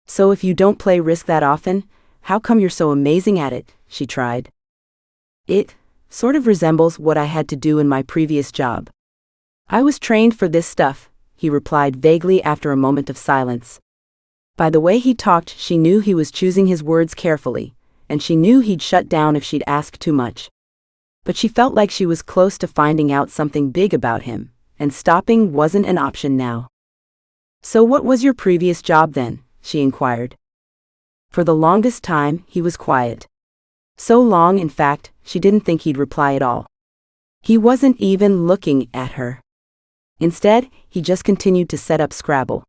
So if you don't play Risk that often, how come you're so amazing at it? She tried. It sort of resembles what I had to do in my previous job. I was trained for this stuff, he replied vaguely after a moment of silence. By the way he talked, she knew he was choosing his words carefully, and she knew he'd shut down if she'd ask too much. But she felt like she was close to finding out something big about him, and stopping wasn't an option now. So what was your previous job then? She inquired. For the longest time, he was quiet. So long, in fact, she didn't think he'd reply at all. He wasn't even looking at her. Instead, he just continued to set up Scrabble.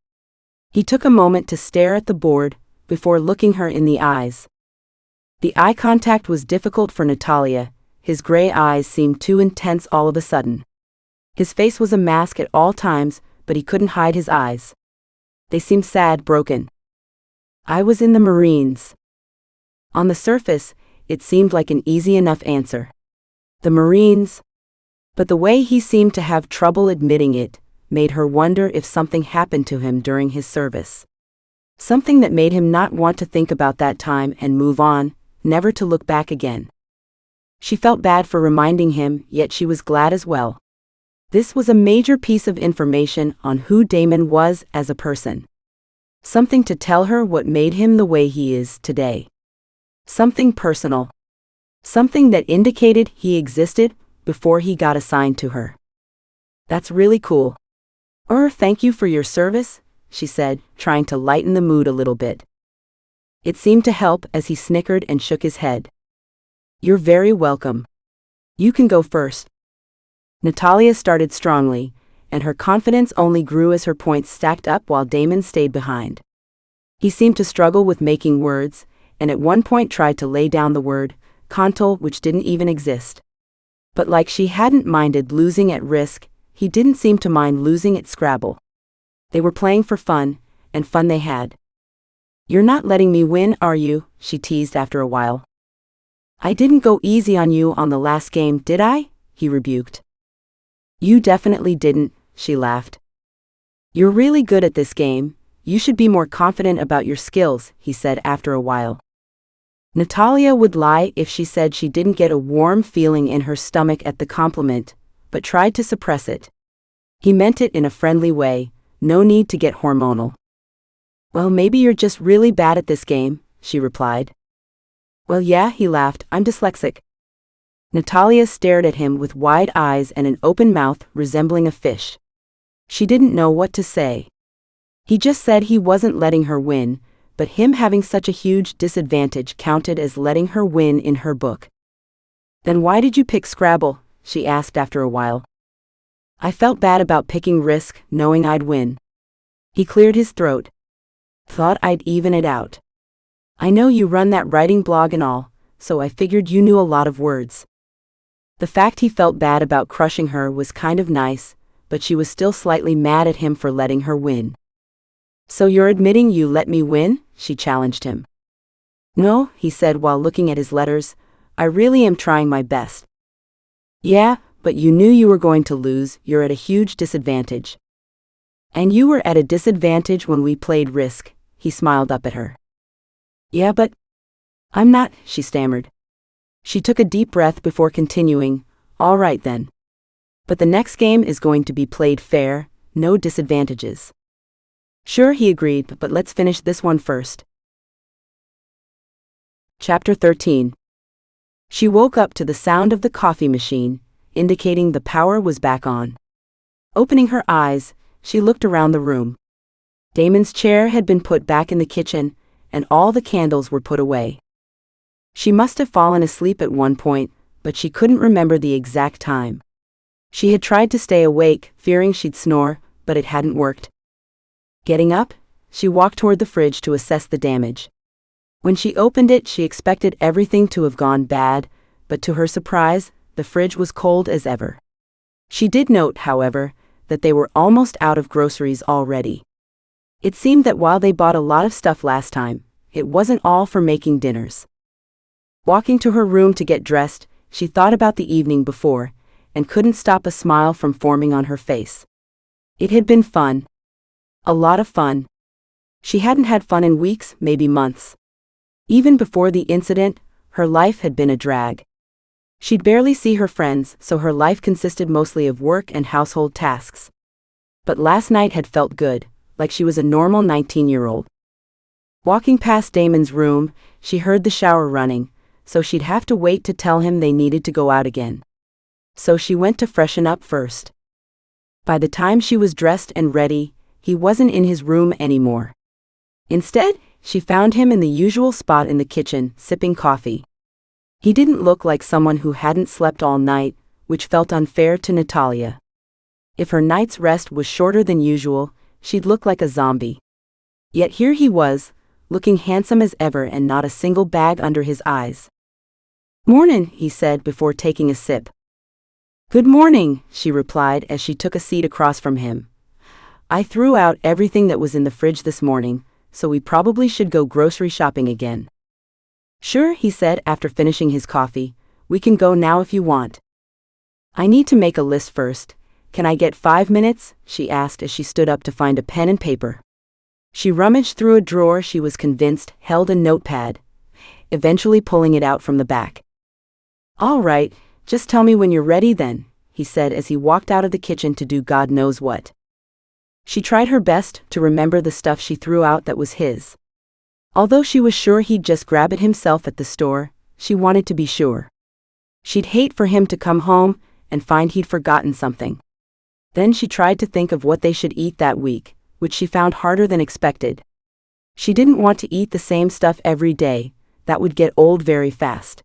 He took a moment to stare at the board before looking her in the eyes. The eye contact was difficult for Nathalia. His gray eyes seemed too intense all of a sudden. His face was a mask at all times, but he couldn't hide his eyes. They seemed sad, broken. I was in the Marines. On the surface, it seemed like an easy enough answer. The Marines? But the way he seemed to have trouble admitting it made her wonder if something happened to him during his service. Something that made him not want to think about that time and move on, never to look back again. She felt bad for reminding him, yet she was glad as well. This was a major piece of information on who Damon was as a person. Something to tell her what made him the way he is today. Something personal. Something that indicated he existed before he got assigned to her. That's really cool. Thank you for your service, she said, trying to lighten the mood a little bit. It seemed to help as he snickered and shook his head. You're very welcome. You can go first. Nathalia started strongly, and her confidence only grew as her points stacked up while Damon stayed behind. He seemed to struggle with making words, and at one point tried to lay down the word control, which didn't even exist. But like she hadn't minded losing at Risk, he didn't seem to mind losing at Scrabble. They were playing for fun, and fun they had. You're not letting me win, are you? She teased after a while. I didn't go easy on you on the last game, did I? He rebuked. You definitely didn't, she laughed. You're really good at this game. You should be more confident about your skills, he said after a while. Nathalia would lie if she said she didn't get a warm feeling in her stomach at the compliment, but tried to suppress it. He meant it in a friendly way, no need to get hormonal. Well, maybe you're just really bad at this game, she replied. Well, yeah, he laughed, I'm dyslexic. Nathalia stared at him with wide eyes and an open mouth resembling a fish. She didn't know what to say. He just said he wasn't letting her win, but him having such a huge disadvantage counted as letting her win in her book. Then why did you pick Scrabble? She asked after a while. I felt bad about picking Risk, knowing I'd win. He cleared his throat. Thought I'd even it out. I know you run that writing blog and all, so I figured you knew a lot of words. The fact he felt bad about crushing her was kind of nice, but she was still slightly mad at him for letting her win. So you're admitting you let me win? She challenged him. No, he said while looking at his letters, I really am trying my best. Yeah, but you knew you were going to lose, you're at a huge disadvantage. And you were at a disadvantage when we played Risk, he smiled up at her. Yeah, but I'm not, she stammered. She took a deep breath before continuing, all right then. But the next game is going to be played fair, no disadvantages. Sure, he agreed, but let's finish this one first. Chapter 13. She woke up to the sound of the coffee machine, indicating the power was back on. Opening her eyes, she looked around the room. Damon's chair had been put back in the kitchen, and all the candles were put away. She must have fallen asleep at one point, but she couldn't remember the exact time. She had tried to stay awake, fearing she'd snore, but it hadn't worked. Getting up, she walked toward the fridge to assess the damage. When she opened it, she expected everything to have gone bad, but to her surprise, the fridge was cold as ever. She did note, however, that they were almost out of groceries already. It seemed that while they bought a lot of stuff last time, it wasn't all for making dinners. Walking to her room to get dressed, she thought about the evening before, and couldn't stop a smile from forming on her face. It had been fun. A lot of fun. She hadn't had fun in weeks, maybe months. Even before the incident, her life had been a drag. She'd barely see her friends, so her life consisted mostly of work and household tasks. But last night had felt good, like she was a normal 19-year-old. Walking past Damon's room, she heard the shower running, so she'd have to wait to tell him they needed to go out again. So she went to freshen up first. By the time she was dressed and ready, he wasn't in his room anymore. Instead, she found him in the usual spot in the kitchen, sipping coffee. He didn't look like someone who hadn't slept all night, which felt unfair to Nathalia. If her night's rest was shorter than usual, she'd look like a zombie. Yet here he was, looking handsome as ever and not a single bag under his eyes. "Mornin'," he said before taking a sip. "Good morning," she replied as she took a seat across from him. "I threw out everything that was in the fridge this morning, so we probably should go grocery shopping again." "Sure," he said after finishing his coffee. "We can go now if you want." "I need to make a list first. Can I get 5 minutes?" she asked as she stood up to find a pen and paper. She rummaged through a drawer she was convinced held a notepad, eventually pulling it out from the back. "All right, just tell me when you're ready then," he said as he walked out of the kitchen to do God knows what. She tried her best to remember the stuff she threw out that was his. Although she was sure he'd just grab it himself at the store, she wanted to be sure. She'd hate for him to come home and find he'd forgotten something. Then she tried to think of what they should eat that week, which she found harder than expected. She didn't want to eat the same stuff every day, that would get old very fast.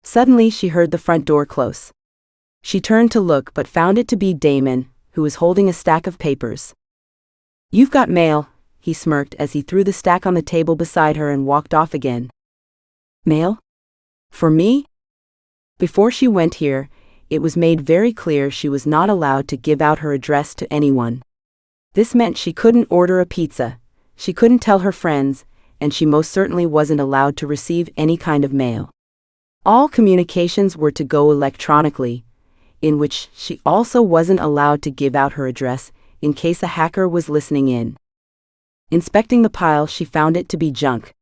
Suddenly she heard the front door close. She turned to look but found it to be Damon, who was holding a stack of papers. "You've got mail," he smirked as he threw the stack on the table beside her and walked off again. "Mail? For me?" Before she went here, it was made very clear she was not allowed to give out her address to anyone. This meant she couldn't order a pizza, she couldn't tell her friends, and she most certainly wasn't allowed to receive any kind of mail. All communications were to go electronically, in which she also wasn't allowed to give out her address in case a hacker was listening in. Inspecting the pile, she found it to be junk.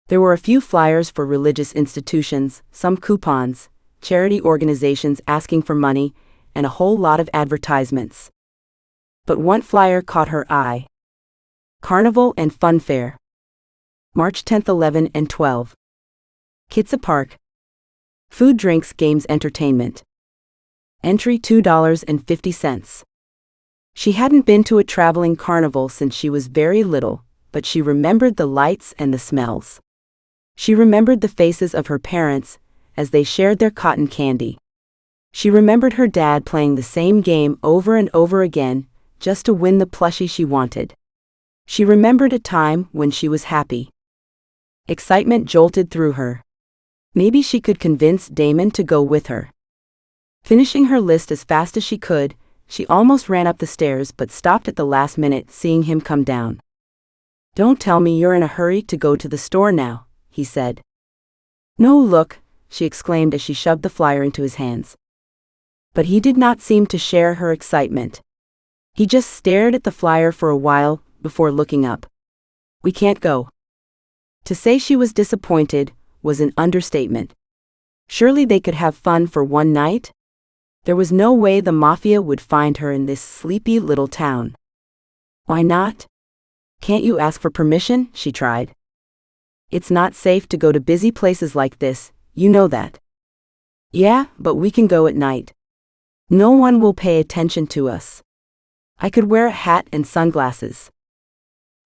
There were a few flyers for religious institutions, some coupons, charity organizations asking for money, and a whole lot of advertisements. But one flyer caught her eye. Carnival and Fun Fair. March 10, 11 and 12. Kitsa Park. Food, drinks, games, entertainment. Entry $2.50. She hadn't been to a traveling carnival since she was very little, but she remembered the lights and the smells. She remembered the faces of her parents as they shared their cotton candy. She remembered her dad playing the same game over and over again just to win the plushie she wanted. She remembered a time when she was happy. Excitement jolted through her. Maybe she could convince Damon to go with her. Finishing her list as fast as she could, she almost ran up the stairs but stopped at the last minute seeing him come down. "Don't tell me you're in a hurry to go to the store now," he said. "No, look," she exclaimed as she shoved the flyer into his hands. But he did not seem to share her excitement. He just stared at the flyer for a while before looking up. "We can't go." To say she was disappointed was an understatement. Surely they could have fun for one night? There was no way the Mafia would find her in this sleepy little town. Why not? Can't you ask for permission? She tried. It's not safe to go to busy places like this, you know that. Yeah, but we can go at night. No one will pay attention to us. I could wear a hat and sunglasses.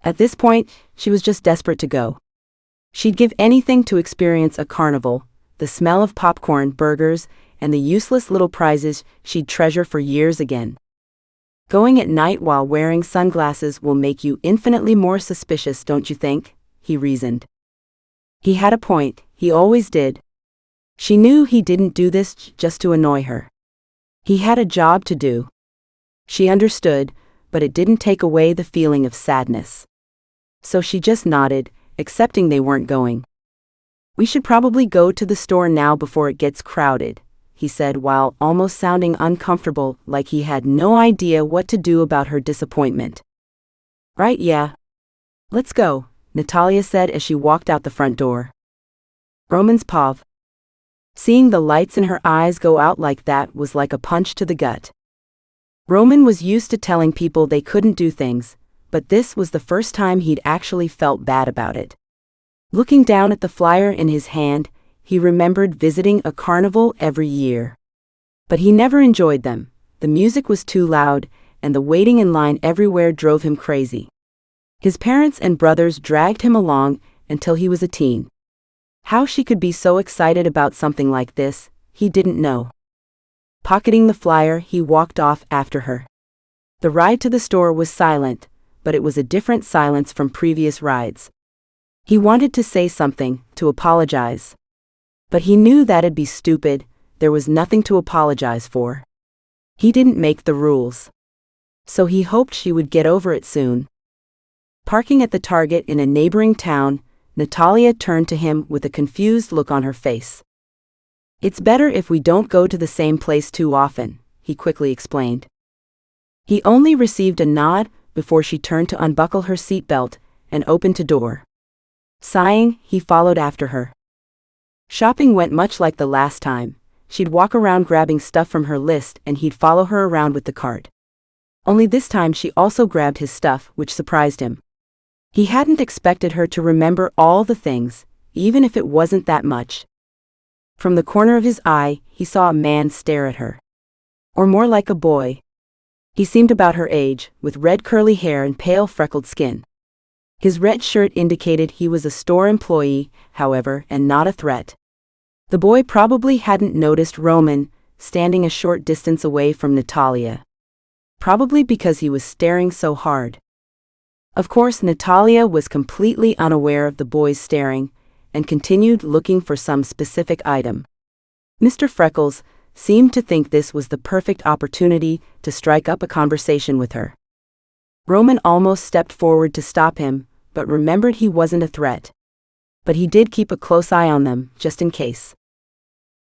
At this point, she was just desperate to go. She'd give anything to experience a carnival, the smell of popcorn, burgers, and the useless little prizes she'd treasure for years again. Going at night while wearing sunglasses will make you infinitely more suspicious, don't you think? He reasoned. He had a point, he always did. She knew he didn't do this just to annoy her. He had a job to do. She understood, but it didn't take away the feeling of sadness. So she just nodded, accepting they weren't going. We should probably go to the store now before it gets crowded, he said while almost sounding uncomfortable, like he had no idea what to do about her disappointment. Right, yeah. Let's go, Nathalia said as she walked out the front door. Roman's pav. Seeing the lights in her eyes go out like that was like a punch to the gut. Roman was used to telling people they couldn't do things, but this was the first time he'd actually felt bad about it. Looking down at the flyer in his hand, he remembered visiting a carnival every year. But he never enjoyed them. The music was too loud, and the waiting in line everywhere drove him crazy. His parents and brothers dragged him along until he was a teen. How she could be so excited about something like this, he didn't know. Pocketing the flyer, he walked off after her. The ride to the store was silent, but it was a different silence from previous rides. He wanted to say something, to apologize. But he knew that'd be stupid, there was nothing to apologize for. He didn't make the rules. So he hoped she would get over it soon. Parking at the Target in a neighboring town, Nathalia turned to him with a confused look on her face. It's better if we don't go to the same place too often, he quickly explained. He only received a nod before she turned to unbuckle her seatbelt and opened the door. Sighing, he followed after her. Shopping went much like the last time. She'd walk around grabbing stuff from her list and he'd follow her around with the cart. Only this time she also grabbed his stuff, which surprised him. He hadn't expected her to remember all the things, even if it wasn't that much. From the corner of his eye, he saw a man stare at her. Or more like a boy. He seemed about her age, with red curly hair and pale freckled skin. His red shirt indicated he was a store employee, however, and not a threat. The boy probably hadn't noticed Roman, standing a short distance away from Nathalia. Probably because he was staring so hard. Of course, Nathalia was completely unaware of the boy's staring, and continued looking for some specific item. Mr. Freckles seemed to think this was the perfect opportunity to strike up a conversation with her. Roman almost stepped forward to stop him, but remembered he wasn't a threat. But he did keep a close eye on them, just in case.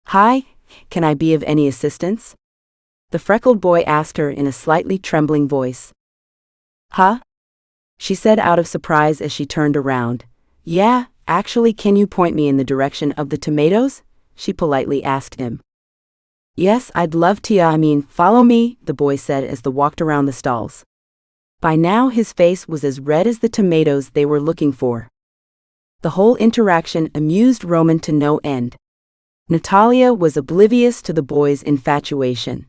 Hi, can I be of any assistance? The freckled boy asked her in a slightly trembling voice. Huh? She said out of surprise as she turned around. Yeah, actually, can you point me in the direction of the tomatoes? She politely asked him. Yes, I'd love to. Follow me, the boy said as they walked around the stalls. By now his face was as red as the tomatoes they were looking for. The whole interaction amused Roman to no end. Nathalia was oblivious to the boy's infatuation,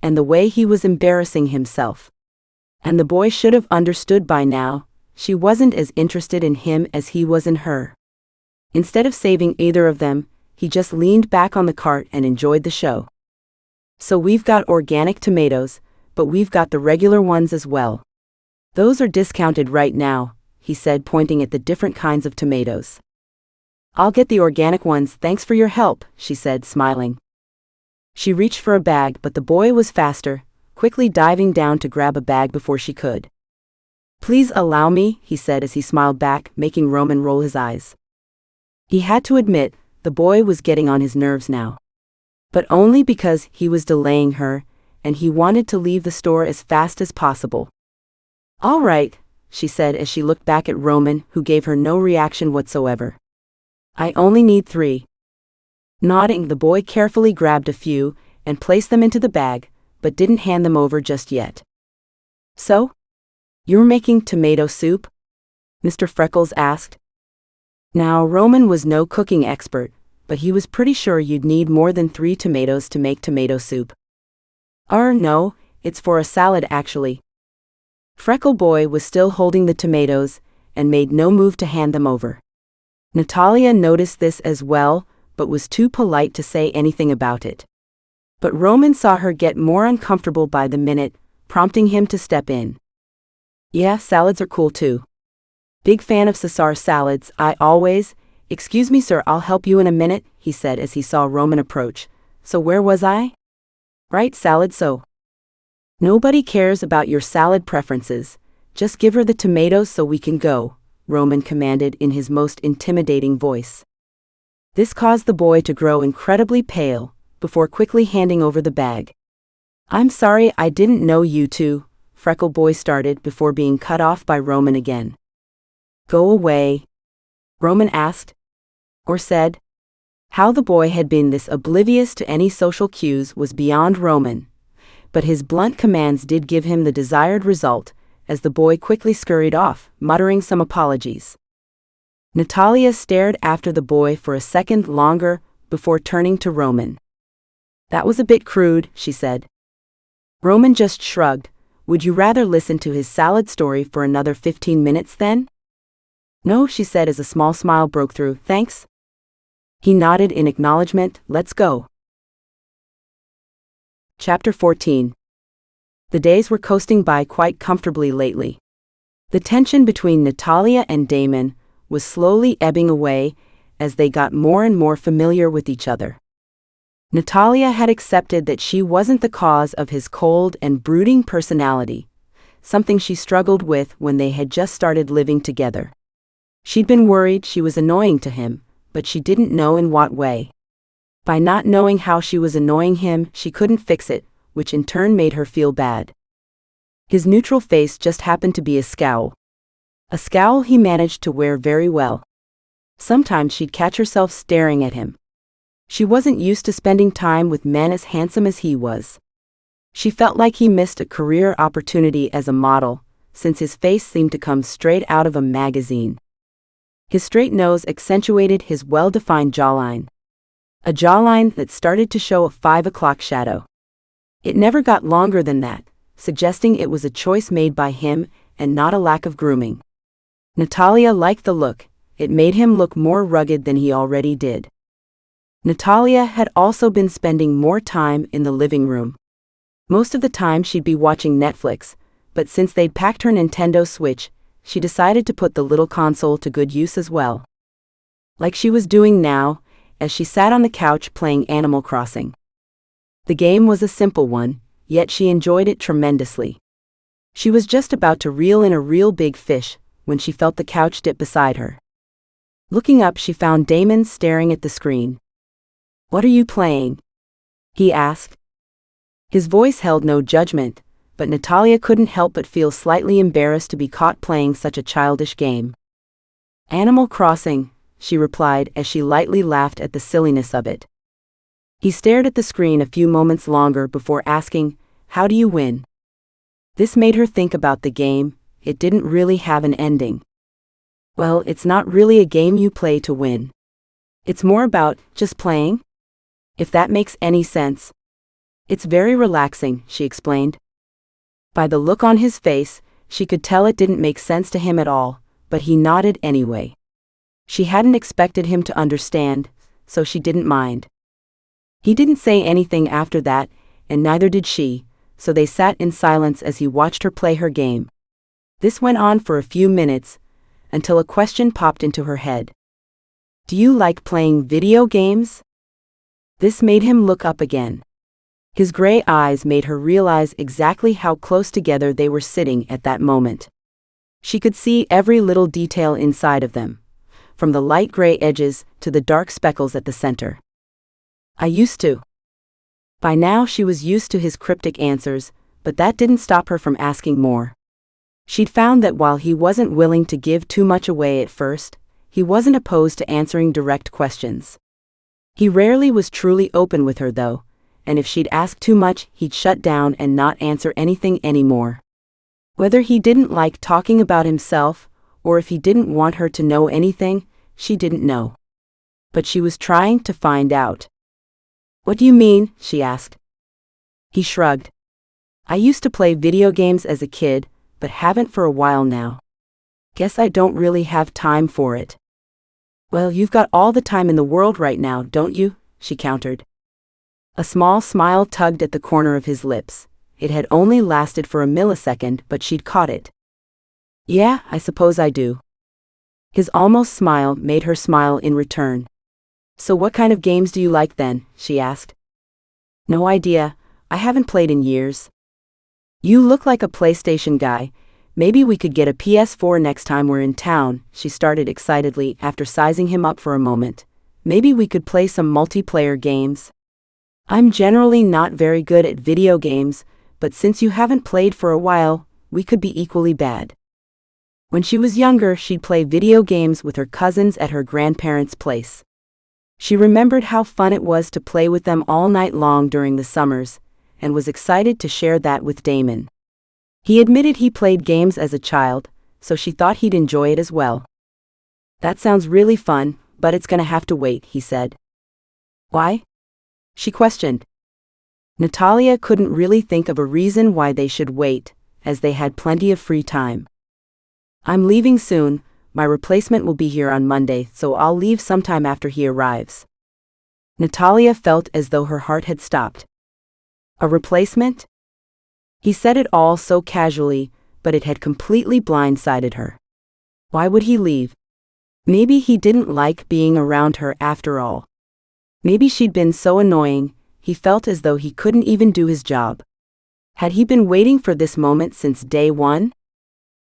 and the way he was embarrassing himself. And the boy should have understood by now, she wasn't as interested in him as he was in her. Instead of saving either of them, he just leaned back on the cart and enjoyed the show. So we've got organic tomatoes, but we've got the regular ones as well. Those are discounted right now, he said, pointing at the different kinds of tomatoes. I'll get the organic ones, thanks for your help, she said, smiling. She reached for a bag, but the boy was faster, quickly diving down to grab a bag before she could. Please allow me, he said as he smiled back, making Roman roll his eyes. He had to admit, the boy was getting on his nerves now. But only because he was delaying her, and he wanted to leave the store as fast as possible. All right, she said as she looked back at Roman, who gave her no reaction whatsoever. I only need 3. Nodding, the boy carefully grabbed a few, and placed them into the bag, but didn't hand them over just yet. "So? You're making tomato soup?" Mr. Freckles asked. Now, Roman was no cooking expert, but he was pretty sure you'd need more than 3 tomatoes to make tomato soup. No, it's for a salad actually." Freckle Boy was still holding the tomatoes and made no move to hand them over. Nathalia noticed this as well, but was too polite to say anything about it. But Roman saw her get more uncomfortable by the minute, prompting him to step in. "Yeah, salads are cool too. Big fan of Caesar salads, I always." "Excuse me, sir, I'll help you in a minute," he said as he saw Roman approach. "So where was I?" "Right, salad, so." "Nobody cares about your salad preferences. Just give her the tomatoes so we can go," Roman commanded in his most intimidating voice. This caused the boy to grow incredibly pale, before quickly handing over the bag. "I'm sorry, I didn't know you two," Freckle Boy started before being cut off by Roman again. "Go away," Roman asked. Or said. How the boy had been this oblivious to any social cues was beyond Roman, but his blunt commands did give him the desired result, as the boy quickly scurried off, muttering some apologies. Nathalia stared after the boy for a second longer before turning to Roman. "That was a bit crude," she said. Roman just shrugged. "Would you rather listen to his salad story for another 15 minutes then?" "No," she said as a small smile broke through. "Thanks." He nodded in acknowledgement. "Let's go." Chapter 14. The days were coasting by quite comfortably lately. The tension between Nathalia and Damon was slowly ebbing away as they got more and more familiar with each other. Nathalia had accepted that she wasn't the cause of his cold and brooding personality, something she struggled with when they had just started living together. She'd been worried she was annoying to him, but she didn't know in what way. By not knowing how she was annoying him, she couldn't fix it, which in turn made her feel bad. His neutral face just happened to be a scowl. A scowl he managed to wear very well. Sometimes she'd catch herself staring at him. She wasn't used to spending time with men as handsome as he was. She felt like he missed a career opportunity as a model, since his face seemed to come straight out of a magazine. His straight nose accentuated his well-defined jawline. A jawline that started to show a 5 o'clock shadow. It never got longer than that, suggesting it was a choice made by him and not a lack of grooming. Nathalia liked the look. It made him look more rugged than he already did. Nathalia had also been spending more time in the living room. Most of the time she'd be watching Netflix, but since they'd packed her Nintendo Switch, she decided to put the little console to good use as well. Like she was doing now, as she sat on the couch playing Animal Crossing. The game was a simple one, yet she enjoyed it tremendously. She was just about to reel in a real big fish when she felt the couch dip beside her. Looking up, she found Damon staring at the screen. "What are you playing?" he asked. His voice held no judgment, but Nathalia couldn't help but feel slightly embarrassed to be caught playing such a childish game. "Animal Crossing," she replied as she lightly laughed at the silliness of it. He stared at the screen a few moments longer before asking, "How do you win?" This made her think about the game. It didn't really have an ending. "Well, it's not really a game you play to win. It's more about just playing, if that makes any sense. It's very relaxing," she explained. By the look on his face, she could tell it didn't make sense to him at all, but he nodded anyway. She hadn't expected him to understand, so she didn't mind. He didn't say anything after that, and neither did she, so they sat in silence as he watched her play her game. This went on for a few minutes, until a question popped into her head. "Do you like playing video games?" This made him look up again. His gray eyes made her realize exactly how close together they were sitting at that moment. She could see every little detail inside of them, from the light gray edges to the dark speckles at the center. "I used to." By now she was used to his cryptic answers, but that didn't stop her from asking more. She'd found that while he wasn't willing to give too much away at first, he wasn't opposed to answering direct questions. He rarely was truly open with her though, and if she'd ask too much, he'd shut down and not answer anything anymore. Whether he didn't like talking about himself, or if he didn't want her to know anything, she didn't know. But she was trying to find out. "What do you mean?" she asked. He shrugged. "I used to play video games as a kid, but haven't for a while now. Guess I don't really have time for it." "Well, you've got all the time in the world right now, don't you?" she countered. A small smile tugged at the corner of his lips. It had only lasted for a millisecond, but she'd caught it. "Yeah, I suppose I do." His almost smile made her smile in return. "So what kind of games do you like then?" she asked. "No idea. I haven't played in years." "You look like a PlayStation guy. Maybe we could get a PS4 next time we're in town," she started excitedly after sizing him up for a moment. "Maybe we could play some multiplayer games. I'm generally not very good at video games, but since you haven't played for a while, we could be equally bad." When she was younger, she'd play video games with her cousins at her grandparents' place. She remembered how fun it was to play with them all night long during the summers, and was excited to share that with Damon. He admitted he played games as a child, so she thought he'd enjoy it as well. "That sounds really fun, but it's gonna have to wait," he said. "Why?" she questioned. Nathalia couldn't really think of a reason why they should wait, as they had plenty of free time. "I'm leaving soon. My replacement will be here on Monday, so I'll leave sometime after he arrives." Nathalia felt as though her heart had stopped. A replacement? He said it all so casually, but it had completely blindsided her. Why would he leave? Maybe he didn't like being around her after all. Maybe she'd been so annoying, he felt as though he couldn't even do his job. Had he been waiting for this moment since day one?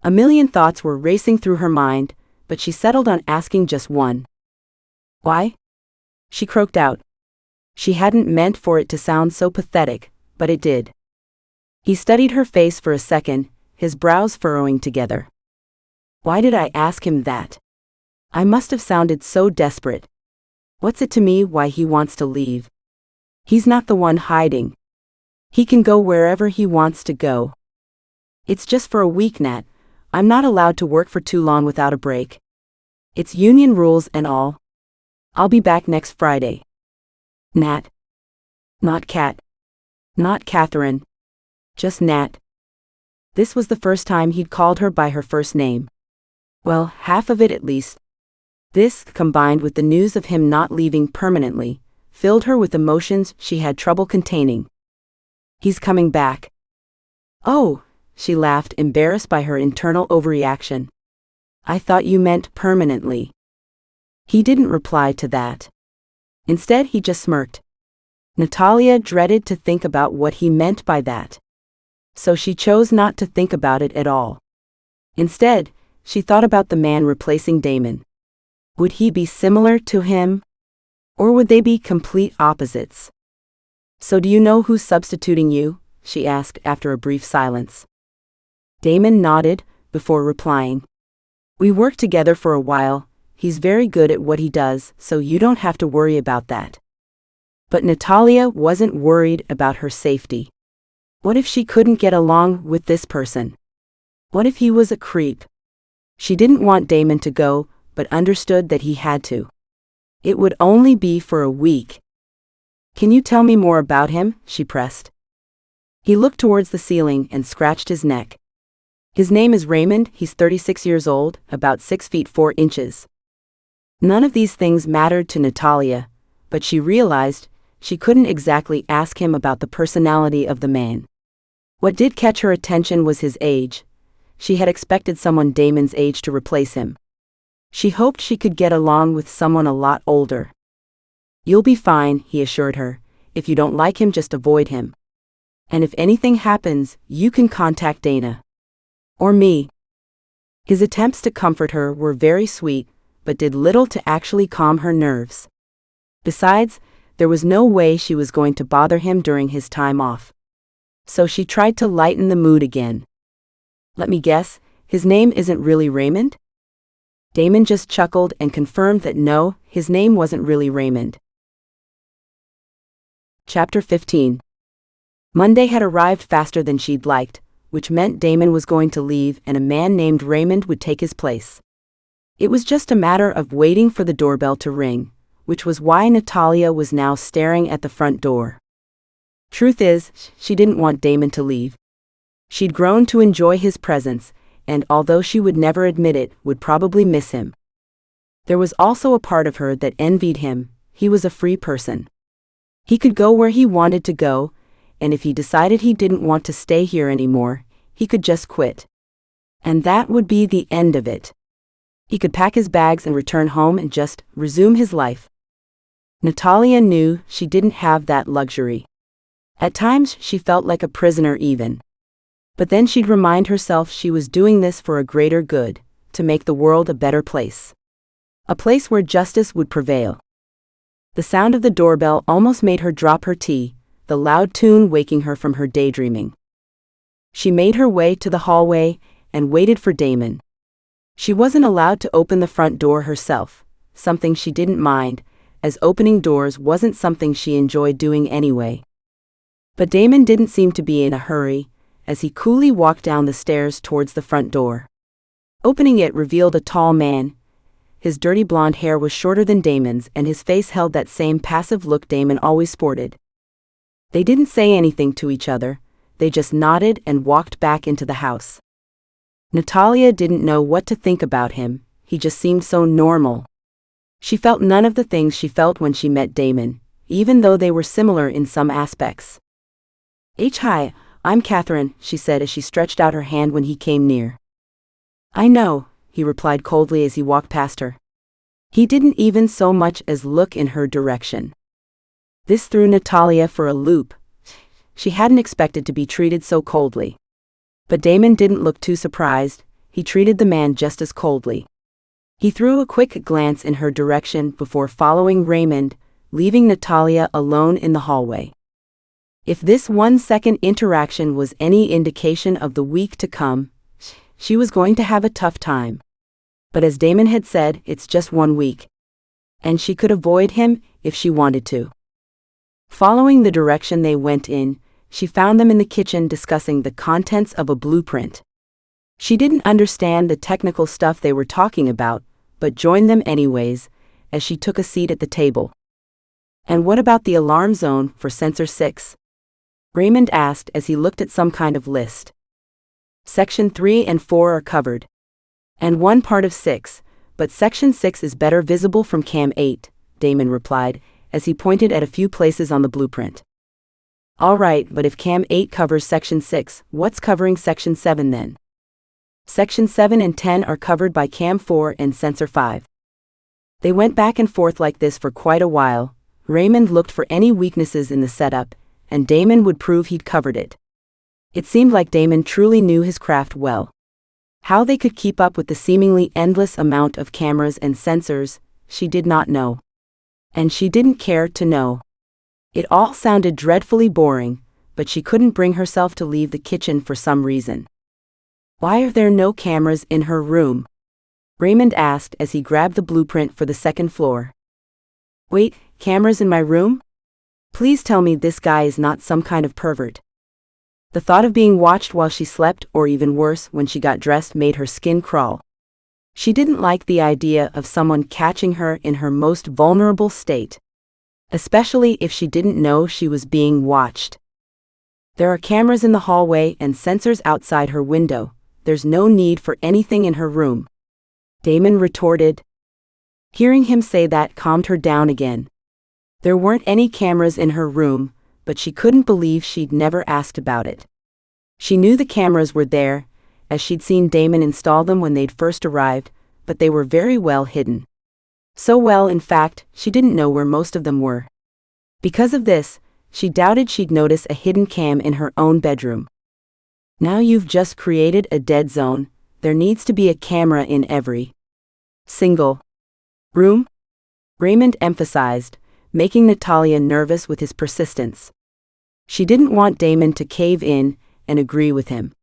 A million thoughts were racing through her mind, but she settled on asking just one. "Why?" she croaked out. She hadn't meant for it to sound so pathetic, but it did. He studied her face for a second, his brows furrowing together. "Why did I ask him that? I must have sounded so desperate. What's it to me why he wants to leave? He's not the one hiding. He can go wherever he wants to go. It's just for a week, Nat. I'm not allowed to work for too long without a break. It's union rules and all. I'll be back next Friday. Nat. Not Kat. Not Catherine. Just Nat." This was the first time he'd called her by her first name. Well, half of it at least. This, combined with the news of him not leaving permanently, filled her with emotions she had trouble containing. "He's coming back." "Oh," she laughed, embarrassed by her internal overreaction. "I thought you meant permanently." He didn't reply to that. Instead, he just smirked. Nathalia dreaded to think about what he meant by that. So she chose not to think about it at all. Instead, she thought about the man replacing Damon. Would he be similar to him? Or would they be complete opposites? "So do you know who's substituting you?" she asked after a brief silence. Damon nodded, before replying. "We worked together for a while. He's very good at what he does, so you don't have to worry about that." But Nathalia wasn't worried about her safety. What if she couldn't get along with this person? What if he was a creep? She didn't want Damon to go, but understood that he had to. It would only be for a week. "Can you tell me more about him?" she pressed. He looked towards the ceiling and scratched his neck. "His name is Raymond. He's 36 years old, about 6 feet 4 inches. None of these things mattered to Nathalia, but she realized she couldn't exactly ask him about the personality of the man. What did catch her attention was his age. She had expected someone Damon's age to replace him. She hoped she could get along with someone a lot older. "You'll be fine," he assured her. "If you don't like him, just avoid him. And if anything happens, you can contact Dana. Or me." His attempts to comfort her were very sweet, but did little to actually calm her nerves. Besides, there was no way she was going to bother him during his time off. So she tried to lighten the mood again. "Let me guess, his name isn't really Raymond?" Damon just chuckled and confirmed that no, his name wasn't really Raymond. Chapter 15. Monday had arrived faster than she'd liked, which meant Damon was going to leave and a man named Raymond would take his place. It was just a matter of waiting for the doorbell to ring, which was why Nathalia was now staring at the front door. Truth is, she didn't want Damon to leave. She'd grown to enjoy his presence, and although she would never admit it, would probably miss him. There was also a part of her that envied him. He was a free person. He could go where he wanted to go, and if he decided he didn't want to stay here anymore, he could just quit. And that would be the end of it. He could pack his bags and return home and just resume his life. Nathalia knew she didn't have that luxury. At times she felt like a prisoner even. But then she'd remind herself she was doing this for a greater good, to make the world a better place. A place where justice would prevail. The sound of the doorbell almost made her drop her tea, the loud tune waking her from her daydreaming. She made her way to the hallway and waited for Damon. She wasn't allowed to open the front door herself, something she didn't mind, as opening doors wasn't something she enjoyed doing anyway. But Damon didn't seem to be in a hurry, as he coolly walked down the stairs towards the front door. Opening it revealed a tall man. His dirty blonde hair was shorter than Damon's and his face held that same passive look Damon always sported. They didn't say anything to each other, they just nodded and walked back into the house. Nathalia didn't know what to think about him, he just seemed so normal. She felt none of the things she felt when she met Damon, even though they were similar in some aspects. Hi, I'm Catherine, she said as she stretched out her hand when he came near. I know, he replied coldly as he walked past her. He didn't even so much as look in her direction. This threw Nathalia for a loop. She hadn't expected to be treated so coldly. But Damon didn't look too surprised, he treated the man just as coldly. He threw a quick glance in her direction before following Raymond, leaving Nathalia alone in the hallway. If this 1-second interaction was any indication of the week to come, she was going to have a tough time. But as Damon had said, it's just 1 week. And she could avoid him if she wanted to. Following the direction they went in, she found them in the kitchen discussing the contents of a blueprint. She didn't understand the technical stuff they were talking about, but joined them anyways, as she took a seat at the table. And what about the alarm zone for Sensor 6? Raymond asked as he looked at some kind of list. Section 3 and 4 are covered. And one part of 6, but Section 6 is better visible from Cam 8, Damon replied, as he pointed at a few places on the blueprint. All right, but if Cam 8 covers Section 6, what's covering Section 7 then? Section 7 and 10 are covered by Cam 4 and Sensor 5. They went back and forth like this for quite a while. Raymond looked for any weaknesses in the setup, and Damon would prove he'd covered it. It seemed like Damon truly knew his craft well. How they could keep up with the seemingly endless amount of cameras and sensors, she did not know. And she didn't care to know. It all sounded dreadfully boring, but she couldn't bring herself to leave the kitchen for some reason. Why are there no cameras in her room? Raymond asked as he grabbed the blueprint for the second floor. Wait, cameras in my room? Please tell me this guy is not some kind of pervert. The thought of being watched while she slept, or even worse, when she got dressed, made her skin crawl. She didn't like the idea of someone catching her in her most vulnerable state. Especially if she didn't know she was being watched. There are cameras in the hallway and sensors outside her window. There's no need for anything in her room. Damon retorted. Hearing him say that calmed her down again. There weren't any cameras in her room, but she couldn't believe she'd never asked about it. She knew the cameras were there, as she'd seen Damon install them when they'd first arrived, but they were very well hidden. So well, in fact, she didn't know where most of them were. Because of this, she doubted she'd notice a hidden cam in her own bedroom. Now you've just created a dead zone. There needs to be a camera in every single room, Raymond emphasized, making Nathalia nervous with his persistence. She didn't want Damon to cave in and agree with him.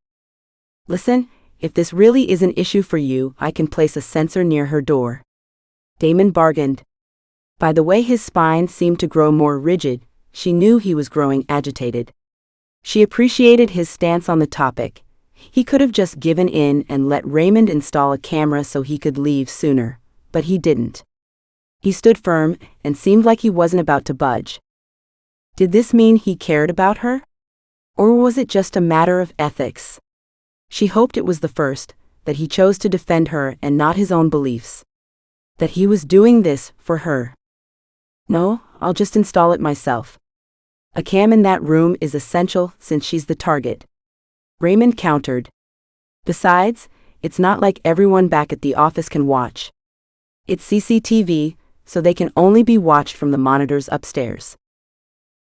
Listen, if this really is an issue for you, I can place a sensor near her door. Damon bargained. By the way his spine seemed to grow more rigid, she knew he was growing agitated. She appreciated his stance on the topic. He could have just given in and let Raymond install a camera so he could leave sooner, but he didn't. He stood firm and seemed like he wasn't about to budge. Did this mean he cared about her? Or was it just a matter of ethics? She hoped it was the first, that he chose to defend her and not his own beliefs. That he was doing this for her. No, I'll just install it myself. A cam in that room is essential since she's the target. Raymond countered. Besides, it's not like everyone back at the office can watch. It's CCTV, so they can only be watched from the monitors upstairs.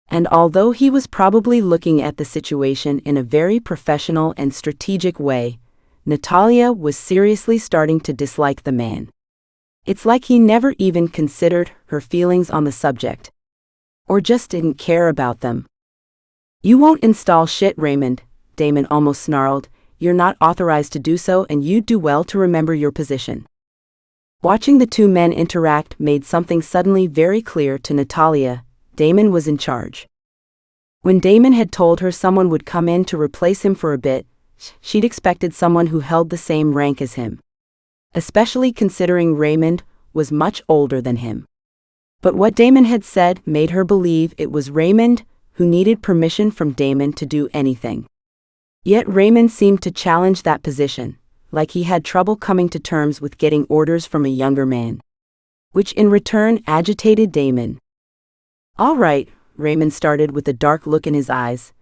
And although he was probably looking at the situation in a very professional and strategic way, Nathalia was seriously starting to dislike the man. It's like he never even considered her feelings on the subject. Or just didn't care about them. You won't install shit, Raymond, Damon almost snarled. You're not authorized to do so, and you'd do well to remember your position. Watching the two men interact made something suddenly very clear to Nathalia. Damon was in charge. When Damon had told her someone would come in to replace him for a bit, she'd expected someone who held the same rank as him. Especially considering Raymond was much older than him. But what Damon had said made her believe it was Raymond who needed permission from Damon to do anything. Yet Raymond seemed to challenge that position, like he had trouble coming to terms with getting orders from a younger man. Which in return agitated Damon. All right, Raymond started with a dark look in his eyes.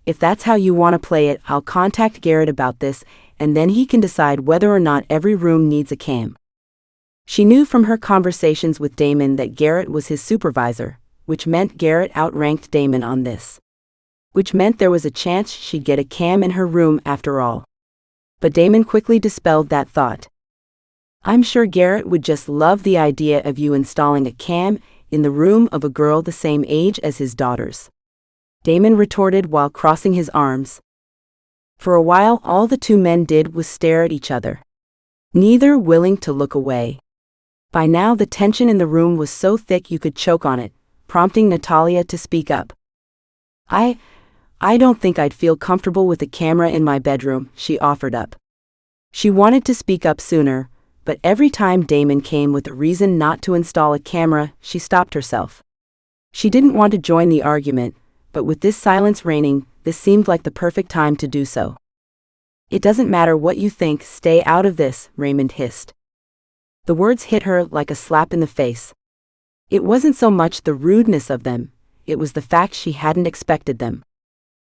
If that's how you want to play it, I'll contact Garrett about this, and then he can decide whether or not every room needs a cam. She knew from her conversations with Damon that Garrett was his supervisor, which meant Garrett outranked Damon on this. Which meant there was a chance she'd get a cam in her room after all. But Damon quickly dispelled that thought. I'm sure Garrett would just love the idea of you installing a cam in the room of a girl the same age as his daughters. Damon retorted while crossing his arms. For a while all the two men did was stare at each other. Neither willing to look away. By now the tension in the room was so thick you could choke on it, prompting Nathalia to speak up. I don't think I'd feel comfortable with a camera in my bedroom, she offered up. She wanted to speak up sooner, but every time Damon came with a reason not to install a camera, she stopped herself. She didn't want to join the argument, but with this silence reigning, this seemed like the perfect time to do so. It doesn't matter what you think, stay out of this, Raymond hissed. The words hit her like a slap in the face. It wasn't so much the rudeness of them, it was the fact she hadn't expected them.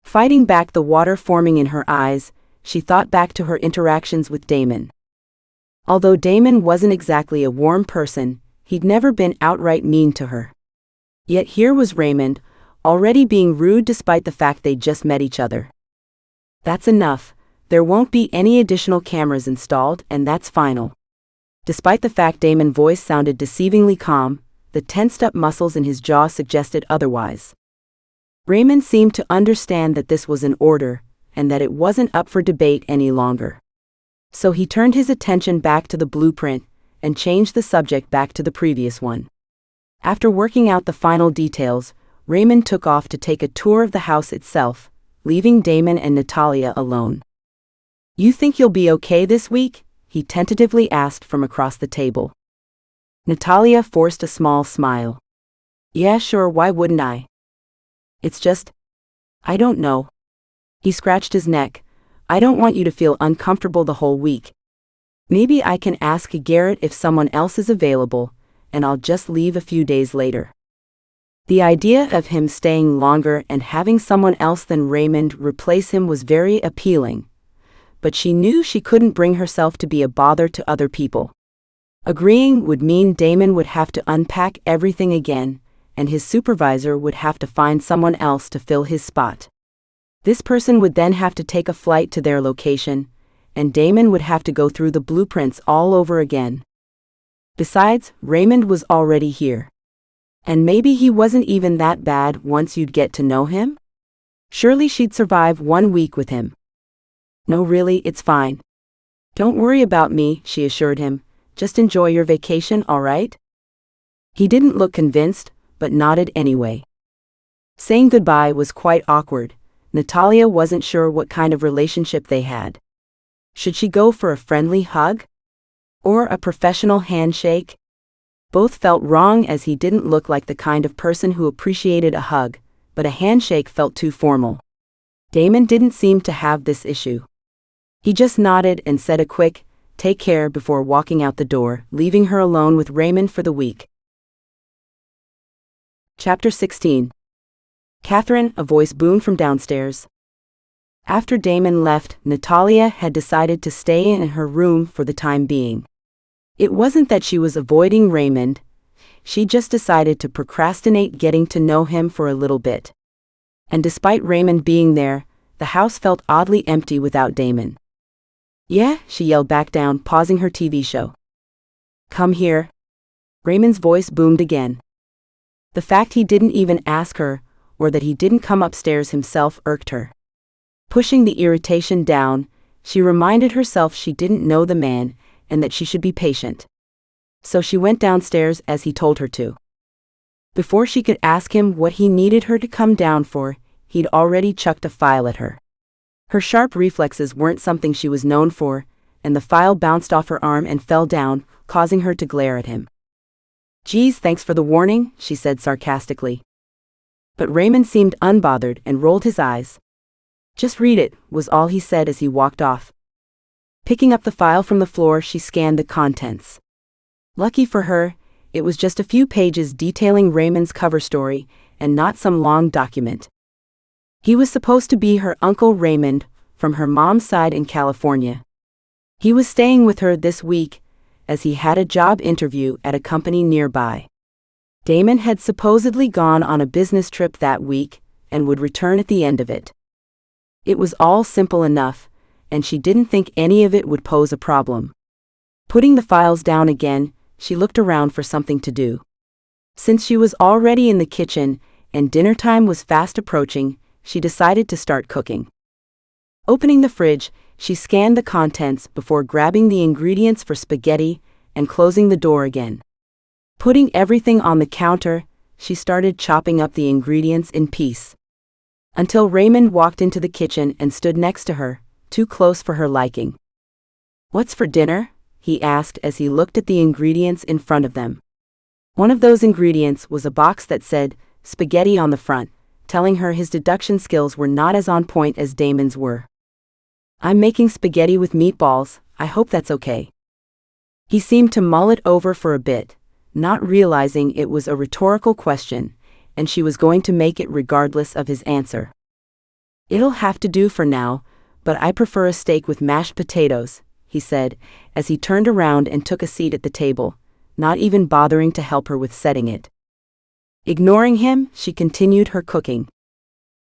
Fighting back the water forming in her eyes, she thought back to her interactions with Damon. Although Damon wasn't exactly a warm person, he'd never been outright mean to her. Yet here was Raymond, already being rude despite the fact they'd just met each other. That's enough, there won't be any additional cameras installed, and that's final. Despite the fact Damon's voice sounded deceivingly calm, the tensed-up muscles in his jaw suggested otherwise. Raymond seemed to understand that this was an order, and that it wasn't up for debate any longer. So he turned his attention back to the blueprint, and changed the subject back to the previous one. After working out the final details, Raymond took off to take a tour of the house itself, leaving Damon and Nathalia alone. You think you'll be okay this week? He tentatively asked from across the table. Nathalia forced a small smile. Yeah, sure, why wouldn't I? It's just, I don't know. He scratched his neck. I don't want you to feel uncomfortable the whole week. Maybe I can ask Garrett if someone else is available, and I'll just leave a few days later. The idea of him staying longer and having someone else than Raymond replace him was very appealing, but she knew she couldn't bring herself to be a bother to other people. Agreeing would mean Damon would have to unpack everything again, and his supervisor would have to find someone else to fill his spot. This person would then have to take a flight to their location, and Damon would have to go through the blueprints all over again. Besides, Raymond was already here. And maybe he wasn't even that bad once you'd get to know him? Surely she'd survive 1 week with him. No, really, it's fine. Don't worry about me, she assured him. Just enjoy your vacation, all right? He didn't look convinced, but nodded anyway. Saying goodbye was quite awkward. Nathalia wasn't sure what kind of relationship they had. Should she go for a friendly hug? Or a professional handshake? Both felt wrong as he didn't look like the kind of person who appreciated a hug, but a handshake felt too formal. Damon didn't seem to have this issue. He just nodded and said a quick, "Take care," before walking out the door, leaving her alone with Raymond for the week. Chapter 16. "Catherine," a voice boomed from downstairs. After Damon left, Nathalia had decided to stay in her room for the time being. It wasn't that she was avoiding Raymond, she just decided to procrastinate getting to know him for a little bit. And despite Raymond being there, the house felt oddly empty without Damon. "Yeah," she yelled back down, pausing her TV show. "Come here." Raymond's voice boomed again. The fact he didn't even ask her, or that he didn't come upstairs himself, irked her. Pushing the irritation down, she reminded herself she didn't know the man and that she should be patient. So she went downstairs as he told her to. Before she could ask him what he needed her to come down for, he'd already chucked a file at her. Her sharp reflexes weren't something she was known for, and the file bounced off her arm and fell down, causing her to glare at him. "Geez, thanks for the warning," she said sarcastically. But Raymond seemed unbothered and rolled his eyes. "Just read it," was all he said as he walked off. Picking up the file from the floor, she scanned the contents. Lucky for her, it was just a few pages detailing Raymond's cover story, and not some long document. He was supposed to be her Uncle Raymond, from her mom's side in California. He was staying with her this week, as he had a job interview at a company nearby. Damon had supposedly gone on a business trip that week, and would return at the end of it. It was all simple enough, and she didn't think any of it would pose a problem. Putting the files down again, she looked around for something to do. Since she was already in the kitchen, and dinner time was fast approaching, she decided to start cooking. Opening the fridge, she scanned the contents before grabbing the ingredients for spaghetti and closing the door again. Putting everything on the counter, she started chopping up the ingredients in peace. Until Raymond walked into the kitchen and stood next to her, too close for her liking. "What's for dinner?" he asked as he looked at the ingredients in front of them. One of those ingredients was a box that said spaghetti on the front, telling her his deduction skills were not as on point as Damon's were. "I'm making spaghetti with meatballs, I hope that's okay." He seemed to mull it over for a bit, not realizing it was a rhetorical question, and she was going to make it regardless of his answer. "It'll have to do for now, but I prefer a steak with mashed potatoes," he said, as he turned around and took a seat at the table, not even bothering to help her with setting it. Ignoring him, she continued her cooking.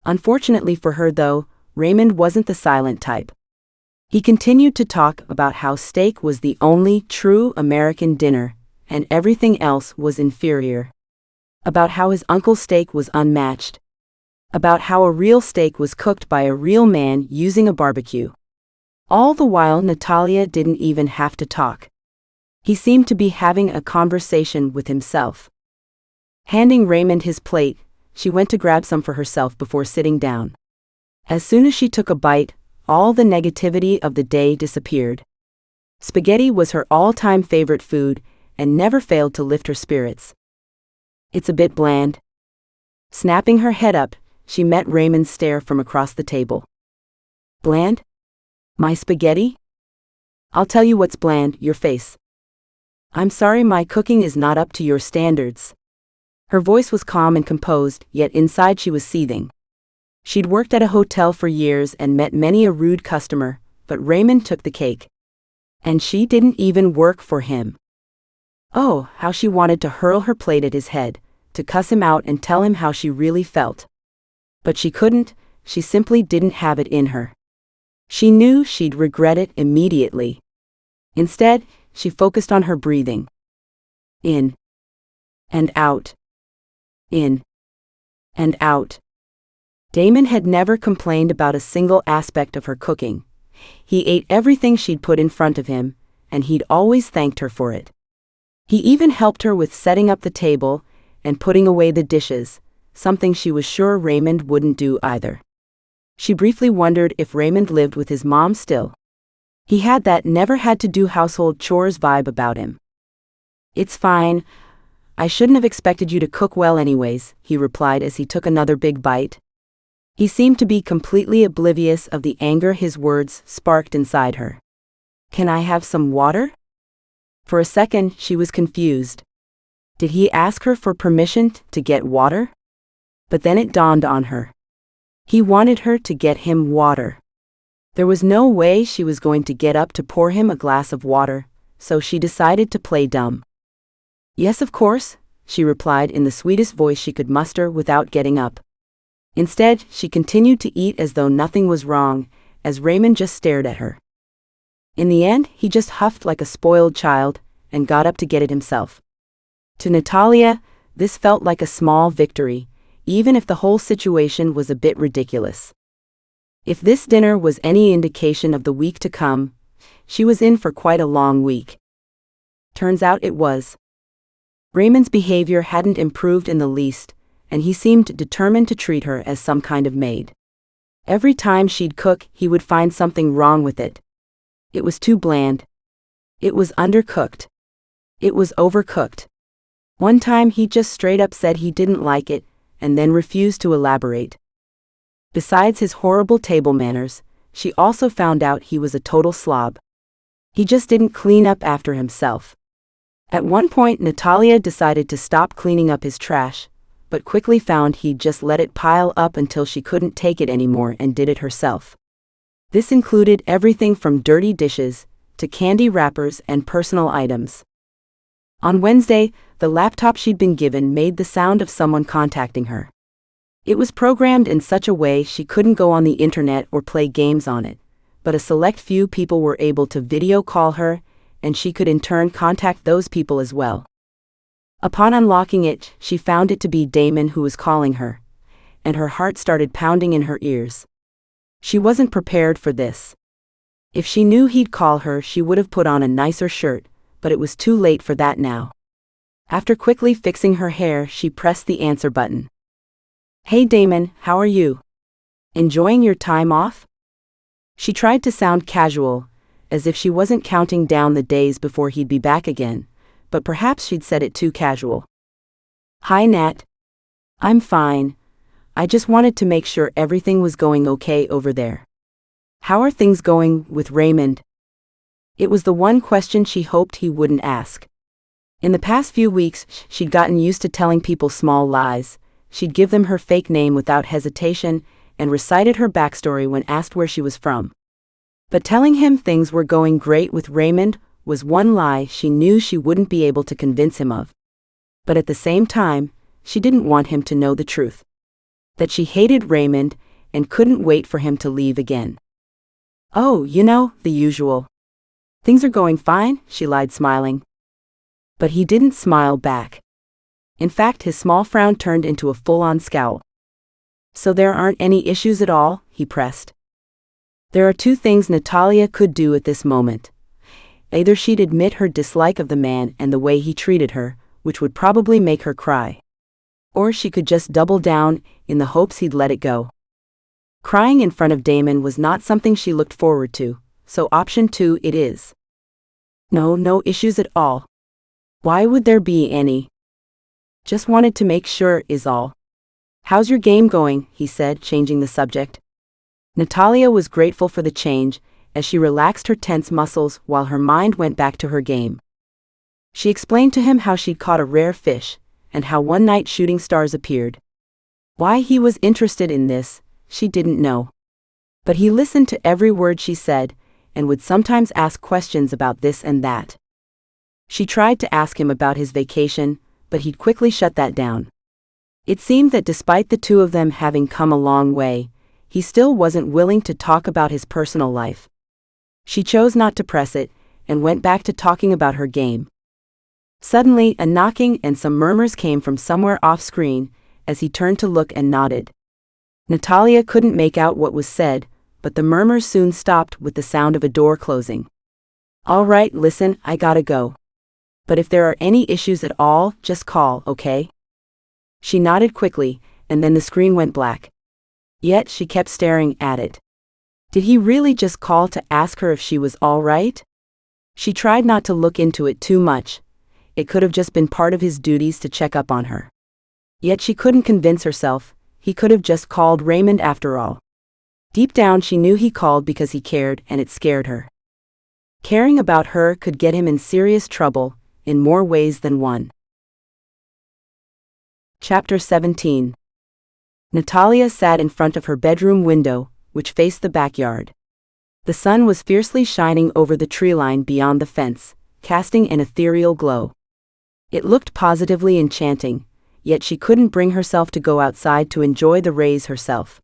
Unfortunately for her though, Raymond wasn't the silent type. He continued to talk about how steak was the only true American dinner, and everything else was inferior. About how his uncle's steak was unmatched. About how a real steak was cooked by a real man using a barbecue. All the while Nathalia didn't even have to talk. He seemed to be having a conversation with himself. Handing Raymond his plate, she went to grab some for herself before sitting down. As soon as she took a bite, all the negativity of the day disappeared. Spaghetti was her all-time favorite food, and never failed to lift her spirits. "It's a bit bland." Snapping her head up, she met Raymond's stare from across the table. "Bland? My spaghetti?" "I'll tell you what's bland, your face." "I'm sorry, my cooking is not up to your standards." Her voice was calm and composed, yet inside she was seething. She'd worked at a hotel for years and met many a rude customer, but Raymond took the cake. And she didn't even work for him. Oh, how she wanted to hurl her plate at his head, to cuss him out and tell him how she really felt. But she couldn't, she simply didn't have it in her. She knew she'd regret it immediately. Instead, she focused on her breathing. In. And out. In. And out. Damon had never complained about a single aspect of her cooking. He ate everything she'd put in front of him, and he'd always thanked her for it. He even helped her with setting up the table and putting away the dishes, something she was sure Raymond wouldn't do either. She briefly wondered if Raymond lived with his mom still. He had that never had to do household chores vibe about him. "It's fine. I shouldn't have expected you to cook well anyways," he replied as he took another big bite. He seemed to be completely oblivious of the anger his words sparked inside her. "Can I have some water?" For a second, she was confused. Did he ask her for permission to get water? But then it dawned on her. He wanted her to get him water. There was no way she was going to get up to pour him a glass of water, so she decided to play dumb. "Yes, of course," she replied in the sweetest voice she could muster without getting up. Instead, she continued to eat as though nothing was wrong, as Raymond just stared at her. In the end, he just huffed like a spoiled child and got up to get it himself. To Nathalia, this felt like a small victory, even if the whole situation was a bit ridiculous. If this dinner was any indication of the week to come, she was in for quite a long week. Turns out it was. Raymond's behavior hadn't improved in the least, and he seemed determined to treat her as some kind of maid. Every time she'd cook, he would find something wrong with it. It was too bland. It was undercooked. It was overcooked. One time he just straight up said he didn't like it, and then refused to elaborate. Besides his horrible table manners, she also found out he was a total slob. He just didn't clean up after himself. At one point, Nathalia decided to stop cleaning up his trash, but quickly found he'd just let it pile up until she couldn't take it anymore and did it herself. This included everything from dirty dishes to candy wrappers and personal items. On Wednesday, the laptop she'd been given made the sound of someone contacting her. It was programmed in such a way she couldn't go on the internet or play games on it, but a select few people were able to video call her, and she could in turn contact those people as well. Upon unlocking it, she found it to be Damon who was calling her, and her heart started pounding in her ears. She wasn't prepared for this. If she knew he'd call her, she would have put on a nicer shirt, but it was too late for that now. After quickly fixing her hair, she pressed the answer button. "Hey Damon, how are you? Enjoying your time off?" She tried to sound casual, as if she wasn't counting down the days before he'd be back again, but perhaps she'd said it too casual. "Hi Nat. I'm fine. I just wanted to make sure everything was going okay over there. How are things going with Raymond?" It was the one question she hoped he wouldn't ask. In the past few weeks, she'd gotten used to telling people small lies. She'd give them her fake name without hesitation and recited her backstory when asked where she was from. But telling him things were going great with Raymond was one lie she knew she wouldn't be able to convince him of. But at the same time, she didn't want him to know the truth. That she hated Raymond and couldn't wait for him to leave again. "Oh, the usual. Things are going fine," she lied, smiling. But he didn't smile back. In fact, his small frown turned into a full-on scowl. "So there aren't any issues at all?" he pressed. There are two things Nathalia could do at this moment. Either she'd admit her dislike of the man and the way he treated her, which would probably make her cry. Or she could just double down in the hopes he'd let it go. Crying in front of Damon was not something she looked forward to, so option 2 it is. No issues at all. Why would there be any? Just wanted to make sure is all. "How's your game going?" he said, changing the subject. Nathalia was grateful for the change, as she relaxed her tense muscles while her mind went back to her game. She explained to him how she'd caught a rare fish, and how one night shooting stars appeared. Why he was interested in this, she didn't know. But he listened to every word she said, and would sometimes ask questions about this and that. She tried to ask him about his vacation, but he'd quickly shut that down. It seemed that despite the two of them having come a long way, he still wasn't willing to talk about his personal life. She chose not to press it, and went back to talking about her game. Suddenly, a knocking and some murmurs came from somewhere off-screen, as he turned to look and nodded. Nathalia couldn't make out what was said, but the murmurs soon stopped with the sound of a door closing. "All right, listen, I gotta go. But if there are any issues at all, just call, okay?" She nodded quickly, and then the screen went black. Yet she kept staring at it. Did he really just call to ask her if she was all right? She tried not to look into it too much. It could have just been part of his duties to check up on her. Yet she couldn't convince herself. He could have just called Raymond after all. Deep down she knew he called because he cared, and it scared her. Caring about her could get him in serious trouble, in more ways than one. Chapter 17. Nathalia sat in front of her bedroom window, which faced the backyard. The sun was fiercely shining over the tree line beyond the fence, casting an ethereal glow. It looked positively enchanting, yet she couldn't bring herself to go outside to enjoy the rays herself.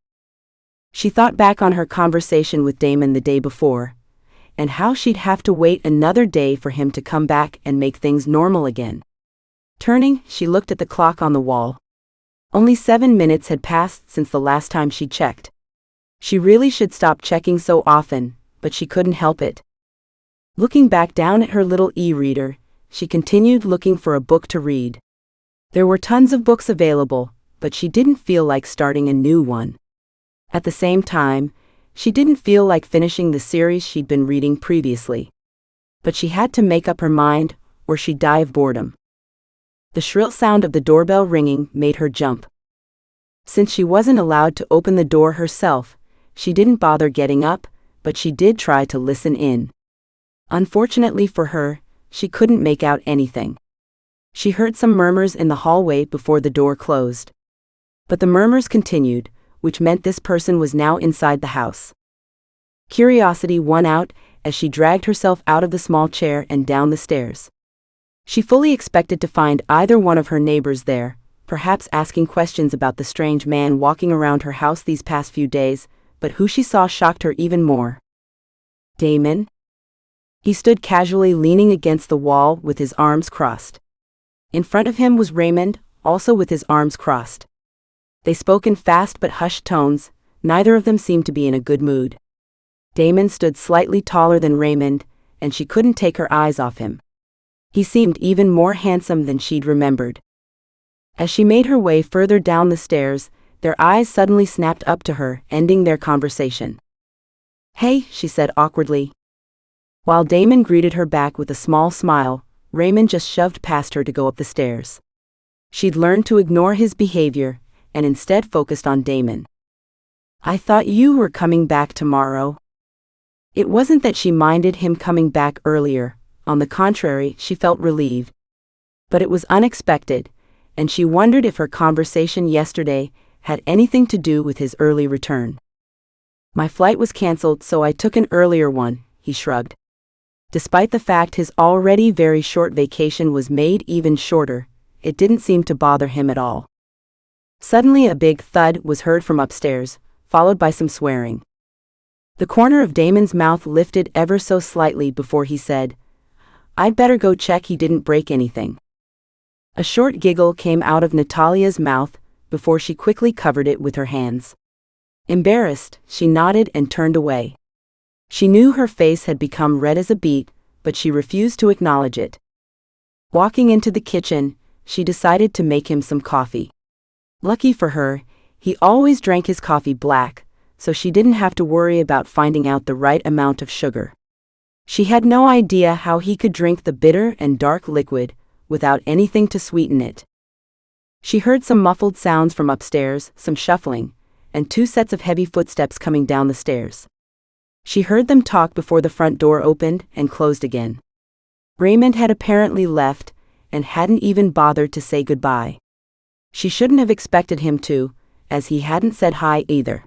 She thought back on her conversation with Damon the day before, and how she'd have to wait another day for him to come back and make things normal again. Turning, she looked at the clock on the wall. Only 7 minutes had passed since the last time she checked. She really should stop checking so often, but she couldn't help it. Looking back down at her little e-reader, she continued looking for a book to read. There were tons of books available, but she didn't feel like starting a new one. At the same time, she didn't feel like finishing the series she'd been reading previously. But she had to make up her mind, or she'd die of boredom. The shrill sound of the doorbell ringing made her jump. Since she wasn't allowed to open the door herself, she didn't bother getting up, but she did try to listen in. Unfortunately for her, she couldn't make out anything. She heard some murmurs in the hallway before the door closed. But the murmurs continued, which meant this person was now inside the house. Curiosity won out as she dragged herself out of the small chair and down the stairs. She fully expected to find either one of her neighbors there, perhaps asking questions about the strange man walking around her house these past few days, but who she saw shocked her even more. Damon? He stood casually leaning against the wall with his arms crossed. In front of him was Raymond, also with his arms crossed. They spoke in fast but hushed tones, neither of them seemed to be in a good mood. Damon stood slightly taller than Raymond, and she couldn't take her eyes off him. He seemed even more handsome than she'd remembered. As she made her way further down the stairs, their eyes suddenly snapped up to her, ending their conversation. "Hey," she said awkwardly. While Damon greeted her back with a small smile, Raymond just shoved past her to go up the stairs. She'd learned to ignore his behavior, and instead focused on Damon. "I thought you were coming back tomorrow." It wasn't that she minded him coming back earlier, on the contrary, she felt relieved. But it was unexpected, and she wondered if her conversation yesterday had anything to do with his early return. "My flight was cancelled, so I took an earlier one," he shrugged. Despite the fact his already very short vacation was made even shorter, it didn't seem to bother him at all. Suddenly a big thud was heard from upstairs, followed by some swearing. The corner of Damon's mouth lifted ever so slightly before he said, "I'd better go check he didn't break anything." A short giggle came out of Nathalia's mouth before she quickly covered it with her hands. Embarrassed, she nodded and turned away. She knew her face had become red as a beet, but she refused to acknowledge it. Walking into the kitchen, she decided to make him some coffee. Lucky for her, he always drank his coffee black, so she didn't have to worry about finding out the right amount of sugar. She had no idea how he could drink the bitter and dark liquid without anything to sweeten it. She heard some muffled sounds from upstairs, some shuffling, and 2 sets of heavy footsteps coming down the stairs. She heard them talk before the front door opened and closed again. Raymond had apparently left, and hadn't even bothered to say goodbye. She shouldn't have expected him to, as he hadn't said hi either.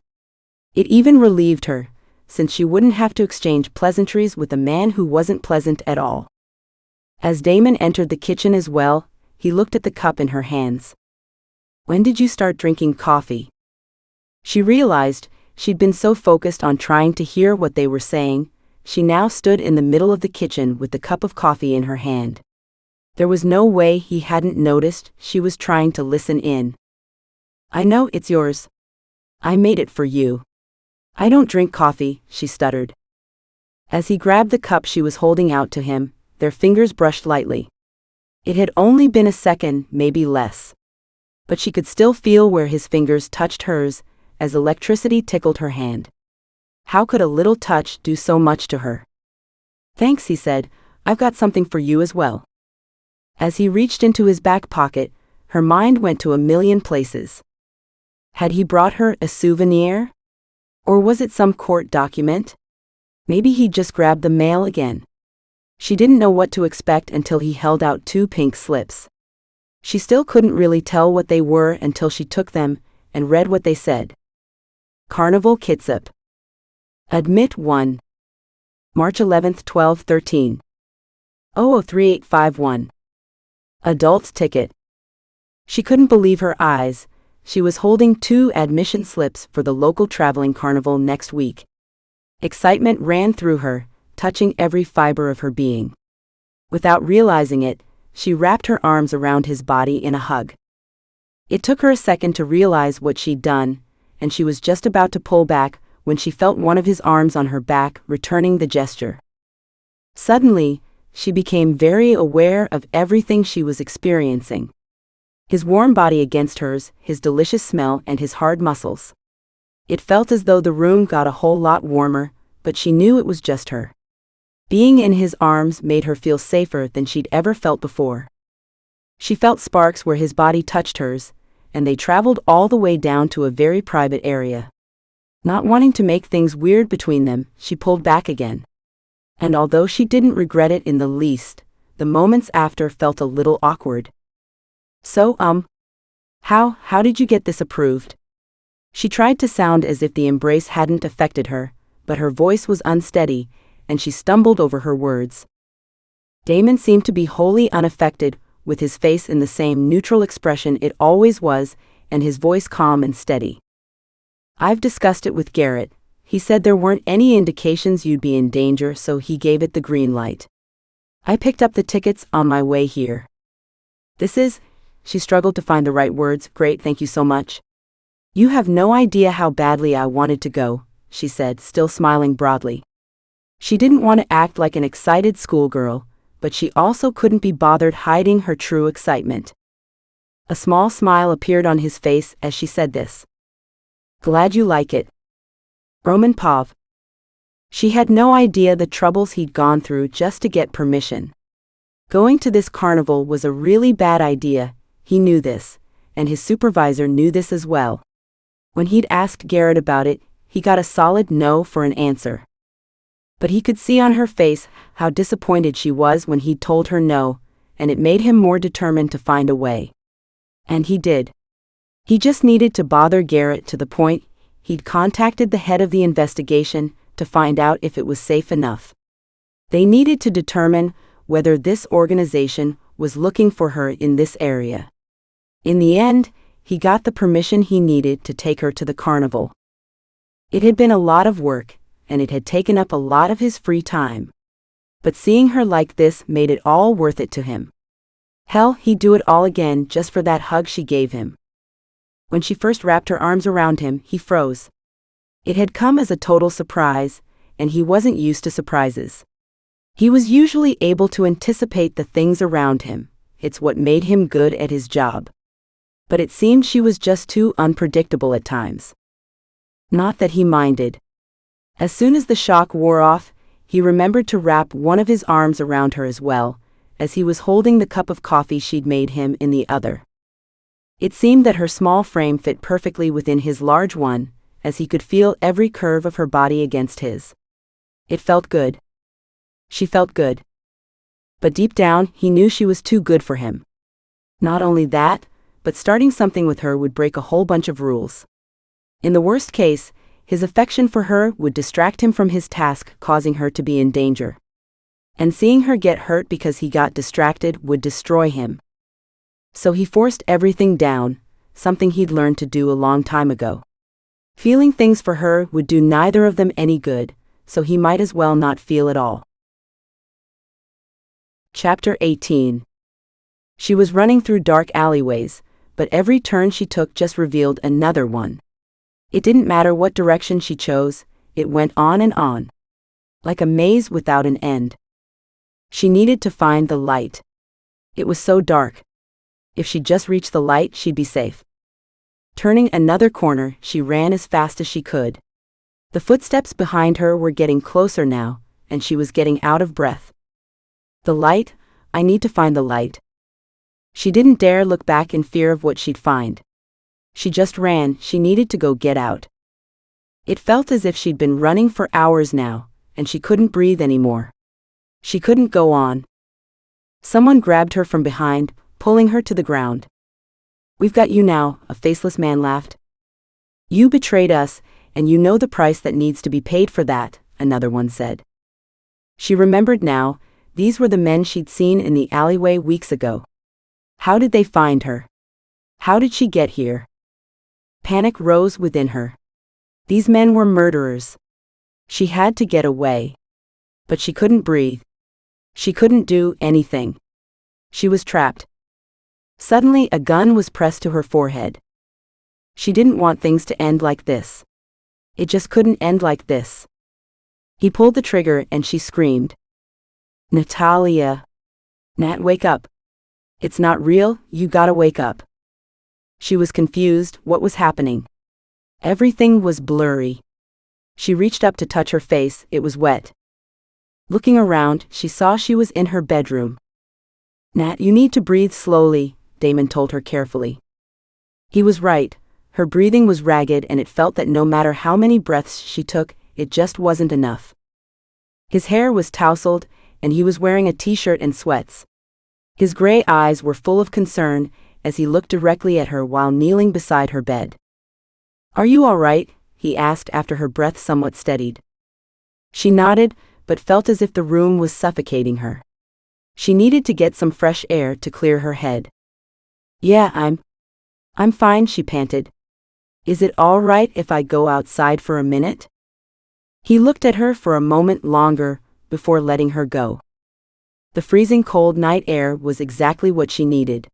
It even relieved her, since she wouldn't have to exchange pleasantries with a man who wasn't pleasant at all. As Damon entered the kitchen as well, he looked at the cup in her hands. "When did you start drinking coffee?" She realized she'd been so focused on trying to hear what they were saying, she now stood in the middle of the kitchen with the cup of coffee in her hand. There was no way he hadn't noticed she was trying to listen in. "I know it's yours. I made it for you." "I don't drink coffee," she stuttered. As he grabbed the cup she was holding out to him, their fingers brushed lightly. It had only been a second, maybe less. but she could still feel where his fingers touched hers as electricity tickled her hand. How could a little touch do so much to her? "Thanks," he said. "I've got something for you as well." As he reached into his back pocket, her mind went to a million places. Had he brought her a souvenir? Or was it some court document? Maybe he'd just grabbed the mail again. She didn't know what to expect until he held out 2 pink slips. She still couldn't really tell what they were until she took them and read what they said. Carnival Kitsap. Admit 1. March 11, 12:13. 003851. Adult ticket. She couldn't believe her eyes. She was holding 2 admission slips for the local traveling carnival next week. Excitement ran through her, touching every fiber of her being. Without realizing it, she wrapped her arms around his body in a hug. It took her a second to realize what she'd done, and she was just about to pull back when she felt one of his arms on her back, returning the gesture. Suddenly, she became very aware of everything she was experiencing. His warm body against hers, his delicious smell, and his hard muscles. It felt as though the room got a whole lot warmer, but she knew it was just her. Being in his arms made her feel safer than she'd ever felt before. She felt sparks where his body touched hers, and they traveled all the way down to a very private area. Not wanting to make things weird between them, she pulled back again. And although she didn't regret it in the least, the moments after felt a little awkward. "So, how did you get this approved?" She tried to sound as if the embrace hadn't affected her, but her voice was unsteady, and she stumbled over her words. Damon seemed to be wholly unaffected, with his face in the same neutral expression it always was, and his voice calm and steady. "I've discussed it with Garrett. He said there weren't any indications you'd be in danger, so he gave it the green light. I picked up the tickets on my way here." "This is," she struggled to find the right words, "great, thank you so much." "You have no idea how badly I wanted to go," she said, still smiling broadly. She didn't want to act like an excited schoolgirl, but she also couldn't be bothered hiding her true excitement. A small smile appeared on his face as she said this. "Glad you like it." Roman Pav. She had no idea the troubles he'd gone through just to get permission. Going to this carnival was a really bad idea, he knew this, and his supervisor knew this as well. When he'd asked Garrett about it, he got a solid no for an answer. But he could see on her face how disappointed she was when he'd told her no, and it made him more determined to find a way. And he did. He just needed to bother Garrett to the point he'd contacted the head of the investigation to find out if it was safe enough. They needed to determine whether this organization was looking for her in this area. In the end, he got the permission he needed to take her to the carnival. It had been a lot of work, and it had taken up a lot of his free time. But seeing her like this made it all worth it to him. Hell, he'd do it all again just for that hug she gave him. When she first wrapped her arms around him, he froze. It had come as a total surprise, and he wasn't used to surprises. He was usually able to anticipate the things around him. It's what made him good at his job. But it seemed she was just too unpredictable at times. Not that he minded. As soon as the shock wore off, he remembered to wrap one of his arms around her as well, as he was holding the cup of coffee she'd made him in the other. It seemed that her small frame fit perfectly within his large one, as he could feel every curve of her body against his. It felt good. She felt good. But deep down, he knew she was too good for him. Not only that, but starting something with her would break a whole bunch of rules. In the worst case, his affection for her would distract him from his task, causing her to be in danger. And seeing her get hurt because he got distracted would destroy him. So he forced everything down, something he'd learned to do a long time ago. Feeling things for her would do neither of them any good, so he might as well not feel at all. Chapter 18. She was running through dark alleyways, but every turn she took just revealed another one. It didn't matter what direction she chose, it went on and on. Like a maze without an end. She needed to find the light. It was so dark. If she'd just reached the light, she'd be safe. Turning another corner, she ran as fast as she could. The footsteps behind her were getting closer now, and she was getting out of breath. The light? I need to find the light. She didn't dare look back in fear of what she'd find. She just ran. She needed to go get out. It felt as if she'd been running for hours now, and she couldn't breathe anymore. She couldn't go on. Someone grabbed her from behind, pulling her to the ground. "We've got you now," a faceless man laughed. "You betrayed us, and you know the price that needs to be paid for that," another one said. She remembered now, these were the men she'd seen in the alleyway weeks ago. How did they find her? How did she get here? Panic rose within her. These men were murderers. She had to get away. But she couldn't breathe. She couldn't do anything. She was trapped. Suddenly, a gun was pressed to her forehead. She didn't want things to end like this. It just couldn't end like this. He pulled the trigger and she screamed. "Nathalia. Nat, wake up. It's not real, you gotta wake up." She was confused. What was happening? Everything was blurry. She reached up to touch her face. It was wet. Looking around, she saw she was in her bedroom. "Nat, you need to breathe slowly," Damon told her carefully. He was right. Her breathing was ragged and it felt that no matter how many breaths she took, it just wasn't enough. His hair was tousled, and he was wearing a t-shirt and sweats. His gray eyes were full of concern as he looked directly at her while kneeling beside her bed. "Are you all right?" he asked after her breath somewhat steadied. She nodded, but felt as if the room was suffocating her. She needed to get some fresh air to clear her head. "Yeah, I'm fine," she panted. "Is it all right if I go outside for a minute?" He looked at her for a moment longer before letting her go. The freezing cold night air was exactly what she needed.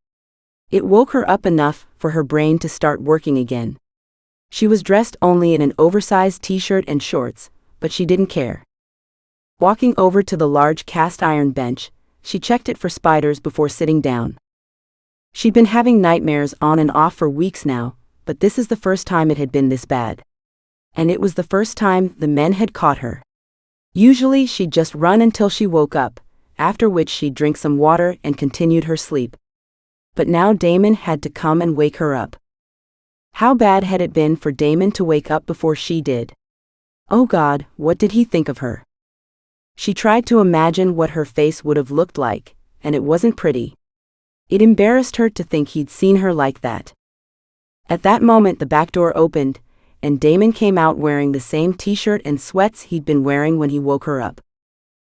It woke her up enough for her brain to start working again. She was dressed only in an oversized t-shirt and shorts, but she didn't care. Walking over to the large cast-iron bench, she checked it for spiders before sitting down. She'd been having nightmares on and off for weeks now, but this is the first time it had been this bad. And it was the first time the men had caught her. Usually she'd just run until she woke up, after which she'd drink some water and continued her sleep. But now Damon had to come and wake her up. How bad had it been for Damon to wake up before she did? Oh God, what did he think of her? She tried to imagine what her face would have looked like, and it wasn't pretty. It embarrassed her to think he'd seen her like that. At that moment the back door opened, and Damon came out wearing the same t-shirt and sweats he'd been wearing when he woke her up.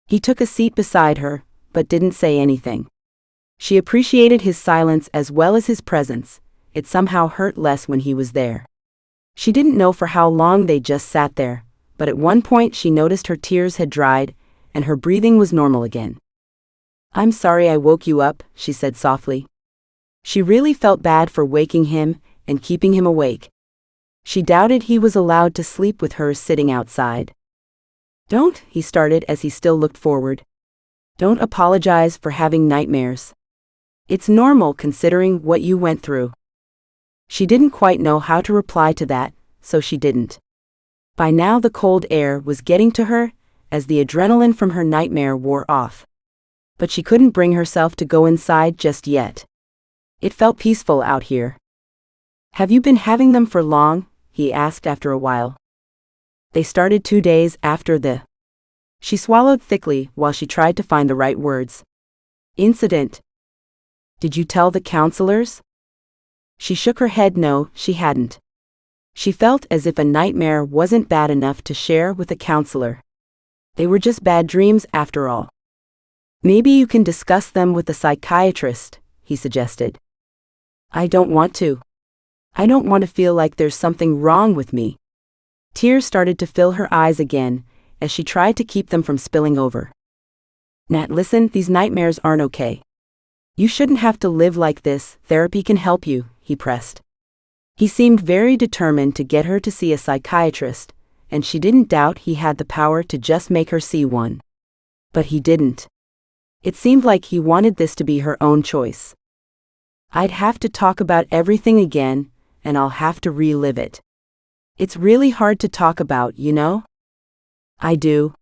He took a seat beside her, but didn't say anything. She appreciated his silence as well as his presence. It somehow hurt less when he was there. She didn't know for how long they just sat there, but at one point she noticed her tears had dried, and her breathing was normal again. "I'm sorry I woke you up," she said softly. She really felt bad for waking him and keeping him awake. She doubted he was allowed to sleep with her sitting outside. "Don't," he started as he still looked forward. "Don't apologize for having nightmares. It's normal considering what you went through." She didn't quite know how to reply to that, so she didn't. By now the cold air was getting to her, as the adrenaline from her nightmare wore off. But she couldn't bring herself to go inside just yet. It felt peaceful out here. "Have you been having them for long?" he asked after a while. "They started 2 days after the..." She swallowed thickly while she tried to find the right words. "Incident. Did you tell the counselors?" She shook her head. No, she hadn't. She felt as if a nightmare wasn't bad enough to share with a counselor. They were just bad dreams after all. "Maybe you can discuss them with a psychiatrist," he suggested. "I don't want to. I don't want to feel like there's something wrong with me." Tears started to fill her eyes again, as she tried to keep them from spilling over. "Nat, listen, these nightmares aren't okay. You shouldn't have to live like this. Therapy can help you," he pressed. He seemed very determined to get her to see a psychiatrist, and she didn't doubt he had the power to just make her see one. But he didn't. It seemed like he wanted this to be her own choice. I'd have to talk about everything again, and I'll have to relive it. It's really hard to talk about, you know? I do.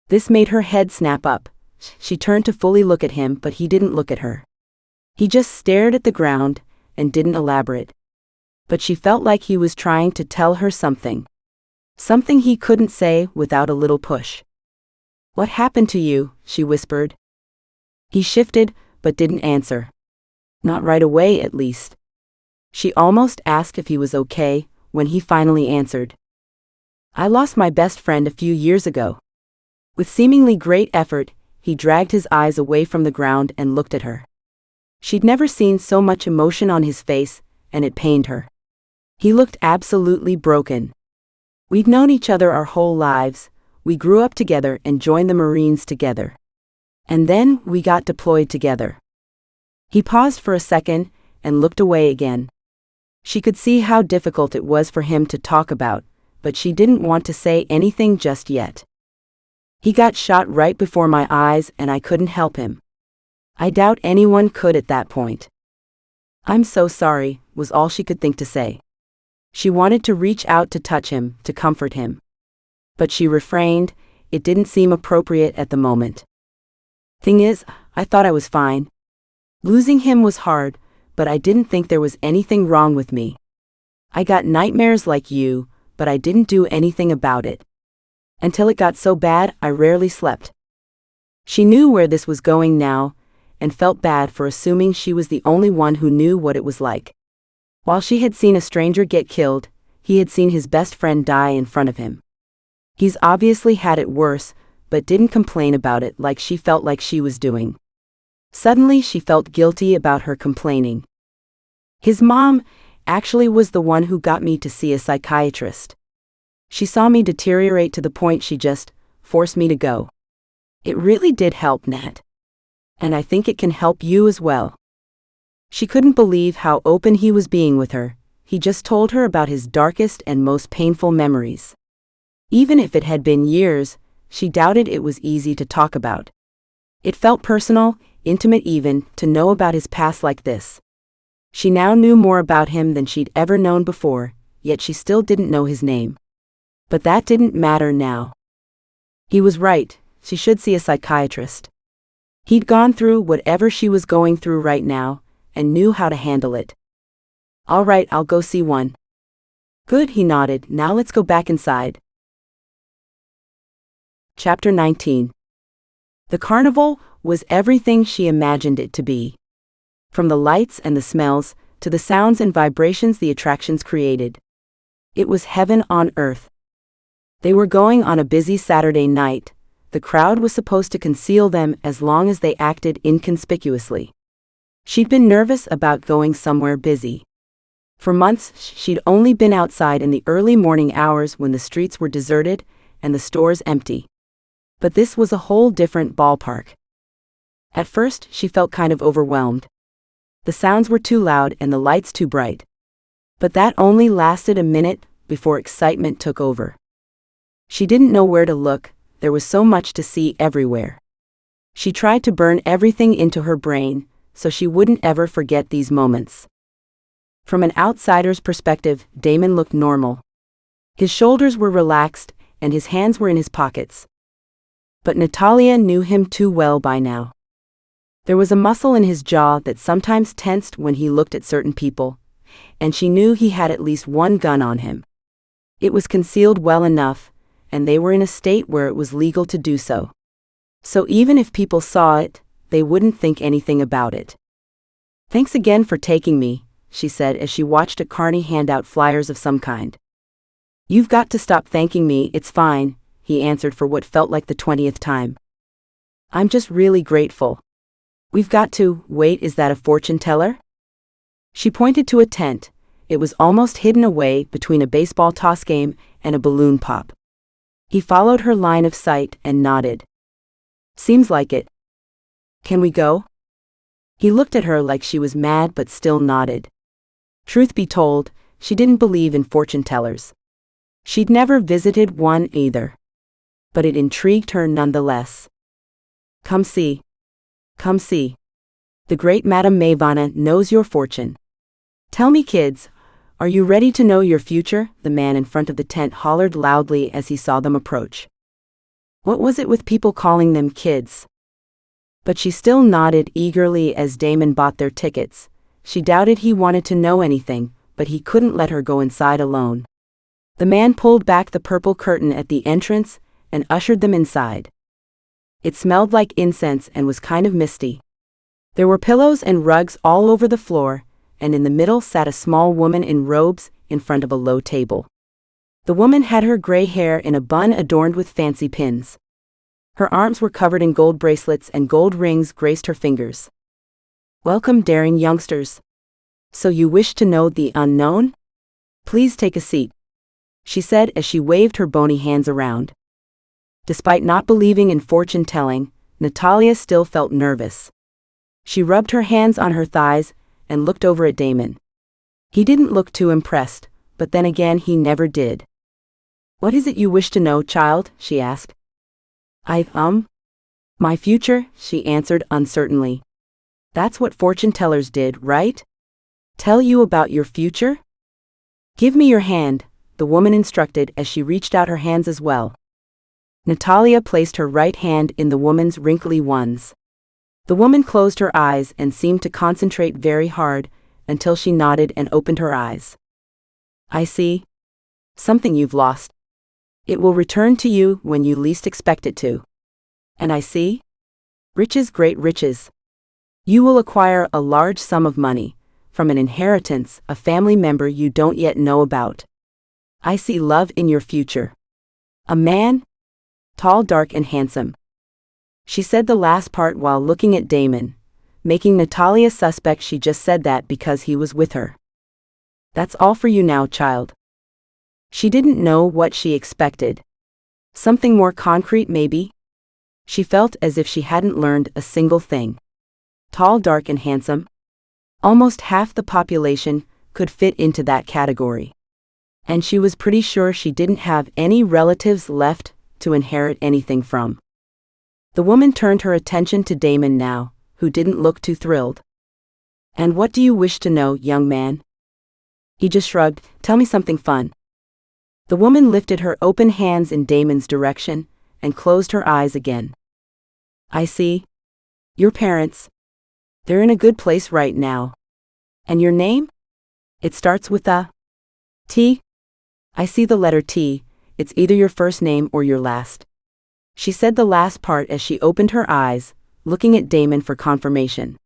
This made her head snap up. She turned to fully look at him, but he didn't look at her. He just stared at the ground and didn't elaborate. But she felt like he was trying to tell her something. Something he couldn't say without a little push. "What happened to you?" she whispered. He shifted, but didn't answer. Not right away, at least. She almost asked if he was okay, when he finally answered. "I lost my best friend a few years ago." With seemingly great effort, he dragged his eyes away from the ground and looked at her. She'd never seen so much emotion on his face, and it pained her. He looked absolutely broken. "We'd known each other our whole lives. We grew up together and joined the Marines together. And then we got deployed together." He paused for a second and looked away again. She could see how difficult it was for him to talk about, but she didn't want to say anything just yet. "He got shot right before my eyes and I couldn't help him. I doubt anyone could at that point." "I'm so sorry," was all she could think to say. She wanted to reach out to touch him, to comfort him. But she refrained. It didn't seem appropriate at the moment. "Thing is, I thought I was fine. Losing him was hard, but I didn't think there was anything wrong with me. I got nightmares like you, but I didn't do anything about it. Until it got so bad, I rarely slept." She knew where this was going now, and felt bad for assuming she was the only one who knew what it was like. While she had seen a stranger get killed, he had seen his best friend die in front of him. He's obviously had it worse, but didn't complain about it like she felt like she was doing. Suddenly she felt guilty about her complaining. "His mom actually was the one who got me to see a psychiatrist. She saw me deteriorate to the point she just forced me to go. It really did help, Nat. And I think it can help you as well." She couldn't believe how open he was being with her. He just told her about his darkest and most painful memories. Even if it had been years, she doubted it was easy to talk about. It felt personal, intimate even, to know about his past like this. She now knew more about him than she'd ever known before, yet she still didn't know his name. But that didn't matter now. He was right, she should see a psychiatrist. He'd gone through whatever she was going through right now, and knew how to handle it. "All right, I'll go see one." "Good," he nodded. "Now let's go back inside." Chapter 19. The carnival was everything she imagined it to be. From the lights and the smells, to the sounds and vibrations the attractions created. It was heaven on earth. They were going on a busy Saturday night. The crowd was supposed to conceal them as long as they acted inconspicuously. She'd been nervous about going somewhere busy. For months, she'd only been outside in the early morning hours when the streets were deserted and the stores empty. But this was a whole different ballpark. At first, she felt kind of overwhelmed. The sounds were too loud and the lights too bright. But that only lasted a minute before excitement took over. She didn't know where to look, there was so much to see everywhere. She tried to burn everything into her brain, so she wouldn't ever forget these moments. From an outsider's perspective, Damon looked normal. His shoulders were relaxed, and his hands were in his pockets. But Nathalia knew him too well by now. There was a muscle in his jaw that sometimes tensed when he looked at certain people, and she knew he had at least one gun on him. It was concealed well enough, and they were in a state where it was legal to do so. So even if people saw it, they wouldn't think anything about it. "Thanks again for taking me," she said as she watched a carny hand out flyers of some kind. "You've got to stop thanking me, it's fine," he answered for what felt like the 20th time. "I'm just really grateful. We've got to, wait, is that a fortune teller?" She pointed to a tent. It was almost hidden away between a baseball toss game and a balloon pop. He followed her line of sight and nodded. "Seems like it. Can we go?" He looked at her like she was mad but still nodded. Truth be told, she didn't believe in fortune tellers. She'd never visited one either. But it intrigued her nonetheless. Come see. The great Madame Mavana knows your fortune. Tell me, kids, are you ready to know your future? The man in front of the tent hollered loudly as he saw them approach. What was it with people calling them kids? But she still nodded eagerly as Damon bought their tickets. She doubted he wanted to know anything, but he couldn't let her go inside alone. The man pulled back the purple curtain at the entrance and ushered them inside. It smelled like incense and was kind of misty. There were pillows and rugs all over the floor, and in the middle sat a small woman in robes in front of a low table. The woman had her gray hair in a bun adorned with fancy pins. Her arms were covered in gold bracelets and gold rings graced her fingers. Welcome, daring youngsters. So you wish to know the unknown? Please take a seat, she said as she waved her bony hands around. Despite not believing in fortune-telling, Nathalia still felt nervous. She rubbed her hands on her thighs and looked over at Damon. He didn't look too impressed, but then again he never did. What is it you wish to know, child? She asked. My future, she answered uncertainly. That's what fortune-tellers did, right? Tell you about your future? Give me your hand, the woman instructed as she reached out her hands as well. Nathalia placed her right hand in the woman's wrinkly ones. The woman closed her eyes and seemed to concentrate very hard until she nodded and opened her eyes. I see. Something you've lost. It will return to you when you least expect it to. And I see? Riches, great riches. You will acquire a large sum of money, from an inheritance, a family member you don't yet know about. I see love in your future. A man? Tall, dark, and handsome. She said the last part while looking at Damon, making Nathalia suspect she just said that because he was with her. That's all for you now, child. She didn't know what she expected. Something more concrete, maybe? She felt as if she hadn't learned a single thing. Tall, dark, and handsome. Almost half the population could fit into that category. And she was pretty sure she didn't have any relatives left to inherit anything from. The woman turned her attention to Damon now, who didn't look too thrilled. And what do you wish to know, young man? He just shrugged. Tell me something fun. The woman lifted her open hands in Damon's direction and closed her eyes again. I see. Your parents. They're in a good place right now. And your name? It starts with a T. I see the letter T. It's either your first name or your last. She said the last part as she opened her eyes, looking at Damon for confirmation.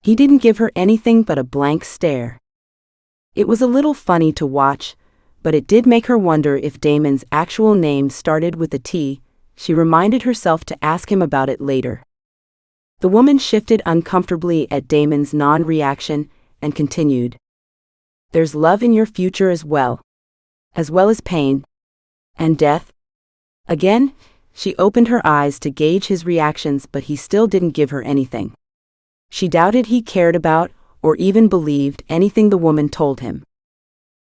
He didn't give her anything but a blank stare. It was a little funny to watch, but it did make her wonder if Damon's actual name started with a T. She reminded herself to ask him about it later. The woman shifted uncomfortably at Damon's non-reaction and continued. There's love in your future as well as pain and death. Again, she opened her eyes to gauge his reactions, but he still didn't give her anything. She doubted he cared about or even believed anything the woman told him.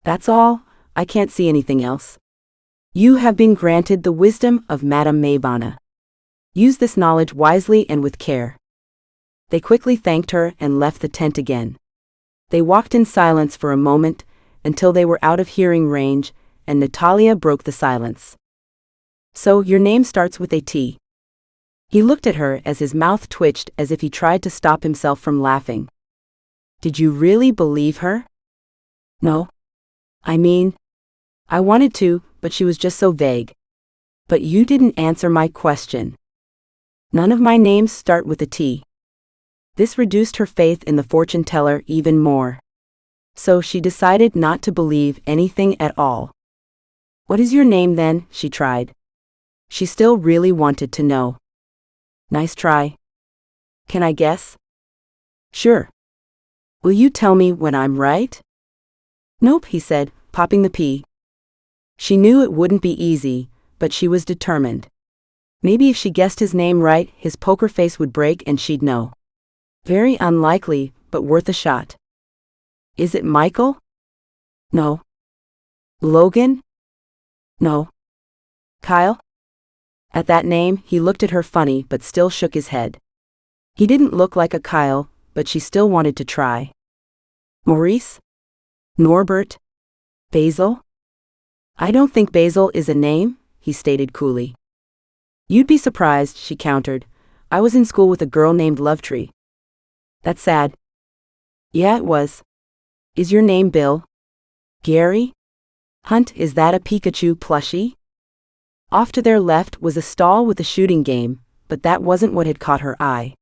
That's all, I can't see anything else. You have been granted the wisdom of Madame Mavana. Use this knowledge wisely and with care. They quickly thanked her and left the tent again. They walked in silence for a moment until they were out of hearing range, and Nathalia broke the silence. So, your name starts with a T. He looked at her as his mouth twitched as if he tried to stop himself from laughing. Did you really believe her? No. I mean, I wanted to, but she was just so vague. But you didn't answer my question. None of my names start with a T. This reduced her faith in the fortune teller even more. So she decided not to believe anything at all. What is your name then? She tried. She still really wanted to know. Nice try. Can I guess? Sure. Will you tell me when I'm right? Nope, he said, popping the P. She knew it wouldn't be easy, but she was determined. Maybe if she guessed his name right, his poker face would break and she'd know. Very unlikely, but worth a shot. Is it Michael? No. Logan? No. Kyle? At that name, he looked at her funny but still shook his head. He didn't look like a Kyle, but she still wanted to try. Maurice? Norbert? Basil? I don't think Basil is a name, he stated coolly. You'd be surprised, she countered. I was in school with a girl named Lovetree. That's sad. Yeah, it was. Is your name Bill? Gary? Hunt, is that a Pikachu plushie? Off to their left was a stall with a shooting game, but that wasn't what had caught her eye.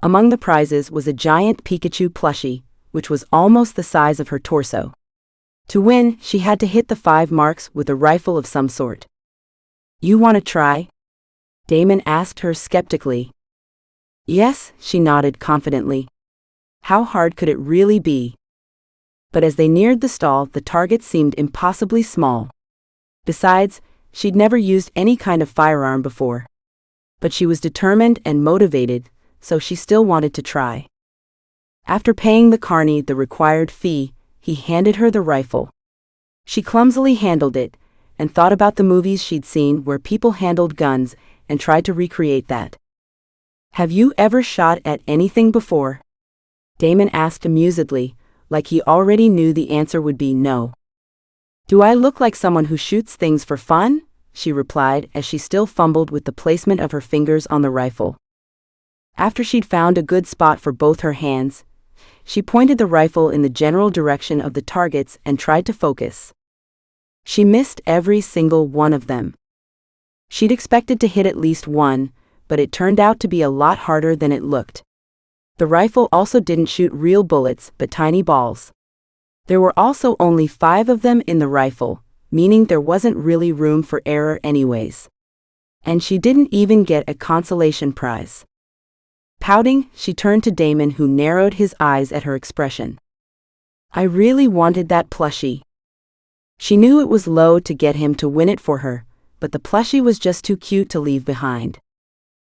Among the prizes was a giant Pikachu plushie, which was almost the size of her torso. To win, she had to hit the 5 marks with a rifle of some sort. You want to try? Damon asked her skeptically. Yes, she nodded confidently. How hard could it really be? But as they neared the stall, the target seemed impossibly small. Besides, she'd never used any kind of firearm before. But she was determined and motivated, so she still wanted to try. After paying the carney the required fee, he handed her the rifle. She clumsily handled it, and thought about the movies she'd seen where people handled guns and tried to recreate that. Have you ever shot at anything before? Damon asked amusedly, like he already knew the answer would be no. Do I look like someone who shoots things for fun? She replied as she still fumbled with the placement of her fingers on the rifle. After she'd found a good spot for both her hands, she pointed the rifle in the general direction of the targets and tried to focus. She missed every single one of them. She'd expected to hit at least one, but it turned out to be a lot harder than it looked. The rifle also didn't shoot real bullets, but tiny balls. There were also only 5 of them in the rifle, meaning there wasn't really room for error anyways. And she didn't even get a consolation prize. Pouting, she turned to Damon, who narrowed his eyes at her expression. I really wanted that plushie. She knew it was low to get him to win it for her, but the plushie was just too cute to leave behind.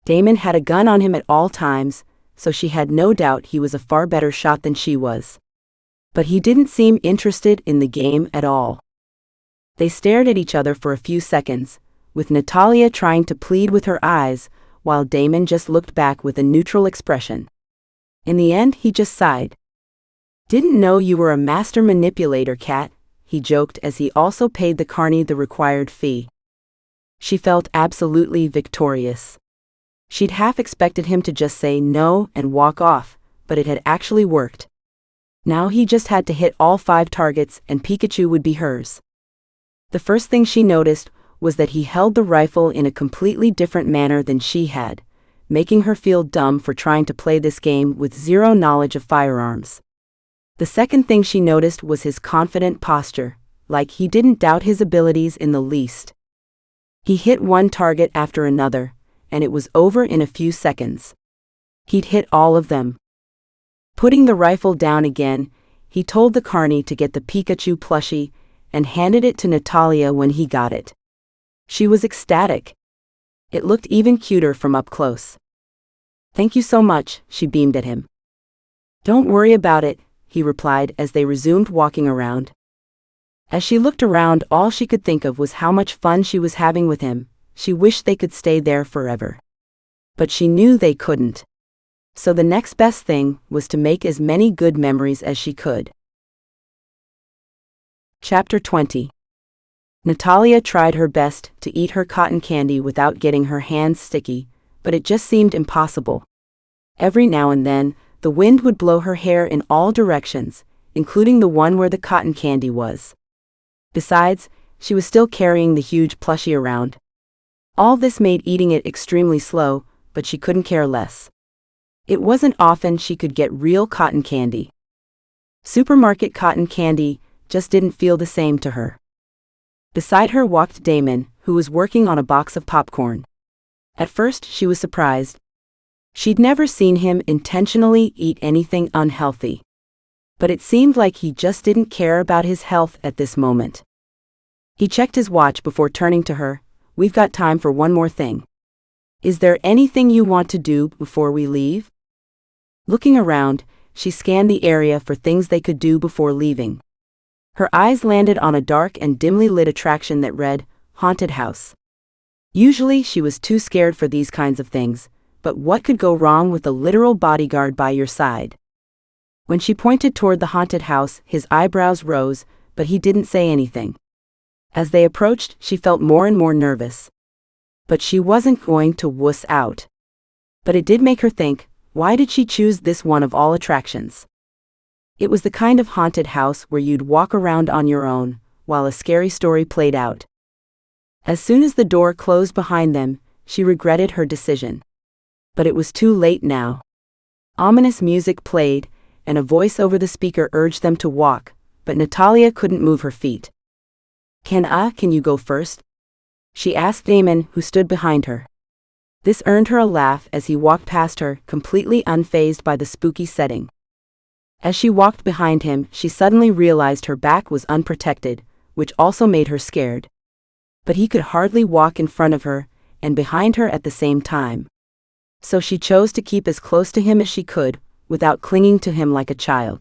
Damon had a gun on him at all times, so she had no doubt he was a far better shot than she was. But he didn't seem interested in the game at all. They stared at each other for a few seconds, with Nathalia trying to plead with her eyes, while Damon just looked back with a neutral expression. In the end, he just sighed. Didn't know you were a master manipulator, Cat, he joked as he also paid the carney the required fee. She felt absolutely victorious. She'd half expected him to just say no and walk off, but it had actually worked. Now he just had to hit all 5 targets and Pikachu would be hers. The first thing she noticed was that he held the rifle in a completely different manner than she had, making her feel dumb for trying to play this game with zero knowledge of firearms. The second thing she noticed was his confident posture, like he didn't doubt his abilities in the least. He hit one target after another, and it was over in a few seconds. He'd hit all of them. Putting the rifle down again, he told the carney to get the Pikachu plushie and handed it to Nathalia when he got it. She was ecstatic. It looked even cuter from up close. Thank you so much, she beamed at him. Don't worry about it, he replied as they resumed walking around. As she looked around, all she could think of was how much fun she was having with him. She wished they could stay there forever. But she knew they couldn't. So the next best thing was to make as many good memories as she could. Chapter 20. Nathalia tried her best to eat her cotton candy without getting her hands sticky, but it just seemed impossible. Every now and then, the wind would blow her hair in all directions, including the one where the cotton candy was. Besides, she was still carrying the huge plushie around. All this made eating it extremely slow, but she couldn't care less. It wasn't often she could get real cotton candy. Supermarket cotton candy just didn't feel the same to her. Beside her walked Damon, who was working on a box of popcorn. At first, she was surprised. She'd never seen him intentionally eat anything unhealthy. But it seemed like he just didn't care about his health at this moment. He checked his watch before turning to her. We've got time for one more thing. Is there anything you want to do before we leave? Looking around, she scanned the area for things they could do before leaving. Her eyes landed on a dark and dimly lit attraction that read, Haunted House. Usually she was too scared for these kinds of things, but what could go wrong with a literal bodyguard by your side? When she pointed toward the haunted house, his eyebrows rose, but he didn't say anything. As they approached, she felt more and more nervous. But she wasn't going to wuss out. But it did make her think, why did she choose this one of all attractions? It was the kind of haunted house where you'd walk around on your own, while a scary story played out. As soon as the door closed behind them, she regretted her decision. But it was too late now. Ominous music played, and a voice over the speaker urged them to walk, but Nathalia couldn't move her feet. Can you go first?" she asked Damon, who stood behind her. This earned her a laugh as he walked past her, completely unfazed by the spooky setting. As she walked behind him, she suddenly realized her back was unprotected, which also made her scared. But he could hardly walk in front of her, and behind her at the same time. So she chose to keep as close to him as she could, without clinging to him like a child.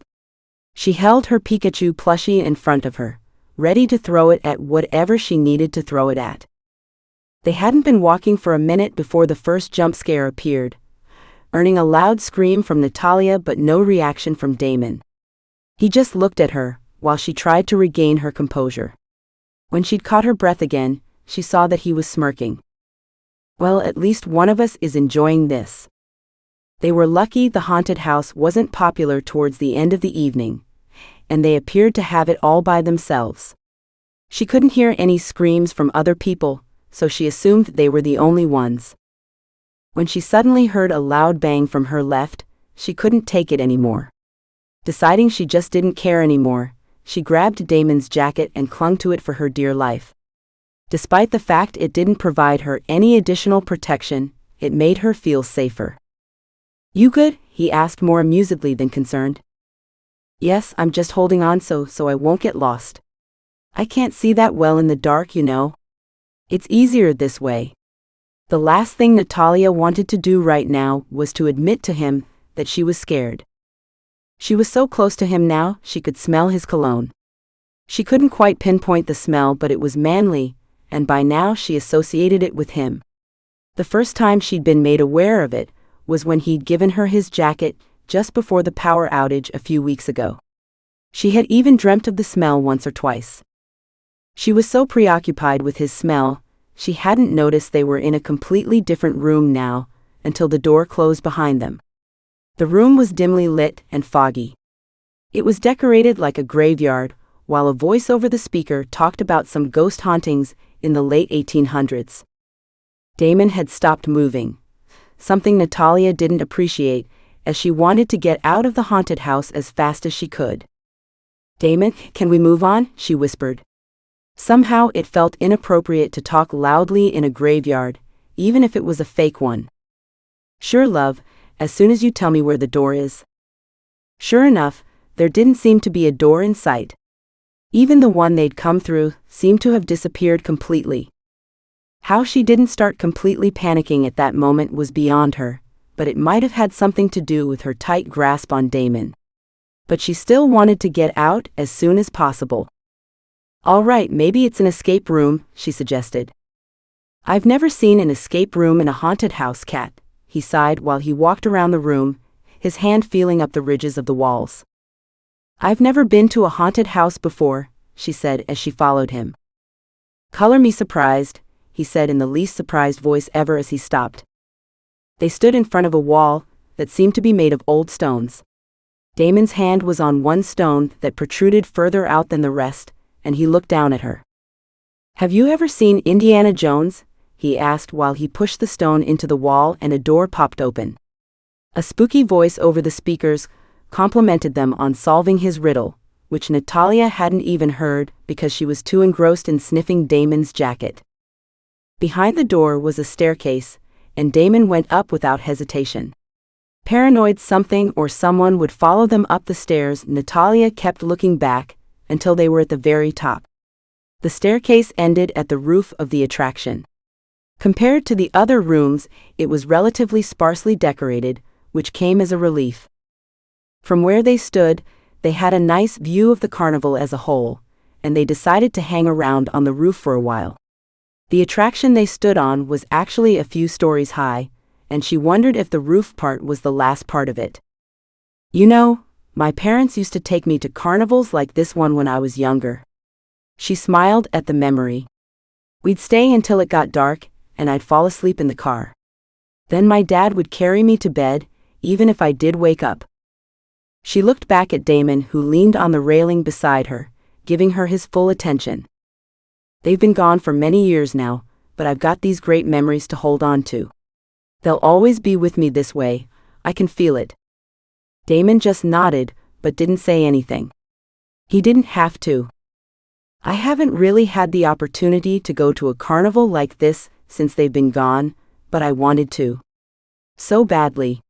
She held her Pikachu plushie in front of her, ready to throw it at whatever she needed to throw it at. They hadn't been walking for a minute before the first jump scare appeared, earning a loud scream from Nathalia but no reaction from Damon. He just looked at her, while she tried to regain her composure. When she'd caught her breath again, she saw that he was smirking. "Well, at least one of us is enjoying this." They were lucky the haunted house wasn't popular towards the end of the evening, and they appeared to have it all by themselves. She couldn't hear any screams from other people, so she assumed they were the only ones. When she suddenly heard a loud bang from her left, she couldn't take it anymore. Deciding she just didn't care anymore, she grabbed Damon's jacket and clung to it for her dear life. Despite the fact it didn't provide her any additional protection, it made her feel safer. "You good?" he asked more amusedly than concerned. "Yes, I'm just holding on so I won't get lost. I can't see that well in the dark, you know. It's easier this way." The last thing Nathalia wanted to do right now was to admit to him that she was scared. She was so close to him now, she could smell his cologne. She couldn't quite pinpoint the smell, but it was manly, and by now she associated it with him. The first time she'd been made aware of it was when he'd given her his jacket just before the power outage a few weeks ago. She had even dreamt of the smell once or twice. She was so preoccupied with his smell, she hadn't noticed they were in a completely different room now, until the door closed behind them. The room was dimly lit and foggy. It was decorated like a graveyard, while a voice over the speaker talked about some ghost hauntings in the late 1800s. Damon had stopped moving, something Nathalia didn't appreciate, as she wanted to get out of the haunted house as fast as she could. "Damon, can we move on?" she whispered. Somehow it felt inappropriate to talk loudly in a graveyard, even if it was a fake one. "Sure, love, as soon as you tell me where the door is." Sure enough, there didn't seem to be a door in sight. Even the one they'd come through seemed to have disappeared completely. How she didn't start completely panicking at that moment was beyond her, but it might have had something to do with her tight grasp on Damon. But she still wanted to get out as soon as possible. "All right, maybe it's an escape room," she suggested. "I've never seen an escape room in a haunted house, Cat," he sighed while he walked around the room, his hand feeling up the ridges of the walls. "I've never been to a haunted house before," she said as she followed him. "Color me surprised," he said in the least surprised voice ever as he stopped. They stood in front of a wall that seemed to be made of old stones. Damon's hand was on one stone that protruded further out than the rest, and he looked down at her. "Have you ever seen Indiana Jones?" he asked while he pushed the stone into the wall and a door popped open. A spooky voice over the speakers complimented them on solving his riddle, which Nathalia hadn't even heard because she was too engrossed in sniffing Damon's jacket. Behind the door was a staircase, and Damon went up without hesitation. Paranoid something or someone would follow them up the stairs, Nathalia kept looking back until they were at the very top. The staircase ended at the roof of the attraction. Compared to the other rooms, it was relatively sparsely decorated, which came as a relief. From where they stood, they had a nice view of the carnival as a whole, and they decided to hang around on the roof for a while. The attraction they stood on was actually a few stories high, and she wondered if the roof part was the last part of it. "You know, My parents used to take me to carnivals like this one when I was younger." She smiled at the memory. "We'd stay until it got dark, and I'd fall asleep in the car. Then my dad would carry me to bed, even if I did wake up." She looked back at Damon, who leaned on the railing beside her, giving her his full attention. "They've been gone for many years now, but I've got these great memories to hold on to. They'll always be with me this way, I can feel it." Damon just nodded, but didn't say anything. He didn't have to. "I haven't really had the opportunity to go to a carnival like this since they've been gone, but I wanted to. So badly.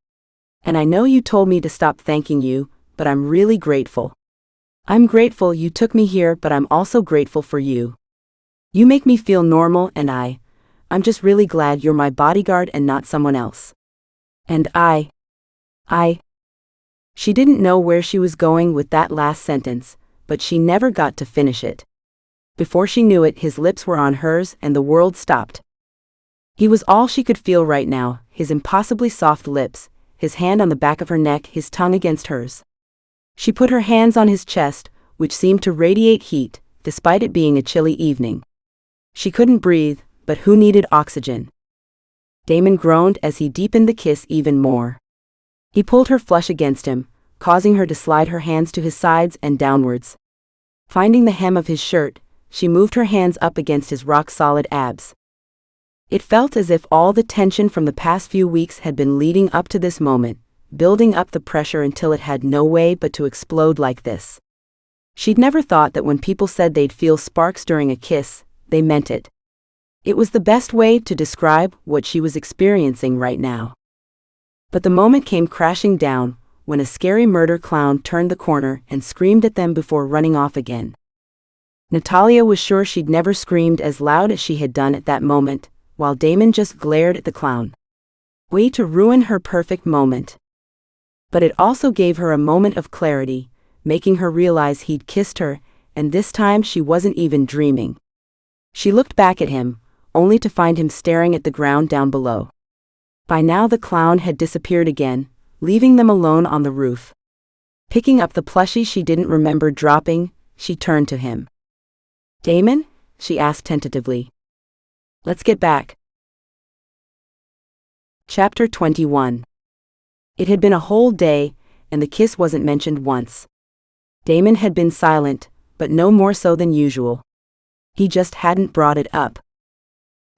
And I know you told me to stop thanking you, but I'm really grateful. I'm grateful you took me here, but I'm also grateful for you. You make me feel normal, and I'm just really glad you're my bodyguard and not someone else. And I. She didn't know where she was going with that last sentence, but she never got to finish it. Before she knew it, his lips were on hers and the world stopped. He was all she could feel right now, his impossibly soft lips, his hand on the back of her neck, his tongue against hers. She put her hands on his chest, which seemed to radiate heat, despite it being a chilly evening. She couldn't breathe, but who needed oxygen? Damon groaned as he deepened the kiss even more. He pulled her flush against him, causing her to slide her hands to his sides and downwards. Finding the hem of his shirt, she moved her hands up against his rock-solid abs. It felt as if all the tension from the past few weeks had been leading up to this moment, building up the pressure until it had no way but to explode like this. She'd never thought that when people said they'd feel sparks during a kiss, they meant it. It was the best way to describe what she was experiencing right now. But the moment came crashing down, when a scary murder clown turned the corner and screamed at them before running off again. Nathalia was sure she'd never screamed as loud as she had done at that moment, while Damon just glared at the clown. Way to ruin her perfect moment. But it also gave her a moment of clarity, making her realize he'd kissed her, and this time she wasn't even dreaming. She looked back at him, only to find him staring at the ground down below. By now the clown had disappeared again, leaving them alone on the roof. Picking up the plushie she didn't remember dropping, she turned to him. "Damon?" she asked tentatively. "Let's get back." Chapter 21. It had been a whole day, and the kiss wasn't mentioned once. Damon had been silent, but no more so than usual. He just hadn't brought it up.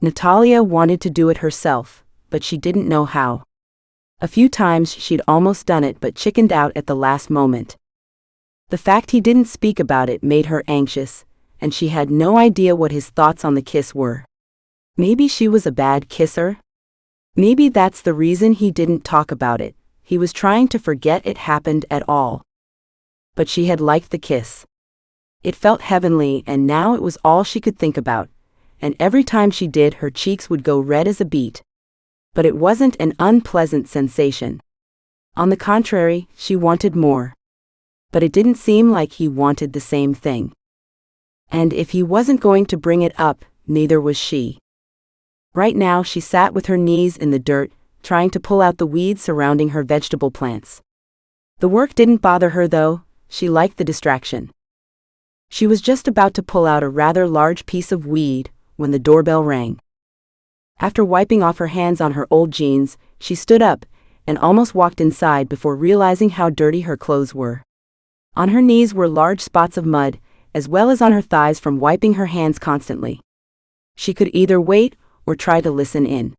Nathalia wanted to do it herself, but she didn't know how. A few times she'd almost done it but chickened out at the last moment. The fact he didn't speak about it made her anxious, and she had no idea what his thoughts on the kiss were. Maybe she was a bad kisser? Maybe that's the reason he didn't talk about it. He was trying to forget it happened at all. But she had liked the kiss. It felt heavenly, and now it was all she could think about, and every time she did, her cheeks would go red as a beet. But it wasn't an unpleasant sensation. On the contrary, she wanted more. But it didn't seem like he wanted the same thing. And if he wasn't going to bring it up, neither was she. Right now she sat with her knees in the dirt, trying to pull out the weeds surrounding her vegetable plants. The work didn't bother her though, she liked the distraction. She was just about to pull out a rather large piece of weed, when the doorbell rang. After wiping off her hands on her old jeans, she stood up, and almost walked inside before realizing how dirty her clothes were. On her knees were large spots of mud, as well as on her thighs from wiping her hands constantly. She could either wait, or try to listen in.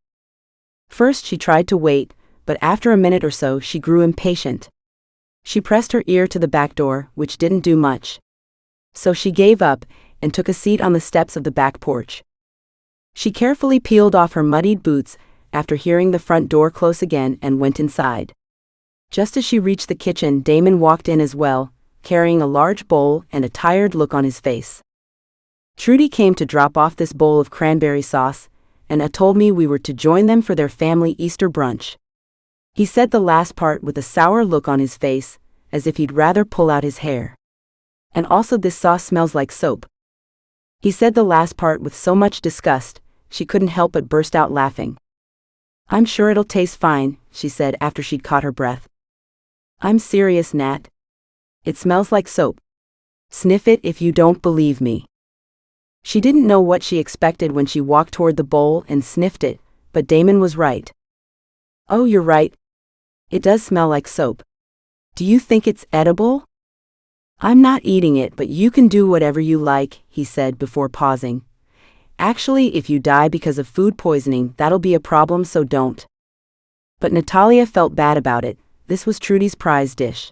First she tried to wait, but after a minute or so she grew impatient. She pressed her ear to the back door, which didn't do much. So she gave up, and took a seat on the steps of the back porch. She carefully peeled off her muddied boots, after hearing the front door close again, and went inside. Just as she reached the kitchen, Damon walked in as well, carrying a large bowl and a tired look on his face. "Trudy came to drop off this bowl of cranberry sauce, and told me we were to join them for their family Easter brunch." He said the last part with a sour look on his face, as if he'd rather pull out his hair. "And also this sauce smells like soap." He said the last part with so much disgust, she couldn't help but burst out laughing. "I'm sure it'll taste fine," she said after she'd caught her breath. "I'm serious, Nat. It smells like soap. Sniff it if you don't believe me. She didn't know what she expected when she walked toward the bowl and sniffed it, but Damon was right. Oh, you're right. It does smell like soap. Do you think it's edible? I'm not eating it, but you can do whatever you like, he said before pausing. Actually, if you die because of food poisoning, that'll be a problem, so don't. But Nathalia felt bad about it. This was Trudy's prize dish.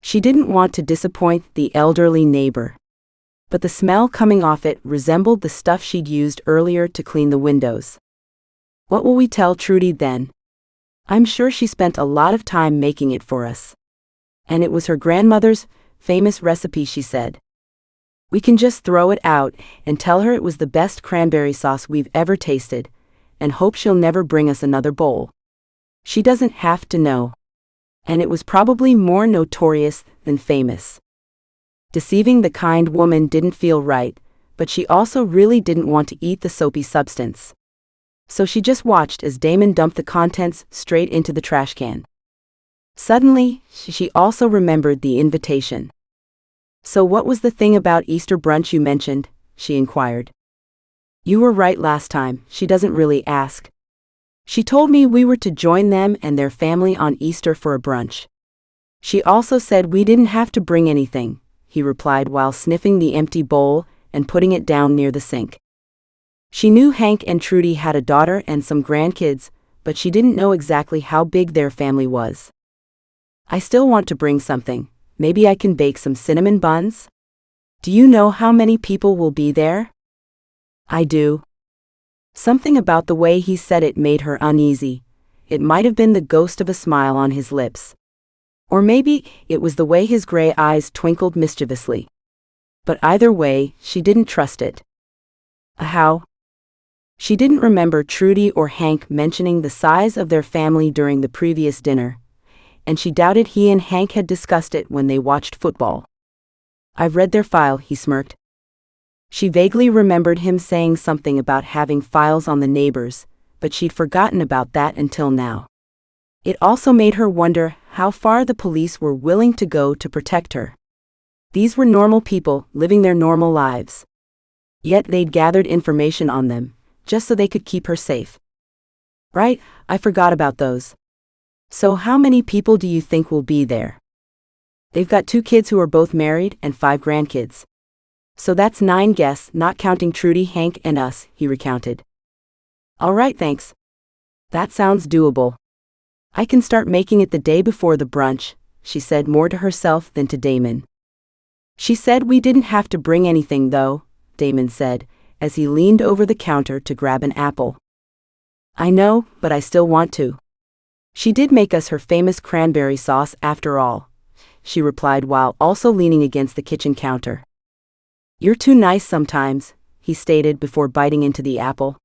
She didn't want to disappoint the elderly neighbor. But the smell coming off it resembled the stuff she'd used earlier to clean the windows. What will we tell Trudy then? I'm sure she spent a lot of time making it for us. And it was her grandmother's famous recipe, she said. We can just throw it out and tell her it was the best cranberry sauce we've ever tasted, and hope she'll never bring us another bowl. She doesn't have to know. And it was probably more notorious than famous. Deceiving the kind woman didn't feel right, but she also really didn't want to eat the soapy substance. So she just watched as Damon dumped the contents straight into the trash can. Suddenly, she also remembered the invitation. So what was the thing about Easter brunch you mentioned? She inquired. You were right last time, she doesn't really ask. She told me we were to join them and their family on Easter for a brunch. She also said we didn't have to bring anything, he replied while sniffing the empty bowl and putting it down near the sink. She knew Hank and Trudy had a daughter and some grandkids, but she didn't know exactly how big their family was. I still want to bring something. Maybe I can bake some cinnamon buns? Do you know how many people will be there? I do. Something about the way he said it made her uneasy. It might have been the ghost of a smile on his lips. Or maybe it was the way his gray eyes twinkled mischievously. But either way, she didn't trust it. How? She didn't remember Trudy or Hank mentioning the size of their family during the previous dinner, and she doubted he and Hank had discussed it when they watched football. I've read their file, he smirked. She vaguely remembered him saying something about having files on the neighbors, but she'd forgotten about that until now. It also made her wonder how far the police were willing to go to protect her. These were normal people living their normal lives. Yet they'd gathered information on them, just so they could keep her safe. Right, I forgot about those. So how many people do you think will be there? They've got 2 kids who are both married and 5 grandkids. So that's 9 guests, not counting Trudy, Hank, and us, he recounted. All right, thanks. That sounds doable. I can start making it the day before the brunch, she said more to herself than to Damon. She said we didn't have to bring anything though, Damon said, as he leaned over the counter to grab an apple. I know, but I still want to. She did make us her famous cranberry sauce after all, she replied while also leaning against the kitchen counter. You're too nice sometimes, he stated before biting into the apple.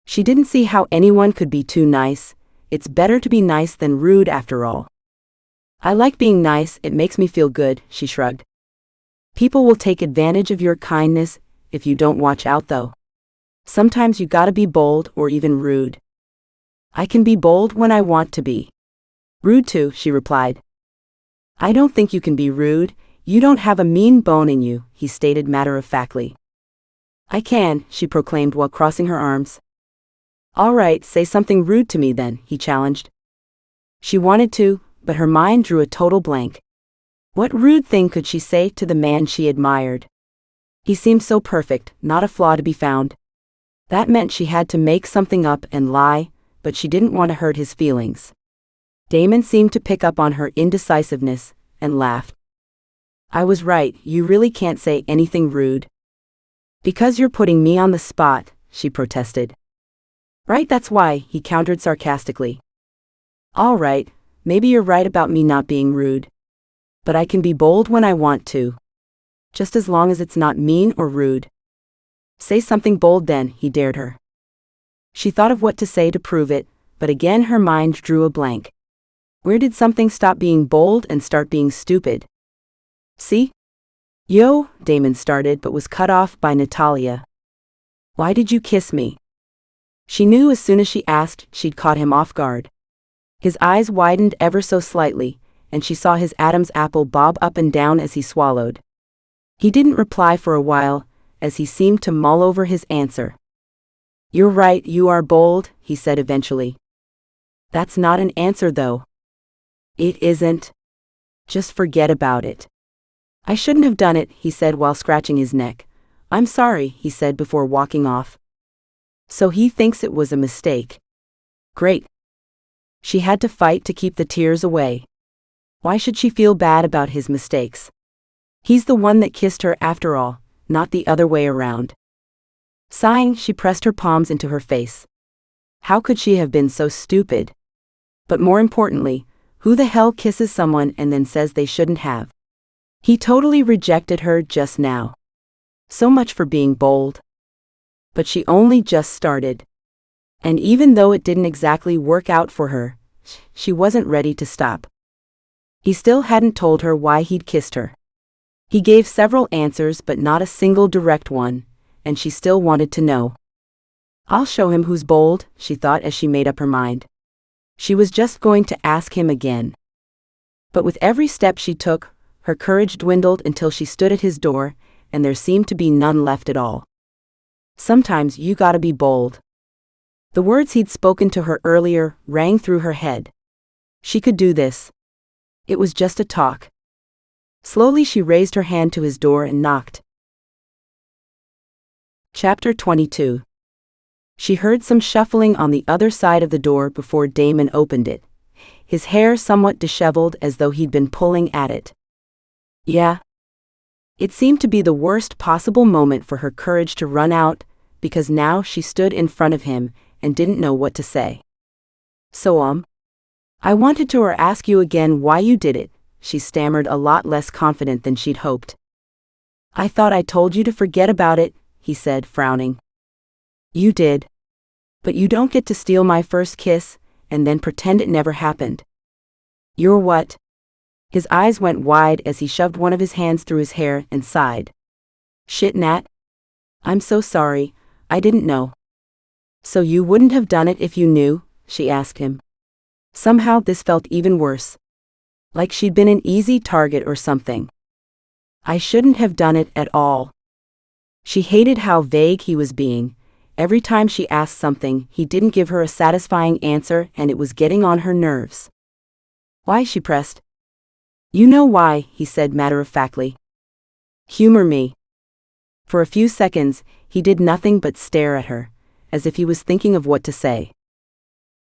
She didn't see how anyone could be too nice. It's better to be nice than rude after all. I like being nice, it makes me feel good, she shrugged. People will take advantage of your kindness if you don't watch out though. Sometimes you gotta be bold or even rude. I can be bold when I want to be. Rude too, she replied. I don't think you can be rude. You don't have a mean bone in you, he stated matter-of-factly. I can, she proclaimed while crossing her arms. All right, say something rude to me then, he challenged. She wanted to, but her mind drew a total blank. What rude thing could she say to the man she admired? He seemed so perfect, not a flaw to be found. That meant she had to make something up and lie, but she didn't want to hurt his feelings. Damon seemed to pick up on her indecisiveness, and laughed. I was right, you really can't say anything rude. Because you're putting me on the spot, she protested. Right, that's why, he countered sarcastically. All right, maybe you're right about me not being rude. But I can be bold when I want to. Just as long as it's not mean or rude. Say something bold then, he dared her. She thought of what to say to prove it, but again her mind drew a blank. Where did something stop being bold and start being stupid? See? Yo, Damon started but was cut off by Nathalia. Why did you kiss me? She knew as soon as she asked she'd caught him off guard. His eyes widened ever so slightly, and she saw his Adam's apple bob up and down as he swallowed. He didn't reply for a while, as he seemed to mull over his answer. "You're right, you are bold," he said eventually. "That's not an answer though." "It isn't. Just forget about it." "I shouldn't have done it," he said while scratching his neck. "I'm sorry," he said before walking off. So he thinks it was a mistake. Great. She had to fight to keep the tears away. Why should she feel bad about his mistakes? He's the one that kissed her after all, not the other way around. Sighing, she pressed her palms into her face. How could she have been so stupid? But more importantly, who the hell kisses someone and then says they shouldn't have? He totally rejected her just now. So much for being bold. But she only just started. And even though it didn't exactly work out for her, she wasn't ready to stop. He still hadn't told her why he'd kissed her. He gave several answers but not a single direct one, and she still wanted to know. I'll show him who's bold, she thought as she made up her mind. She was just going to ask him again. But with every step she took, her courage dwindled until she stood at his door, and there seemed to be none left at all. Sometimes you gotta be bold. The words he'd spoken to her earlier rang through her head. She could do this. It was just a talk. Slowly she raised her hand to his door and knocked. Chapter 22. She heard some shuffling on the other side of the door before Damon opened it, his hair somewhat disheveled as though he'd been pulling at it. Yeah. It seemed to be the worst possible moment for her courage to run out, because now she stood in front of him and didn't know what to say. So, I wanted to ask you again why you did it, she stammered, a lot less confident than she'd hoped. I thought I told you to forget about it, he said, frowning. You did. But you don't get to steal my first kiss, and then pretend it never happened. You're what? His eyes went wide as he shoved one of his hands through his hair and sighed. Shit, Nat. I'm so sorry, I didn't know. So you wouldn't have done it if you knew? She asked him. Somehow this felt even worse. Like she'd been an easy target or something. I shouldn't have done it at all. She hated how vague he was being. Every time she asked something, he didn't give her a satisfying answer, and it was getting on her nerves. Why? She pressed. You know why, he said matter-of-factly. Humor me. For a few seconds, he did nothing but stare at her, as if he was thinking of what to say.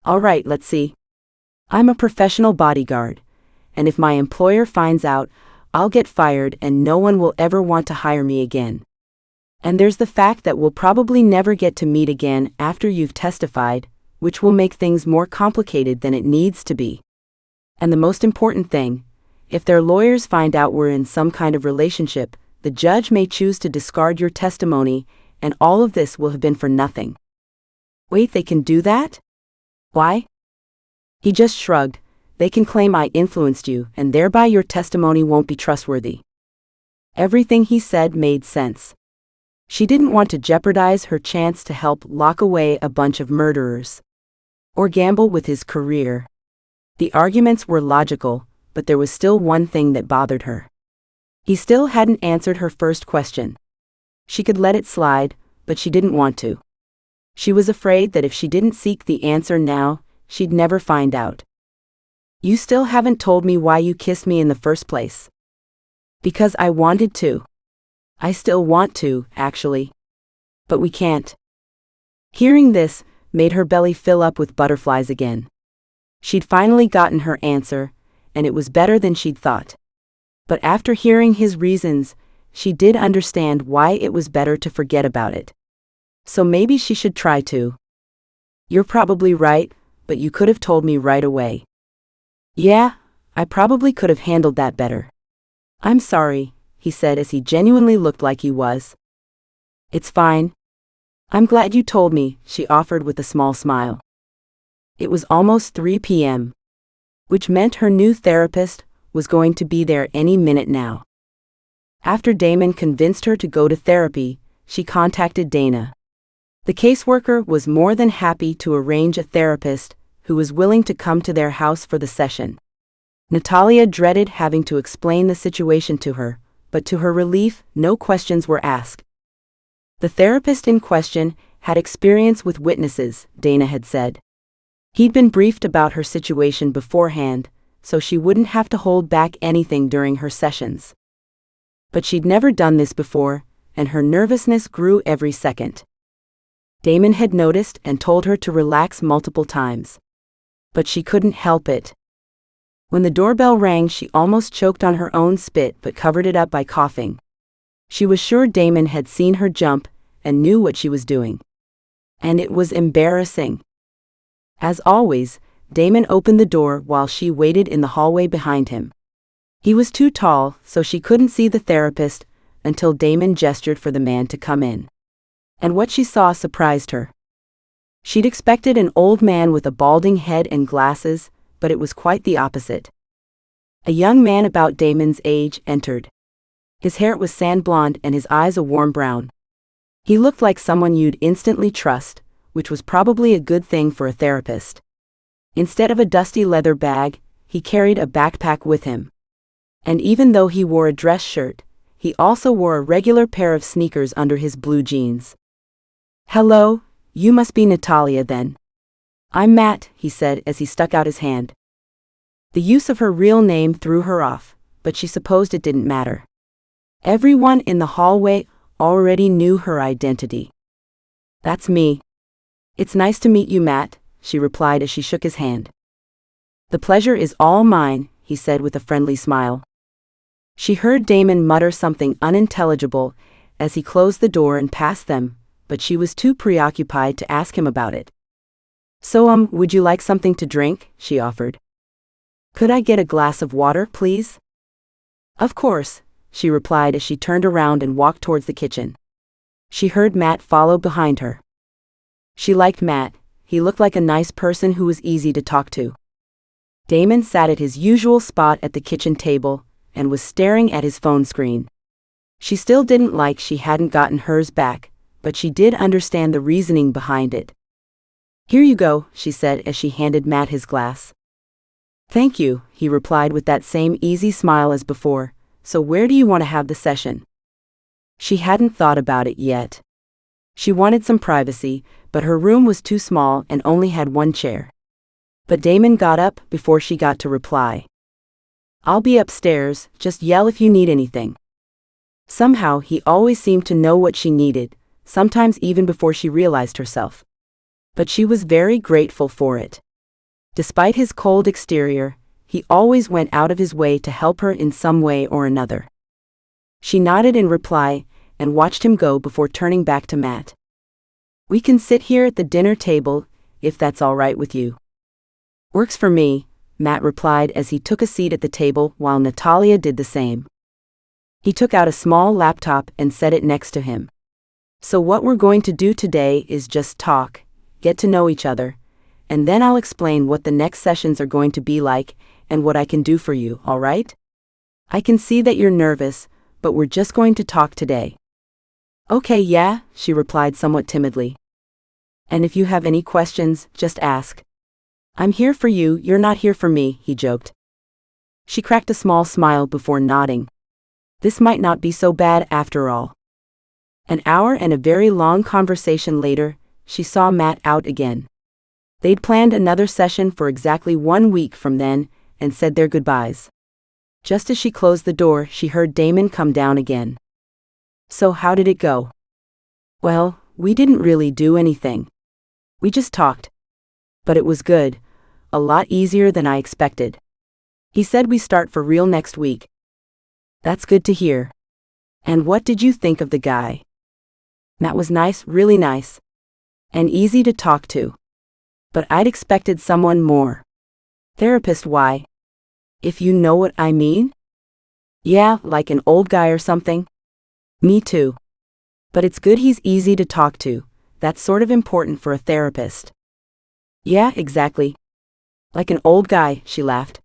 All right, let's see. I'm a professional bodyguard, and if my employer finds out, I'll get fired and no one will ever want to hire me again. And there's the fact that we'll probably never get to meet again after you've testified, which will make things more complicated than it needs to be. And the most important thing, if their lawyers find out we're in some kind of relationship, the judge may choose to discard your testimony, and all of this will have been for nothing. Wait, they can do that? Why? He just shrugged. They can claim I influenced you, and thereby your testimony won't be trustworthy. Everything he said made sense. She didn't want to jeopardize her chance to help lock away a bunch of murderers. Or gamble with his career. The arguments were logical, but there was still one thing that bothered her. He still hadn't answered her first question. She could let it slide, but she didn't want to. She was afraid that if she didn't seek the answer now, she'd never find out. You still haven't told me why you kissed me in the first place. Because I wanted to. I still want to, actually. But we can't. Hearing this made her belly fill up with butterflies again. She'd finally gotten her answer, and it was better than she'd thought. But after hearing his reasons, she did understand why it was better to forget about it. So maybe she should try to. You're probably right, but you could have told me right away. Yeah, I probably could have handled that better. I'm sorry, he said as he genuinely looked like he was. It's fine. I'm glad you told me, she offered with a small smile. It was almost 3 p.m., which meant her new therapist was going to be there any minute now. After Damon convinced her to go to therapy, she contacted Dana. The caseworker was more than happy to arrange a therapist who was willing to come to their house for the session. Nathalia dreaded having to explain the situation to her, but to her relief, no questions were asked. The therapist in question had experience with witnesses, Dana had said. He'd been briefed about her situation beforehand, so she wouldn't have to hold back anything during her sessions. But she'd never done this before, and her nervousness grew every second. Damon had noticed and told her to relax multiple times. But she couldn't help it. When the doorbell rang, she almost choked on her own spit but covered it up by coughing. She was sure Damon had seen her jump and knew what she was doing. And it was embarrassing. As always, Damon opened the door while she waited in the hallway behind him. He was too tall, so she couldn't see the therapist until Damon gestured for the man to come in. And what she saw surprised her. She'd expected an old man with a balding head and glasses, but it was quite the opposite. A young man about Damon's age entered. His hair was sand blonde and his eyes a warm brown. He looked like someone you'd instantly trust, which was probably a good thing for a therapist. Instead of a dusty leather bag, he carried a backpack with him. And even though he wore a dress shirt, he also wore a regular pair of sneakers under his blue jeans. "Hello, you must be Nathalia then." "I'm Matt," he said as he stuck out his hand. The use of her real name threw her off, but she supposed it didn't matter. Everyone in the hallway already knew her identity. "That's me." "It's nice to meet you, Matt," she replied as she shook his hand. "The pleasure is all mine," he said with a friendly smile. She heard Damon mutter something unintelligible as he closed the door and passed them, but she was too preoccupied to ask him about it. "So, would you like something to drink?" she offered. "Could I get a glass of water, please?" "Of course," she replied as she turned around and walked towards the kitchen. She heard Matt follow behind her. She liked Matt. He looked like a nice person who was easy to talk to. Damon sat at his usual spot at the kitchen table and was staring at his phone screen. She still didn't like she hadn't gotten hers back, but she did understand the reasoning behind it. "Here you go," she said as she handed Matt his glass. "Thank you," he replied with that same easy smile as before. "So where do you want to have the session?" She hadn't thought about it yet. She wanted some privacy, but her room was too small and only had one chair. But Damon got up before she got to reply. "I'll be upstairs, just yell if you need anything." Somehow he always seemed to know what she needed, sometimes even before she realized herself. But she was very grateful for it. Despite his cold exterior, he always went out of his way to help her in some way or another. She nodded in reply and watched him go before turning back to Matt. "We can sit here at the dinner table, if that's all right with you." "Works for me," Matt replied as he took a seat at the table while Nathalia did the same. He took out a small laptop and set it next to him. "So what we're going to do today is just talk, get to know each other, and then I'll explain what the next sessions are going to be like and what I can do for you, all right? I can see that you're nervous, but we're just going to talk today." "Okay, yeah," she replied somewhat timidly. "And if you have any questions, just ask." "I'm here for you, you're not here for me," he joked. She cracked a small smile before nodding. This might not be so bad after all. An hour and a very long conversation later, she saw Matt out again. They'd planned another session for exactly 1 week from then and said their goodbyes. Just as she closed the door, she heard Damon come down again. "So how did it go?" "Well, we didn't really do anything. We just talked. But it was good. A lot easier than I expected. He said we start for real next week." "That's good to hear. And what did you think of the guy?" "Matt was nice, really nice. And easy to talk to. But I'd expected someone more. Therapist, why? If you know what I mean?" "Yeah, like an old guy or something." "Me too. But it's good he's easy to talk to. That's sort of important for a therapist." "Yeah, exactly. Like an old guy," she laughed.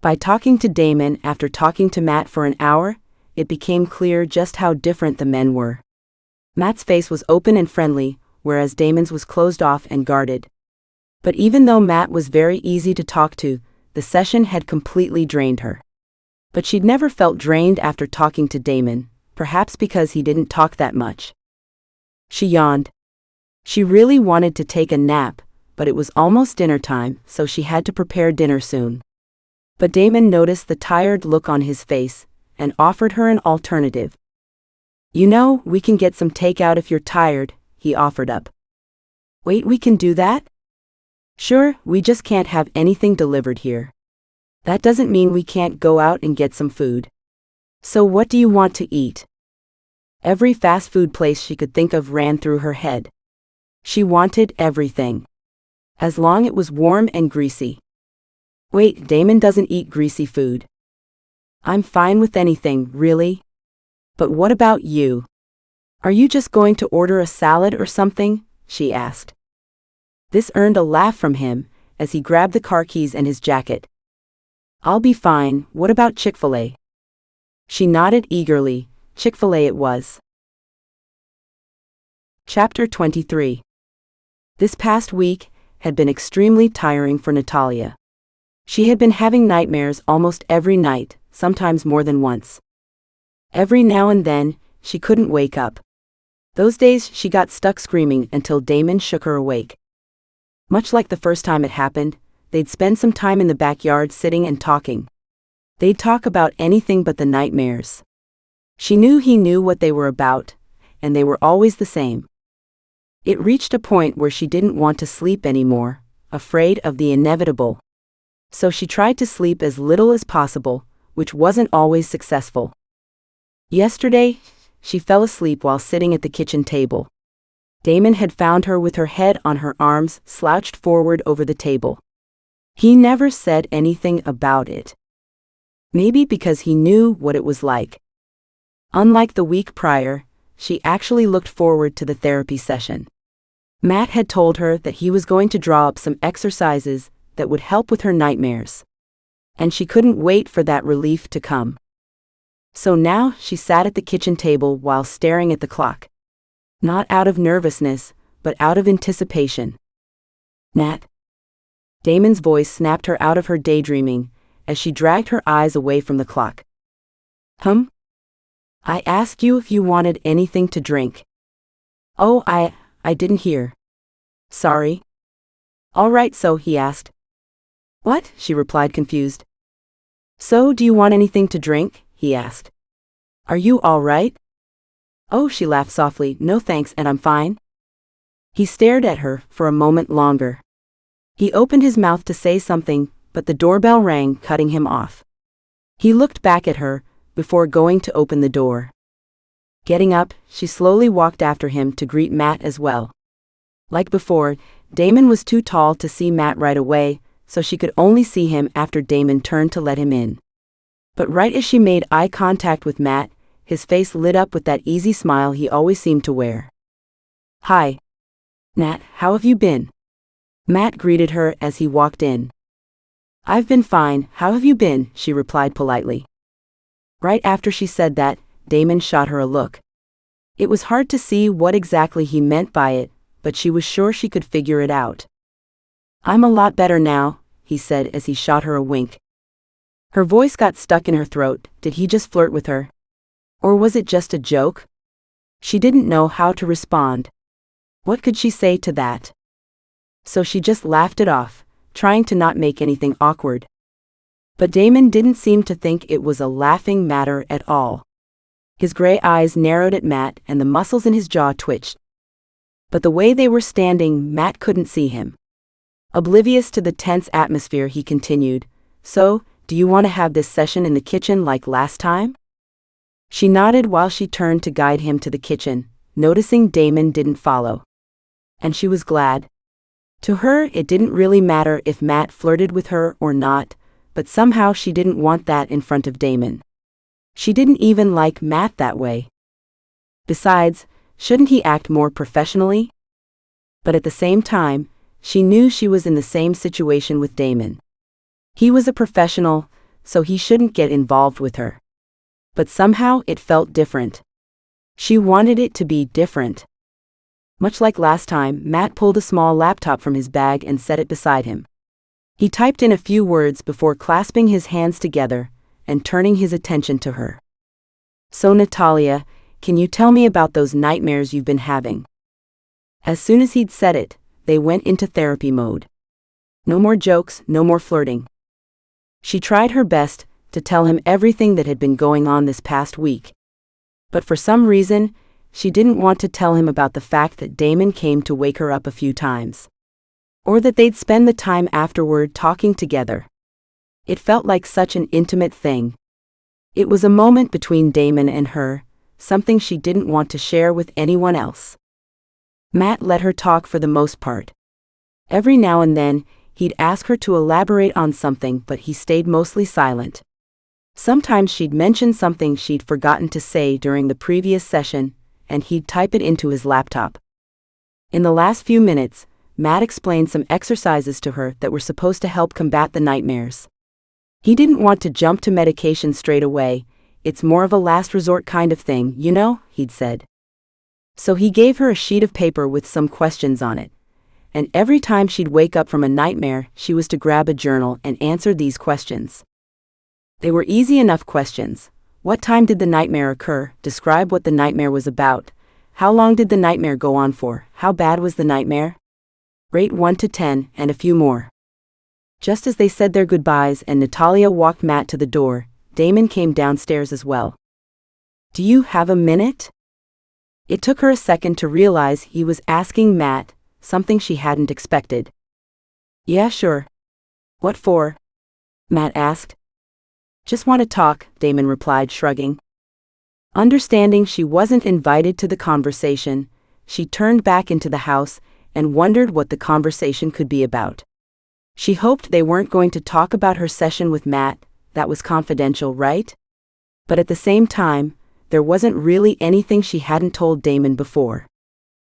By talking to Damon after talking to Matt for an hour, it became clear just how different the men were. Matt's face was open and friendly, whereas Damon's was closed off and guarded. But even though Matt was very easy to talk to, the session had completely drained her. But she'd never felt drained after talking to Damon, perhaps because he didn't talk that much. She yawned. She really wanted to take a nap, but it was almost dinner time, so she had to prepare dinner soon. But Damon noticed the tired look on his face and offered her an alternative. "You know, we can get some takeout if you're tired," he offered up. "Wait, we can do that?" "Sure, we just can't have anything delivered here. That doesn't mean we can't go out and get some food. So what do you want to eat?" Every fast food place she could think of ran through her head. She wanted everything, as long as it was warm and greasy. Wait, Damon doesn't eat greasy food. I'm fine with anything, really. But what about you? Are you just going to order a salad or something? She asked. This earned a laugh from him as he grabbed the car keys and his jacket. I'll be fine, what about Chick-fil-A? She nodded eagerly. Chick-fil-A it was. Chapter 23. This past week had been extremely tiring for Nathalia. She had been having nightmares almost every night, sometimes more than once. Every now and then, she couldn't wake up. Those days she got stuck screaming until Damon shook her awake. Much like the first time it happened, they'd spend some time in the backyard sitting and talking. They'd talk about anything but the nightmares. She knew he knew what they were about, and they were always the same. It reached a point where she didn't want to sleep anymore, afraid of the inevitable. So she tried to sleep as little as possible, which wasn't always successful. Yesterday, she fell asleep while sitting at the kitchen table. Damon had found her with her head on her arms, slouched forward over the table. He never said anything about it. Maybe because he knew what it was like. Unlike the week prior, she actually looked forward to the therapy session. Matt had told her that he was going to draw up some exercises that would help with her nightmares. And she couldn't wait for that relief to come. So now she sat at the kitchen table while staring at the clock. Not out of nervousness, but out of anticipation. Nat. Damon's voice snapped her out of her daydreaming as she dragged her eyes away from the clock. I asked you if you wanted anything to drink. Oh, I didn't hear. Sorry. All right, so he asked. What? She replied confused. So, do you want anything to drink? He asked. Are you all right? Oh, she laughed softly. No thanks, and I'm fine. He stared at her for a moment longer. He opened his mouth to say something, but the doorbell rang, cutting him off. He looked back at her before going to open the door. Getting up, she slowly walked after him to greet Matt as well. Like before, Damon was too tall to see Matt right away, so she could only see him after Damon turned to let him in. But right as she made eye contact with Matt, his face lit up with that easy smile he always seemed to wear. Hi. Nat, how have you been? Matt greeted her as he walked in. I've been fine, how have you been? She replied politely. Right after she said that, Damon shot her a look. It was hard to see what exactly he meant by it, but she was sure she could figure it out. I'm a lot better now, he said as he shot her a wink. Her voice got stuck in her throat. Did he just flirt with her? Or was it just a joke? She didn't know how to respond. What could she say to that? So she just laughed it off, trying to not make anything awkward. But Damon didn't seem to think it was a laughing matter at all. His gray eyes narrowed at Matt and the muscles in his jaw twitched. But the way they were standing, Matt couldn't see him. Oblivious to the tense atmosphere, he continued, So, do you want to have this session in the kitchen like last time? She nodded while she turned to guide him to the kitchen, noticing Damon didn't follow. And she was glad. To her, it didn't really matter if Matt flirted with her or not, but somehow she didn't want that in front of Damon. She didn't even like Matt that way. Besides, shouldn't he act more professionally? But at the same time, she knew she was in the same situation with Damon. He was a professional, so he shouldn't get involved with her. But somehow it felt different. She wanted it to be different. Much like last time, Matt pulled a small laptop from his bag and set it beside him. He typed in a few words before clasping his hands together and turning his attention to her. "So Nathalia, can you tell me about those nightmares you've been having?" As soon as he'd said it, they went into therapy mode. No more jokes, no more flirting. She tried her best to tell him everything that had been going on this past week. But for some reason, she didn't want to tell him about the fact that Damon came to wake her up a few times. Or that they'd spend the time afterward talking together. It felt like such an intimate thing. It was a moment between Damon and her, something she didn't want to share with anyone else. Matt let her talk for the most part. Every now and then, he'd ask her to elaborate on something, but he stayed mostly silent. Sometimes she'd mention something she'd forgotten to say during the previous session, and he'd type it into his laptop. In the last few minutes, Matt explained some exercises to her that were supposed to help combat the nightmares. He didn't want to jump to medication straight away. "It's more of a last resort kind of thing, you know," he'd said. So he gave her a sheet of paper with some questions on it. And every time she'd wake up from a nightmare, she was to grab a journal and answer these questions. They were easy enough questions. What time did the nightmare occur? Describe what the nightmare was about. How long did the nightmare go on for? How bad was the nightmare? Rate 1 to 10, and a few more. Just as they said their goodbyes and Nathalia walked Matt to the door, Damon came downstairs as well. "Do you have a minute?" It took her a second to realize he was asking Matt, something she hadn't expected. "Yeah, sure." "What for?" Matt asked. "Just want to talk," Damon replied, shrugging. Understanding she wasn't invited to the conversation, she turned back into the house and wondered what the conversation could be about. She hoped they weren't going to talk about her session with Matt. That was confidential, right? But at the same time, there wasn't really anything she hadn't told Damon before.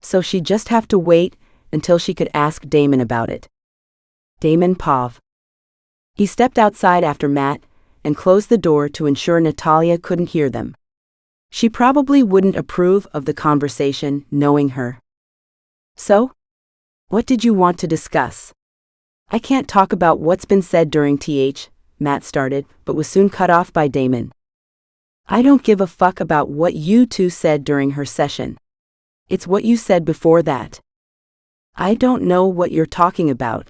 So she'd just have to wait until she could ask Damon about it. Damon Pav. He stepped outside after Matt and closed the door to ensure Nathalia couldn't hear them. She probably wouldn't approve of the conversation, knowing her. "So? What did you want to discuss?" "I can't talk about what's been said during TH, Matt started, but was soon cut off by Damon. "I don't give a fuck about what you two said during her session. It's what you said before that." "I don't know what you're talking about."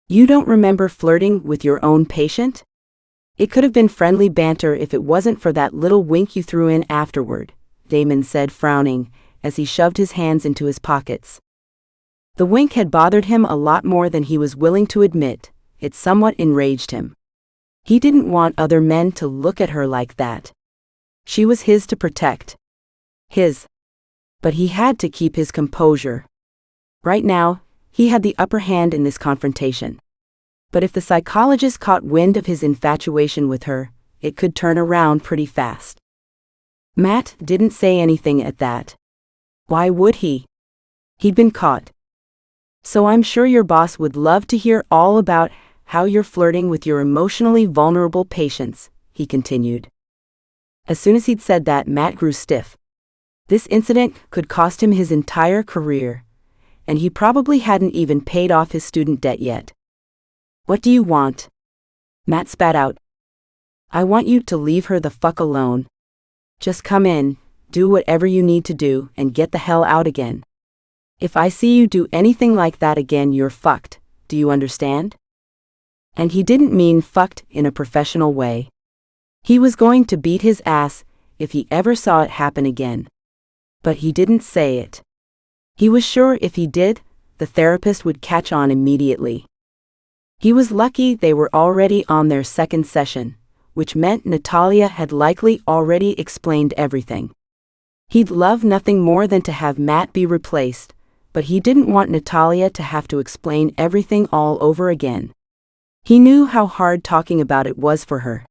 "You don't remember flirting with your own patient?" "It could have been friendly banter if it wasn't for that little wink you threw in afterward," Damon said, frowning, as he shoved his hands into his pockets. The wink had bothered him a lot more than he was willing to admit. It somewhat enraged him. He didn't want other men to look at her like that. She was his to protect. His. But he had to keep his composure. Right now, he had the upper hand in this confrontation. But if the psychologist caught wind of his infatuation with her, it could turn around pretty fast. Matt didn't say anything at that. Why would he? He'd been caught. "So I'm sure your boss would love to hear all about how you're flirting with your emotionally vulnerable patients," he continued. As soon as he'd said that, Matt grew stiff. This incident could cost him his entire career, and he probably hadn't even paid off his student debt yet. "What do you want?" Matt spat out. "I want you to leave her the fuck alone. Just come in, do whatever you need to do, and get the hell out again. If I see you do anything like that again, you're fucked, do you understand?" And he didn't mean fucked in a professional way. He was going to beat his ass if he ever saw it happen again. But he didn't say it. He was sure if he did, the therapist would catch on immediately. He was lucky they were already on their second session, which meant Nathalia had likely already explained everything. He'd love nothing more than to have Matt be replaced, but he didn't want Nathalia to have to explain everything all over again. He knew how hard talking about it was for her.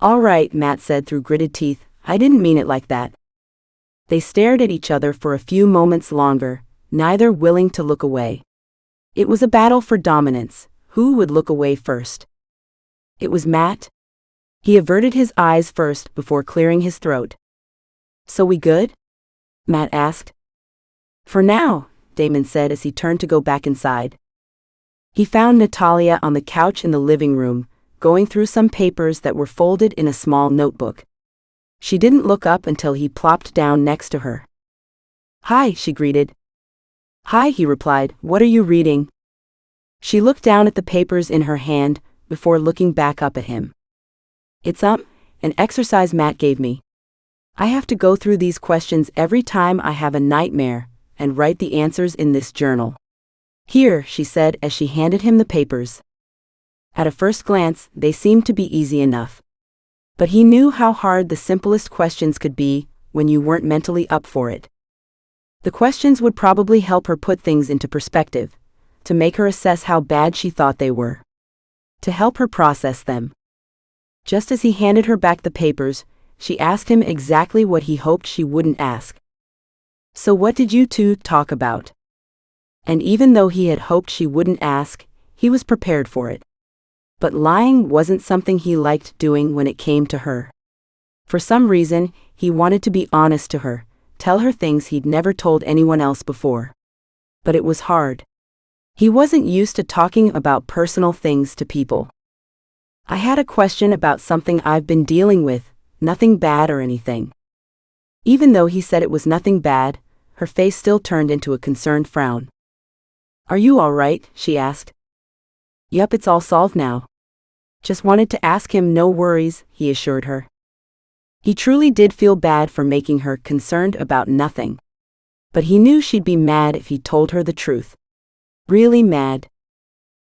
"All right," Matt said through gritted teeth, "I didn't mean it like that." They stared at each other for a few moments longer, neither willing to look away. It was a battle for dominance. Who would look away first? It was Matt. He averted his eyes first before clearing his throat. "So we good?" Matt asked. "For now," Damon said as he turned to go back inside. He found Nathalia on the couch in the living room, going through some papers that were folded in a small notebook. She didn't look up until he plopped down next to her. "Hi," she greeted. "Hi," he replied. "What are you reading?" She looked down at the papers in her hand before looking back up at him. "It's an exercise Matt gave me. I have to go through these questions every time I have a nightmare and write the answers in this journal. Here," she said as she handed him the papers. At a first glance, they seemed to be easy enough. But he knew how hard the simplest questions could be when you weren't mentally up for it. The questions would probably help her put things into perspective, to make her assess how bad she thought they were, to help her process them. Just as he handed her back the papers, she asked him exactly what he hoped she wouldn't ask. "So what did you two talk about?" And even though he had hoped she wouldn't ask, he was prepared for it. But lying wasn't something he liked doing when it came to her. For some reason, he wanted to be honest to her, tell her things he'd never told anyone else before. But it was hard. He wasn't used to talking about personal things to people. "I had a question about something I've been dealing with, nothing bad or anything." Even though he said it was nothing bad, her face still turned into a concerned frown. "Are you all right?" she asked. "Yup, it's all solved now. Just wanted to ask him, no worries," he assured her. He truly did feel bad for making her concerned about nothing. But he knew she'd be mad if he told her the truth. Really mad.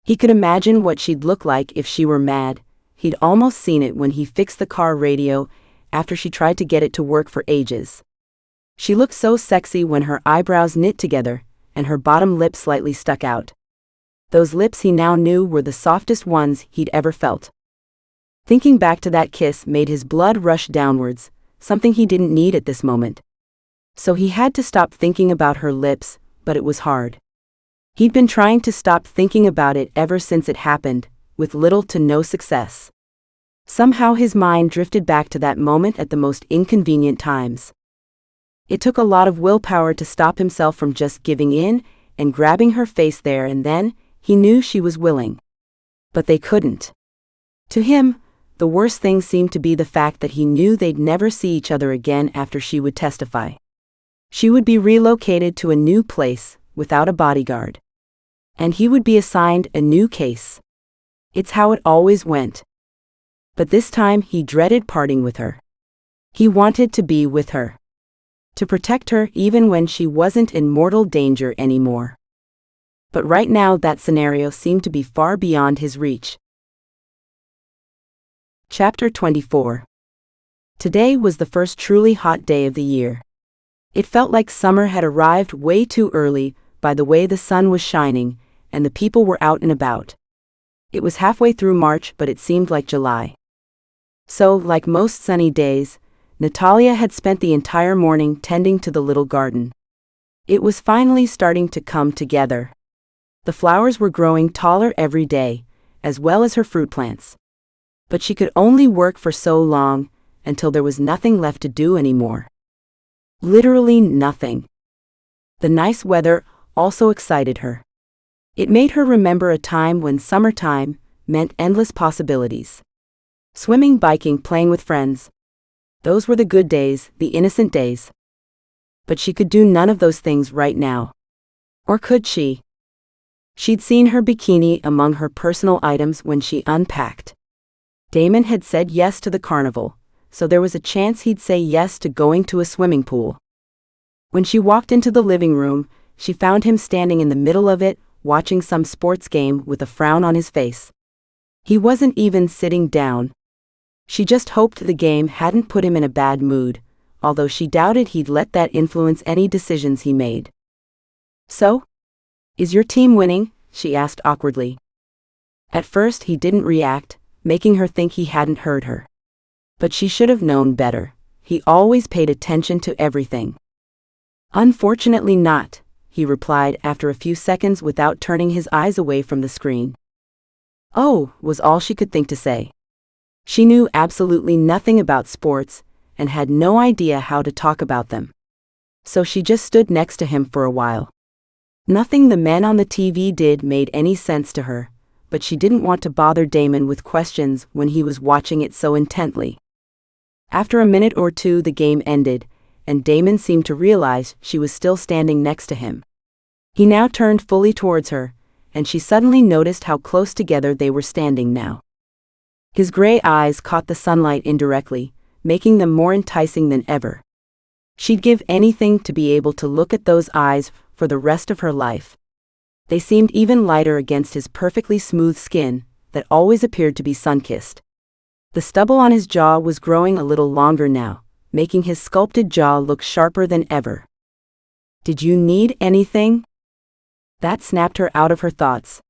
He could imagine what she'd look like if she were mad. He'd almost seen it when he fixed the car radio after she tried to get it to work for ages. She looked so sexy when her eyebrows knit together and her bottom lip slightly stuck out. Those lips he now knew were the softest ones he'd ever felt. Thinking back to that kiss made his blood rush downwards, something he didn't need at this moment. So he had to stop thinking about her lips, but it was hard. He'd been trying to stop thinking about it ever since it happened, with little to no success. Somehow his mind drifted back to that moment at the most inconvenient times. It took a lot of willpower to stop himself from just giving in and grabbing her face there and then. He knew she was willing. But they couldn't. To him, the worst thing seemed to be the fact that he knew they'd never see each other again after she would testify. She would be relocated to a new place, without a bodyguard. And he would be assigned a new case. It's how it always went. But this time he dreaded parting with her. He wanted to be with her. To protect her even when she wasn't in mortal danger anymore. But right now that scenario seemed to be far beyond his reach. Chapter 24. Today was the first truly hot day of the year. It felt like summer had arrived way too early by the way the sun was shining and the people were out and about. It was halfway through March, but it seemed like July. So, like most sunny days, Nathalia had spent the entire morning tending to the little garden. It was finally starting to come together. The flowers were growing taller every day, as well as her fruit plants. But she could only work for so long, until there was nothing left to do anymore. Literally nothing. The nice weather also excited her. It made her remember a time when summertime meant endless possibilities. Swimming, biking, playing with friends. Those were the good days, the innocent days. But she could do none of those things right now. Or could she? She'd seen her bikini among her personal items when she unpacked. Damon had said yes to the carnival, so there was a chance he'd say yes to going to a swimming pool. When she walked into the living room, she found him standing in the middle of it, watching some sports game with a frown on his face. He wasn't even sitting down. She just hoped the game hadn't put him in a bad mood, although she doubted he'd let that influence any decisions he made. "So? Is your team winning?" she asked awkwardly. At first he didn't react, making her think he hadn't heard her. But she should have known better. He always paid attention to everything. "Unfortunately not," he replied after a few seconds without turning his eyes away from the screen. "Oh," was all she could think to say. She knew absolutely nothing about sports and had no idea how to talk about them. So she just stood next to him for a while. Nothing the men on the TV did made any sense to her, but she didn't want to bother Damon with questions when he was watching it so intently. After a minute or two the game ended, and Damon seemed to realize she was still standing next to him. He now turned fully towards her, and she suddenly noticed how close together they were standing now. His gray eyes caught the sunlight indirectly, making them more enticing than ever. She'd give anything to be able to look at those eyes for the rest of her life. They seemed even lighter against his perfectly smooth skin that always appeared to be sun-kissed. The stubble on his jaw was growing a little longer now, making his sculpted jaw look sharper than ever. "Did you need anything?" That snapped her out of her thoughts.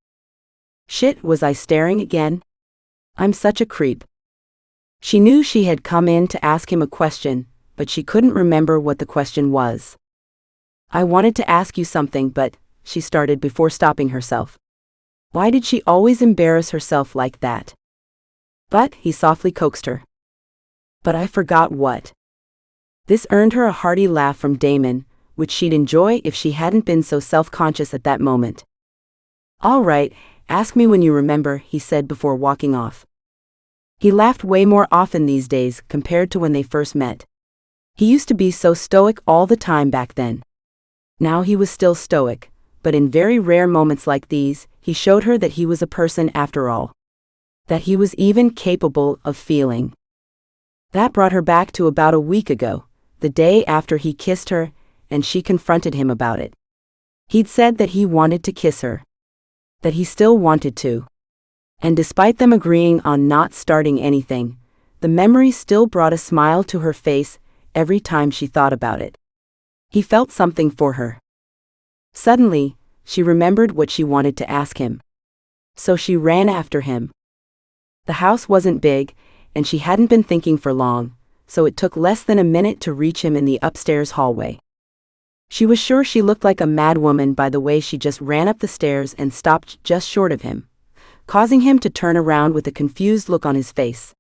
Shit, was I staring again? I'm such a creep. She knew she had come in to ask him a question, but she couldn't remember what the question was. "I wanted to ask you something, but," she started before stopping herself. Why did she always embarrass herself like that? "But," he softly coaxed her. "But I forgot what." This earned her a hearty laugh from Damon, which she'd enjoy if she hadn't been so self-conscious at that moment. "All right, ask me when you remember," he said before walking off. He laughed way more often these days compared to when they first met. He used to be so stoic all the time back then. Now he was still stoic, but in very rare moments like these, he showed her that he was a person after all. That he was even capable of feeling. That brought her back to about a week ago, the day after he kissed her, and she confronted him about it. He'd said that he wanted to kiss her. That he still wanted to. And despite them agreeing on not starting anything, the memory still brought a smile to her face every time she thought about it. He felt something for her. Suddenly, she remembered what she wanted to ask him. So she ran after him. The house wasn't big, and she hadn't been thinking for long, so it took less than a minute to reach him in the upstairs hallway. She was sure she looked like a madwoman by the way she just ran up the stairs and stopped just short of him, causing him to turn around with a confused look on his face.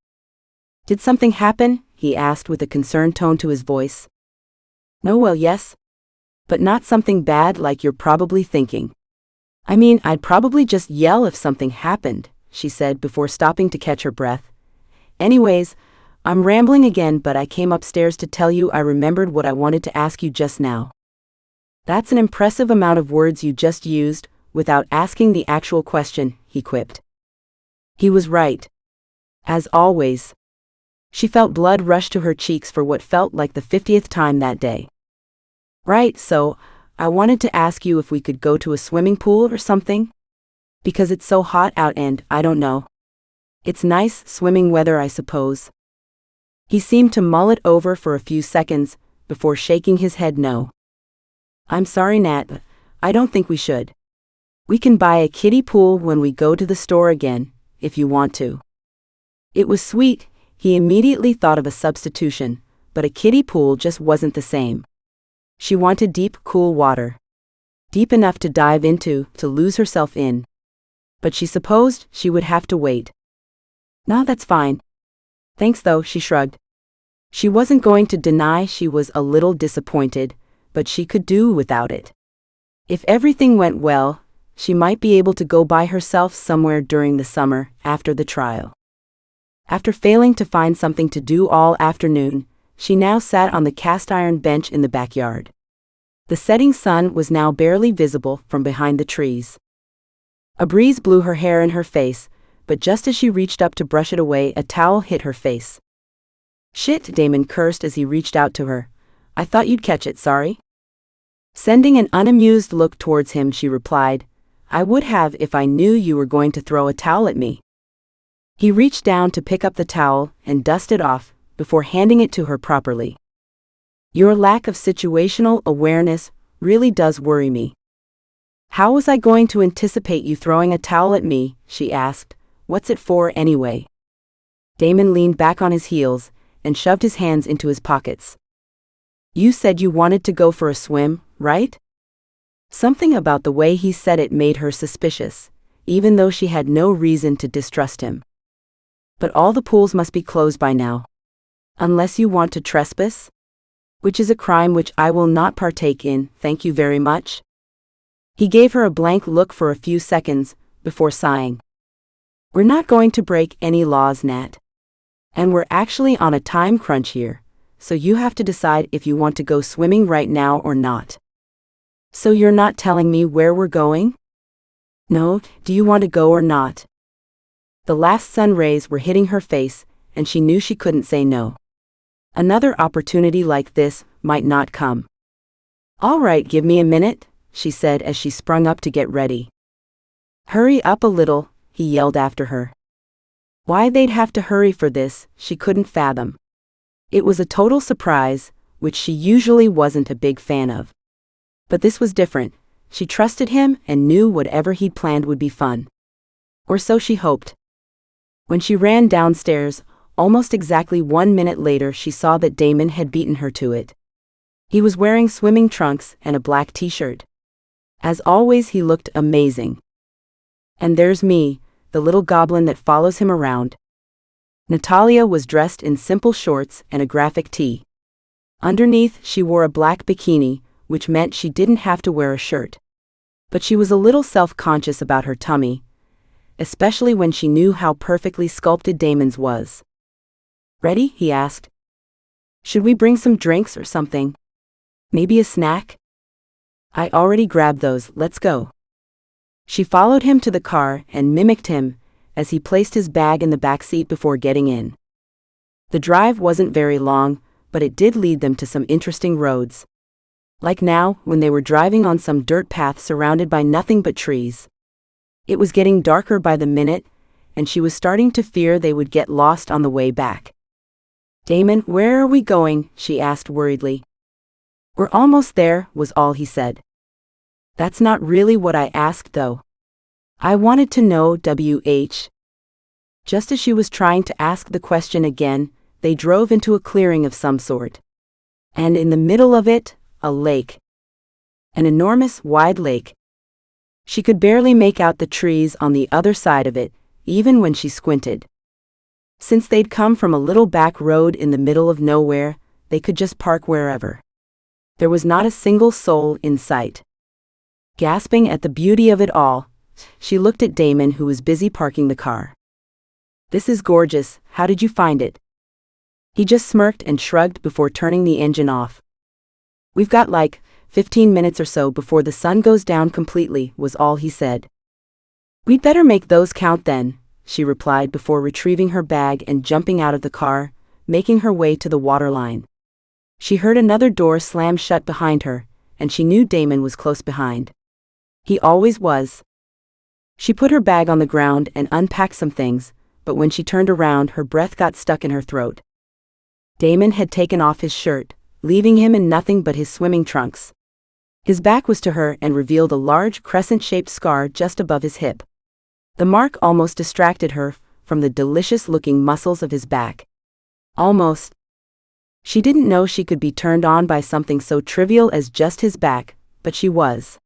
"Did something happen?" he asked with a concerned tone to his voice. "No, well, yes. But not something bad like you're probably thinking." "I mean, I'd probably just yell if something happened," she said before stopping to catch her breath. "Anyways, I'm rambling again, but I came upstairs to tell you I remembered what I wanted to ask you just now." "That's an impressive amount of words you just used, without asking the actual question," he quipped. He was right. As always. She felt blood rush to her cheeks for what felt like the 50th time that day. "Right, so, I wanted to ask you if we could go to a swimming pool or something? Because it's so hot out and, I don't know. It's nice swimming weather, I suppose." He seemed to mull it over for a few seconds, before shaking his head no. "I'm sorry, Nat, but I don't think we should. We can buy a kiddie pool when we go to the store again, if you want to." It was sweet. He immediately thought of a substitution, but a kiddie pool just wasn't the same. She wanted deep, cool water. Deep enough to dive into, to lose herself in. But she supposed she would have to wait. "No, that's fine. Thanks though," she shrugged. She wasn't going to deny she was a little disappointed, but she could do without it. If everything went well, she might be able to go by herself somewhere during the summer, after the trial. After failing to find something to do all afternoon, she now sat on the cast-iron bench in the backyard. The setting sun was now barely visible from behind the trees. A breeze blew her hair in her face, but just as she reached up to brush it away, a towel hit her face. "Shit," Damon cursed as he reached out to her. "I thought you'd catch it, sorry." Sending an unamused look towards him, she replied, "I would have if I knew you were going to throw a towel at me." He reached down to pick up the towel and dust it off, before handing it to her properly. "Your lack of situational awareness really does worry me." "How was I going to anticipate you throwing a towel at me?" she asked. "What's it for anyway?" Damon leaned back on his heels and shoved his hands into his pockets. "You said you wanted to go for a swim, right?" Something about the way he said it made her suspicious, even though she had no reason to distrust him. "But all the pools must be closed by now. Unless you want to trespass? Which is a crime which I will not partake in, thank you very much." He gave her a blank look for a few seconds, before sighing. "We're not going to break any laws, Nat. And we're actually on a time crunch here, so you have to decide if you want to go swimming right now or not." "So you're not telling me where we're going?" "No, do you want to go or not?" The last sun rays were hitting her face, and she knew she couldn't say no. Another opportunity like this might not come. "All right, give me a minute," she said as she sprung up to get ready. "Hurry up a little," he yelled after her. Why they'd have to hurry for this, she couldn't fathom. It was a total surprise, which she usually wasn't a big fan of. But this was different. She trusted him and knew whatever he'd planned would be fun. Or so she hoped. When she ran downstairs, almost exactly 1 minute later, she saw that Damon had beaten her to it. He was wearing swimming trunks and a black t-shirt. As always, he looked amazing. And there's me, the little goblin that follows him around. Nathalia was dressed in simple shorts and a graphic tee. Underneath, she wore a black bikini, which meant she didn't have to wear a shirt. But she was a little self-conscious about her tummy, especially when she knew how perfectly sculpted Damon's was. "Ready?" he asked. "Should we bring some drinks or something? Maybe a snack?" "I already grabbed those, let's go." She followed him to the car and mimicked him as he placed his bag in the back seat before getting in. The drive wasn't very long, but it did lead them to some interesting roads. Like now, when they were driving on some dirt path surrounded by nothing but trees. It was getting darker by the minute, and she was starting to fear they would get lost on the way back. "Damon, where are we going?" she asked worriedly. "We're almost there," was all he said. "That's not really what I asked, though. I wanted to know WH." Just as she was trying to ask the question again, they drove into a clearing of some sort. And in the middle of it, a lake. An enormous, wide lake. She could barely make out the trees on the other side of it, even when she squinted. Since they'd come from a little back road in the middle of nowhere, they could just park wherever. There was not a single soul in sight. Gasping at the beauty of it all, she looked at Damon, who was busy parking the car. "This is gorgeous, how did you find it?" He just smirked and shrugged before turning the engine off. "We've got like 15 minutes or so before the sun goes down completely," was all he said. "We'd better make those count then," she replied before retrieving her bag and jumping out of the car, making her way to the waterline. She heard another door slam shut behind her, and she knew Damon was close behind. He always was. She put her bag on the ground and unpacked some things, but when she turned around, her breath got stuck in her throat. Damon had taken off his shirt, leaving him in nothing but his swimming trunks. His back was to her and revealed a large crescent-shaped scar just above his hip. The mark almost distracted her from the delicious-looking muscles of his back. Almost. She didn't know she could be turned on by something so trivial as just his back, but she was.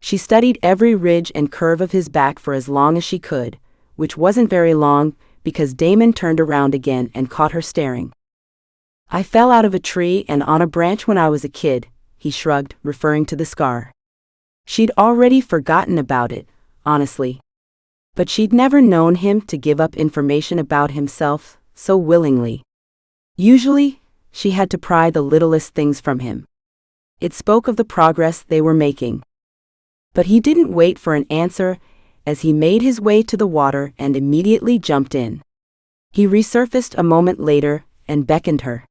She studied every ridge and curve of his back for as long as she could, which wasn't very long, because Damon turned around again and caught her staring. "I fell out of a tree and on a branch when I was a kid," he shrugged, referring to the scar. She'd already forgotten about it, honestly. But she'd never known him to give up information about himself so willingly. Usually, she had to pry the littlest things from him. It spoke of the progress they were making. But he didn't wait for an answer, as he made his way to the water and immediately jumped in. He resurfaced a moment later and beckoned her.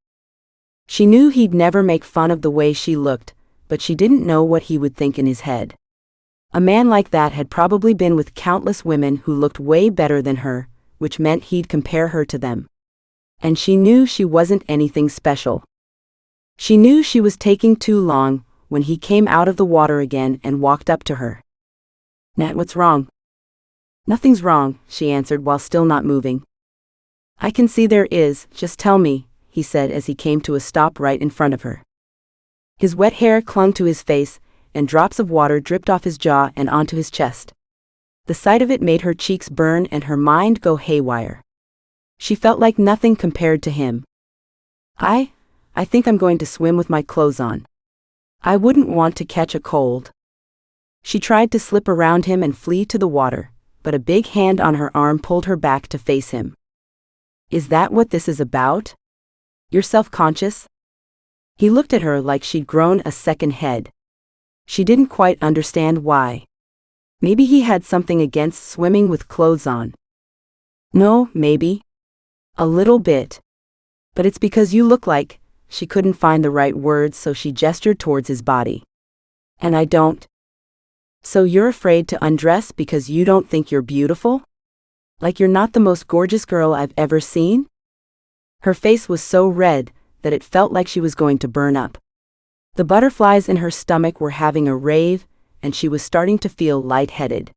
She knew he'd never make fun of the way she looked, but she didn't know what he would think in his head. A man like that had probably been with countless women who looked way better than her, which meant he'd compare her to them. And she knew she wasn't anything special. She knew she was taking too long when he came out of the water again and walked up to her. "Nat, what's wrong?" "Nothing's wrong," she answered while still not moving. "I can see there is, just tell me," he said as he came to a stop right in front of her. His wet hair clung to his face, and drops of water dripped off his jaw and onto his chest. The sight of it made her cheeks burn and her mind go haywire. She felt like nothing compared to him. I think I'm going to swim with my clothes on. I wouldn't want to catch a cold." She tried to slip around him and flee to the water, but a big hand on her arm pulled her back to face him. Is that what this is about? You're self-conscious? He looked at her like she'd grown a second head. She didn't quite understand why. Maybe he had something against swimming with clothes on. No, maybe. A little bit. But it's because you look like... She couldn't find the right words, so she gestured towards his body. And I don't. So you're afraid to undress because you don't think you're beautiful? Like you're not the most gorgeous girl I've ever seen? Her face was so red that it felt like she was going to burn up. The butterflies in her stomach were having a rave, and she was starting to feel lightheaded.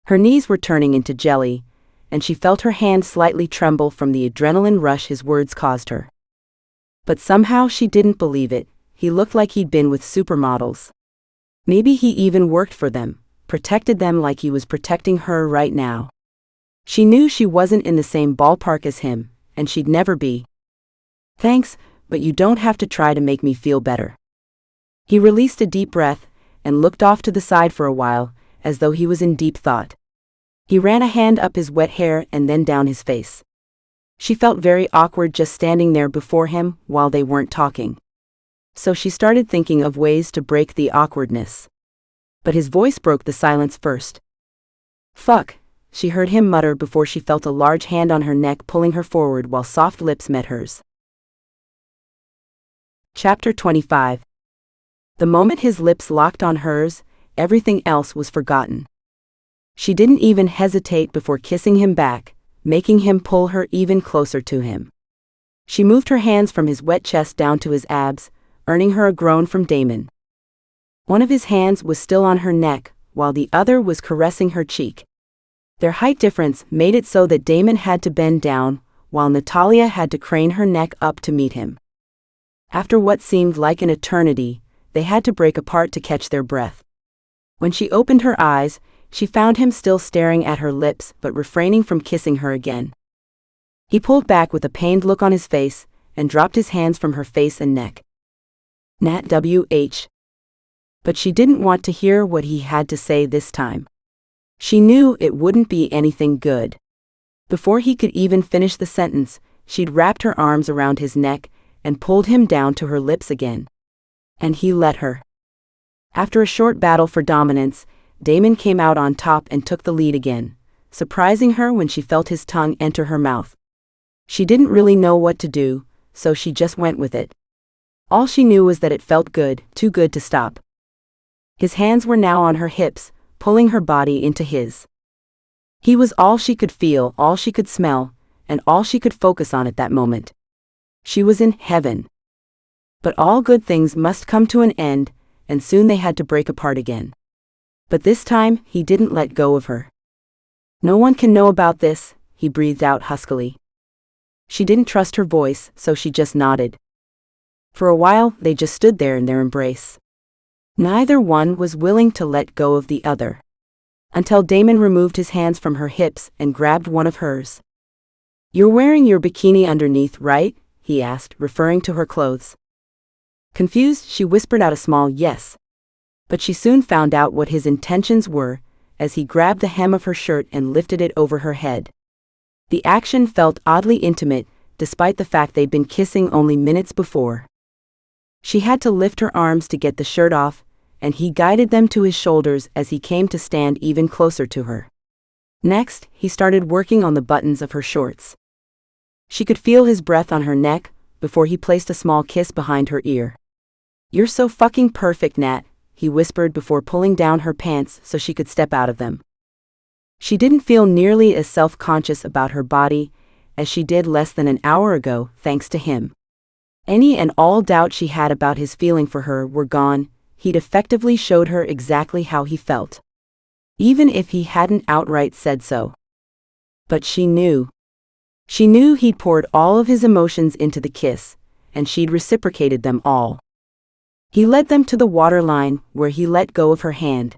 Her knees were turning into jelly, and she felt her hand slightly tremble from the adrenaline rush his words caused her. But somehow she didn't believe it. He looked like he'd been with supermodels. Maybe he even worked for them, protected them like he was protecting her right now. She knew she wasn't in the same ballpark as him, and she'd never be. Thanks, but you don't have to try to make me feel better. He released a deep breath and looked off to the side for a while, as though he was in deep thought. He ran a hand up his wet hair and then down his face. She felt very awkward just standing there before him while they weren't talking. So she started thinking of ways to break the awkwardness. But his voice broke the silence first. Fuck, she heard him mutter before she felt a large hand on her neck pulling her forward while soft lips met hers. Chapter 25. The moment his lips locked on hers, everything else was forgotten. She didn't even hesitate before kissing him back, making him pull her even closer to him. She moved her hands from his wet chest down to his abs, earning her a groan from Damon. One of his hands was still on her neck, while the other was caressing her cheek. Their height difference made it so that Damon had to bend down, while Nathalia had to crane her neck up to meet him. After what seemed like an eternity, they had to break apart to catch their breath. When she opened her eyes, she found him still staring at her lips but refraining from kissing her again. He pulled back with a pained look on his face and dropped his hands from her face and neck. Nat WH. But she didn't want to hear what he had to say this time. She knew it wouldn't be anything good. Before he could even finish the sentence, she'd wrapped her arms around his neck and pulled him down to her lips again. And he let her. After a short battle for dominance, Damon came out on top and took the lead again, surprising her when she felt his tongue enter her mouth. She didn't really know what to do, so she just went with it. All she knew was that it felt good, too good to stop. His hands were now on her hips, pulling her body into his. He was all she could feel, all she could smell, and all she could focus on at that moment. She was in heaven. But all good things must come to an end, and soon they had to break apart again. But this time, he didn't let go of her. No one can know about this, he breathed out huskily. She didn't trust her voice, so she just nodded. For a while, they just stood there in their embrace. Neither one was willing to let go of the other. Until Damon removed his hands from her hips and grabbed one of hers. You're wearing your bikini underneath, right? He asked, referring to her clothes. Confused, she whispered out a small yes. But she soon found out what his intentions were, as he grabbed the hem of her shirt and lifted it over her head. The action felt oddly intimate, despite the fact they'd been kissing only minutes before. She had to lift her arms to get the shirt off, and he guided them to his shoulders as he came to stand even closer to her. Next, he started working on the buttons of her shorts. She could feel his breath on her neck, before he placed a small kiss behind her ear. You're so fucking perfect, Nat, he whispered before pulling down her pants so she could step out of them. She didn't feel nearly as self-conscious about her body as she did less than an hour ago, thanks to him. Any and all doubt she had about his feeling for her were gone. He'd effectively showed her exactly how he felt. Even if he hadn't outright said so. But she knew. She knew he'd poured all of his emotions into the kiss, and she'd reciprocated them all. He led them to the waterline, where he let go of her hand.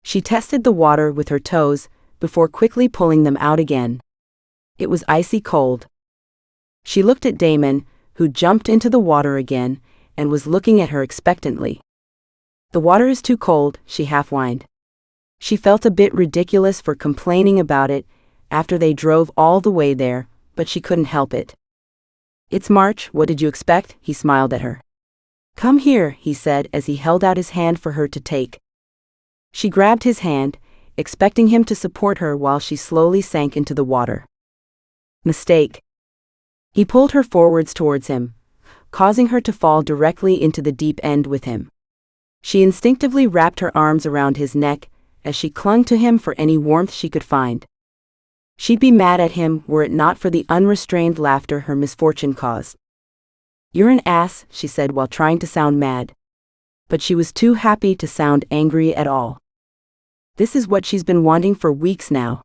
She tested the water with her toes, before quickly pulling them out again. It was icy cold. She looked at Damon, who jumped into the water again, and was looking at her expectantly. The water is too cold, she half-whined. She felt a bit ridiculous for complaining about it after they drove all the way there, but she couldn't help it. It's March, what did you expect? He smiled at her. Come here, he said as he held out his hand for her to take. She grabbed his hand, expecting him to support her while she slowly sank into the water. Mistake. He pulled her forwards towards him, causing her to fall directly into the deep end with him. She instinctively wrapped her arms around his neck as she clung to him for any warmth she could find. She'd be mad at him were it not for the unrestrained laughter her misfortune caused. You're an ass, she said while trying to sound mad. But she was too happy to sound angry at all. This is what she's been wanting for weeks now.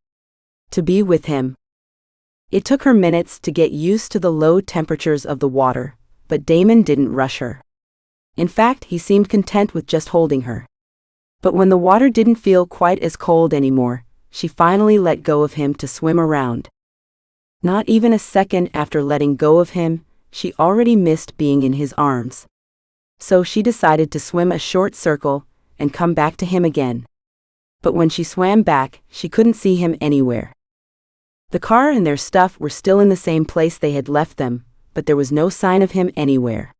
To be with him. It took her minutes to get used to the low temperatures of the water, but Damon didn't rush her. In fact, he seemed content with just holding her. But when the water didn't feel quite as cold anymore, she finally let go of him to swim around. Not even a second after letting go of him, she already missed being in his arms. So she decided to swim a short circle and come back to him again. But when she swam back, she couldn't see him anywhere. The car and their stuff were still in the same place they had left them, but there was no sign of him anywhere.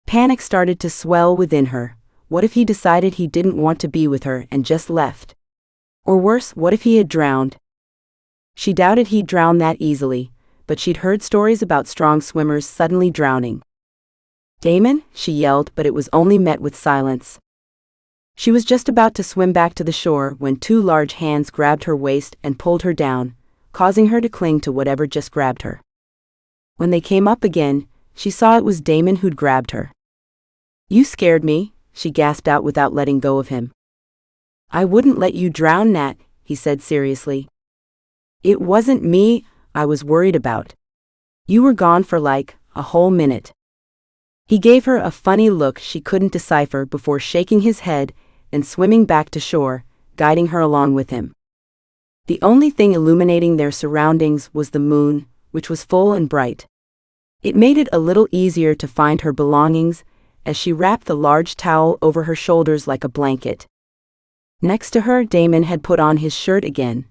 Panic started to swell within her. What if he decided he didn't want to be with her and just left? Or worse, what if he had drowned? She doubted he'd drown that easily, but she'd heard stories about strong swimmers suddenly drowning. Damon, she yelled, but it was only met with silence. She was just about to swim back to the shore when two large hands grabbed her waist and pulled her down, causing her to cling to whatever just grabbed her. When they came up again, she saw it was Damon who'd grabbed her. You scared me, she gasped out without letting go of him. I wouldn't let you drown, Nat, he said seriously. It wasn't me I was worried about. You were gone for like a whole minute. He gave her a funny look she couldn't decipher before shaking his head and swimming back to shore, guiding her along with him. The only thing illuminating their surroundings was the moon, which was full and bright. It made it a little easier to find her belongings as she wrapped the large towel over her shoulders like a blanket. Next to her, Damon had put on his shirt again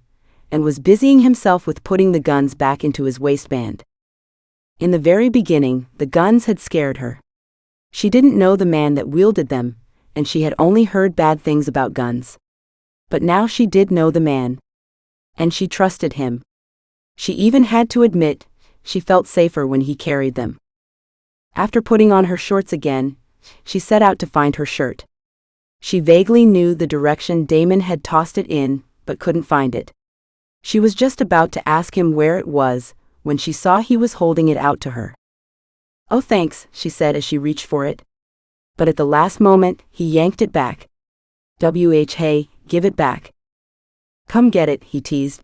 and was busying himself with putting the guns back into his waistband. In the very beginning, the guns had scared her. She didn't know the man that wielded them, and she had only heard bad things about guns. But now she did know the man. And she trusted him. She even had to admit, she felt safer when he carried them. After putting on her shorts again, she set out to find her shirt. She vaguely knew the direction Damon had tossed it in, but couldn't find it. She was just about to ask him where it was, when she saw he was holding it out to her. Oh thanks, she said as she reached for it. But at the last moment, he yanked it back. Hey, give it back. Come get it, he teased.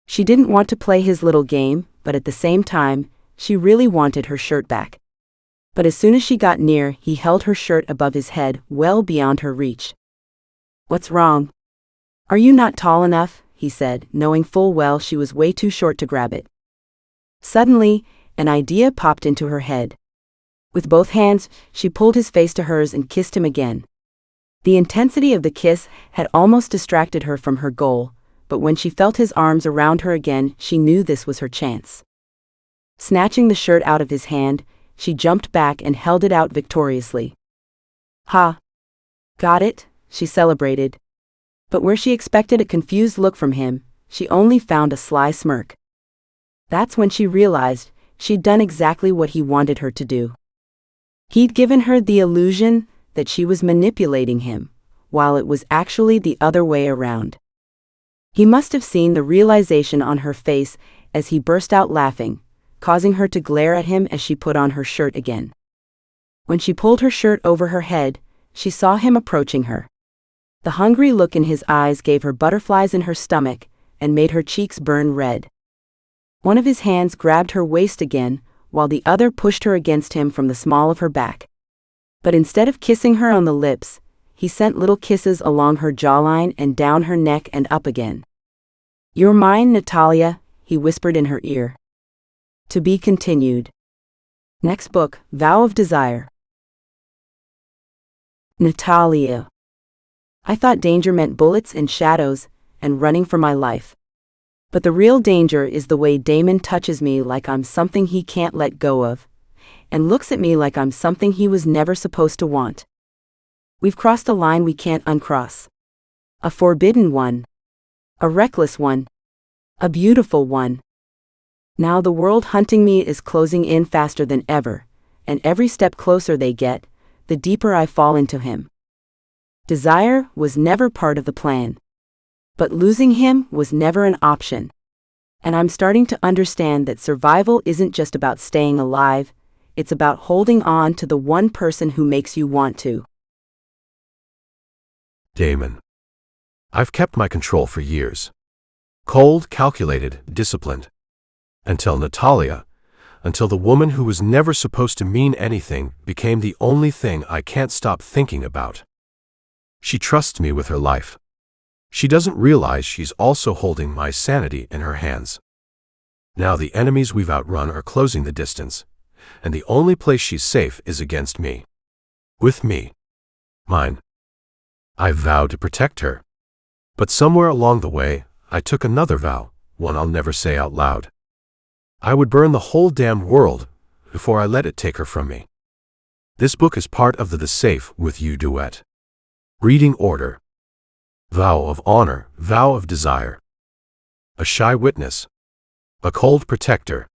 She didn't want to play his little game, but at the same time, she really wanted her shirt back. But as soon as she got near, he held her shirt above his head, well beyond her reach. What's wrong? Are you not tall enough? He said, knowing full well she was way too short to grab it. Suddenly, an idea popped into her head. With both hands, she pulled his face to hers and kissed him again. The intensity of the kiss had almost distracted her from her goal, but when she felt his arms around her again, she knew this was her chance. Snatching the shirt out of his hand, she jumped back and held it out victoriously. Ha! Got it, she celebrated. But where she expected a confused look from him, she only found a sly smirk. That's when she realized she'd done exactly what he wanted her to do. He'd given her the illusion that she was manipulating him, while it was actually the other way around. He must have seen the realization on her face as he burst out laughing, causing her to glare at him as she put on her shirt again. When she pulled her shirt over her head, she saw him approaching her. The hungry look in his eyes gave her butterflies in her stomach and made her cheeks burn red. One of his hands grabbed her waist again, while the other pushed her against him from the small of her back. But instead of kissing her on the lips, he sent little kisses along her jawline and down her neck and up again. You're mine, Nathalia, he whispered in her ear. To be continued. Next book, Vow of Desire. Nathalia. I thought danger meant bullets and shadows and running for my life. But the real danger is the way Damon touches me like I'm something he can't let go of, and looks at me like I'm something he was never supposed to want. We've crossed a line we can't uncross. A forbidden one. A reckless one. A beautiful one. Now the world hunting me is closing in faster than ever, and every step closer they get, the deeper I fall into him. Desire was never part of the plan. But losing him was never an option. And I'm starting to understand that survival isn't just about staying alive, it's about holding on to the one person who makes you want to. Damon. I've kept my control for years. Cold, calculated, disciplined. Until Nathalia, until the woman who was never supposed to mean anything became the only thing I can't stop thinking about. She trusts me with her life. She doesn't realize she's also holding my sanity in her hands. Now the enemies we've outrun are closing the distance, and the only place she's safe is against me. With me. Mine. I vowed to protect her. But somewhere along the way, I took another vow, one I'll never say out loud. I would burn the whole damned world before I let it take her from me. This book is part of the Safe with You duet. Reading order. Vow of honor, vow of desire. A shy witness. A cold protector.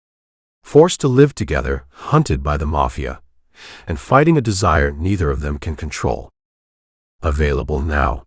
Forced to live together, hunted by the Mafia, and fighting a desire neither of them can control. Available now.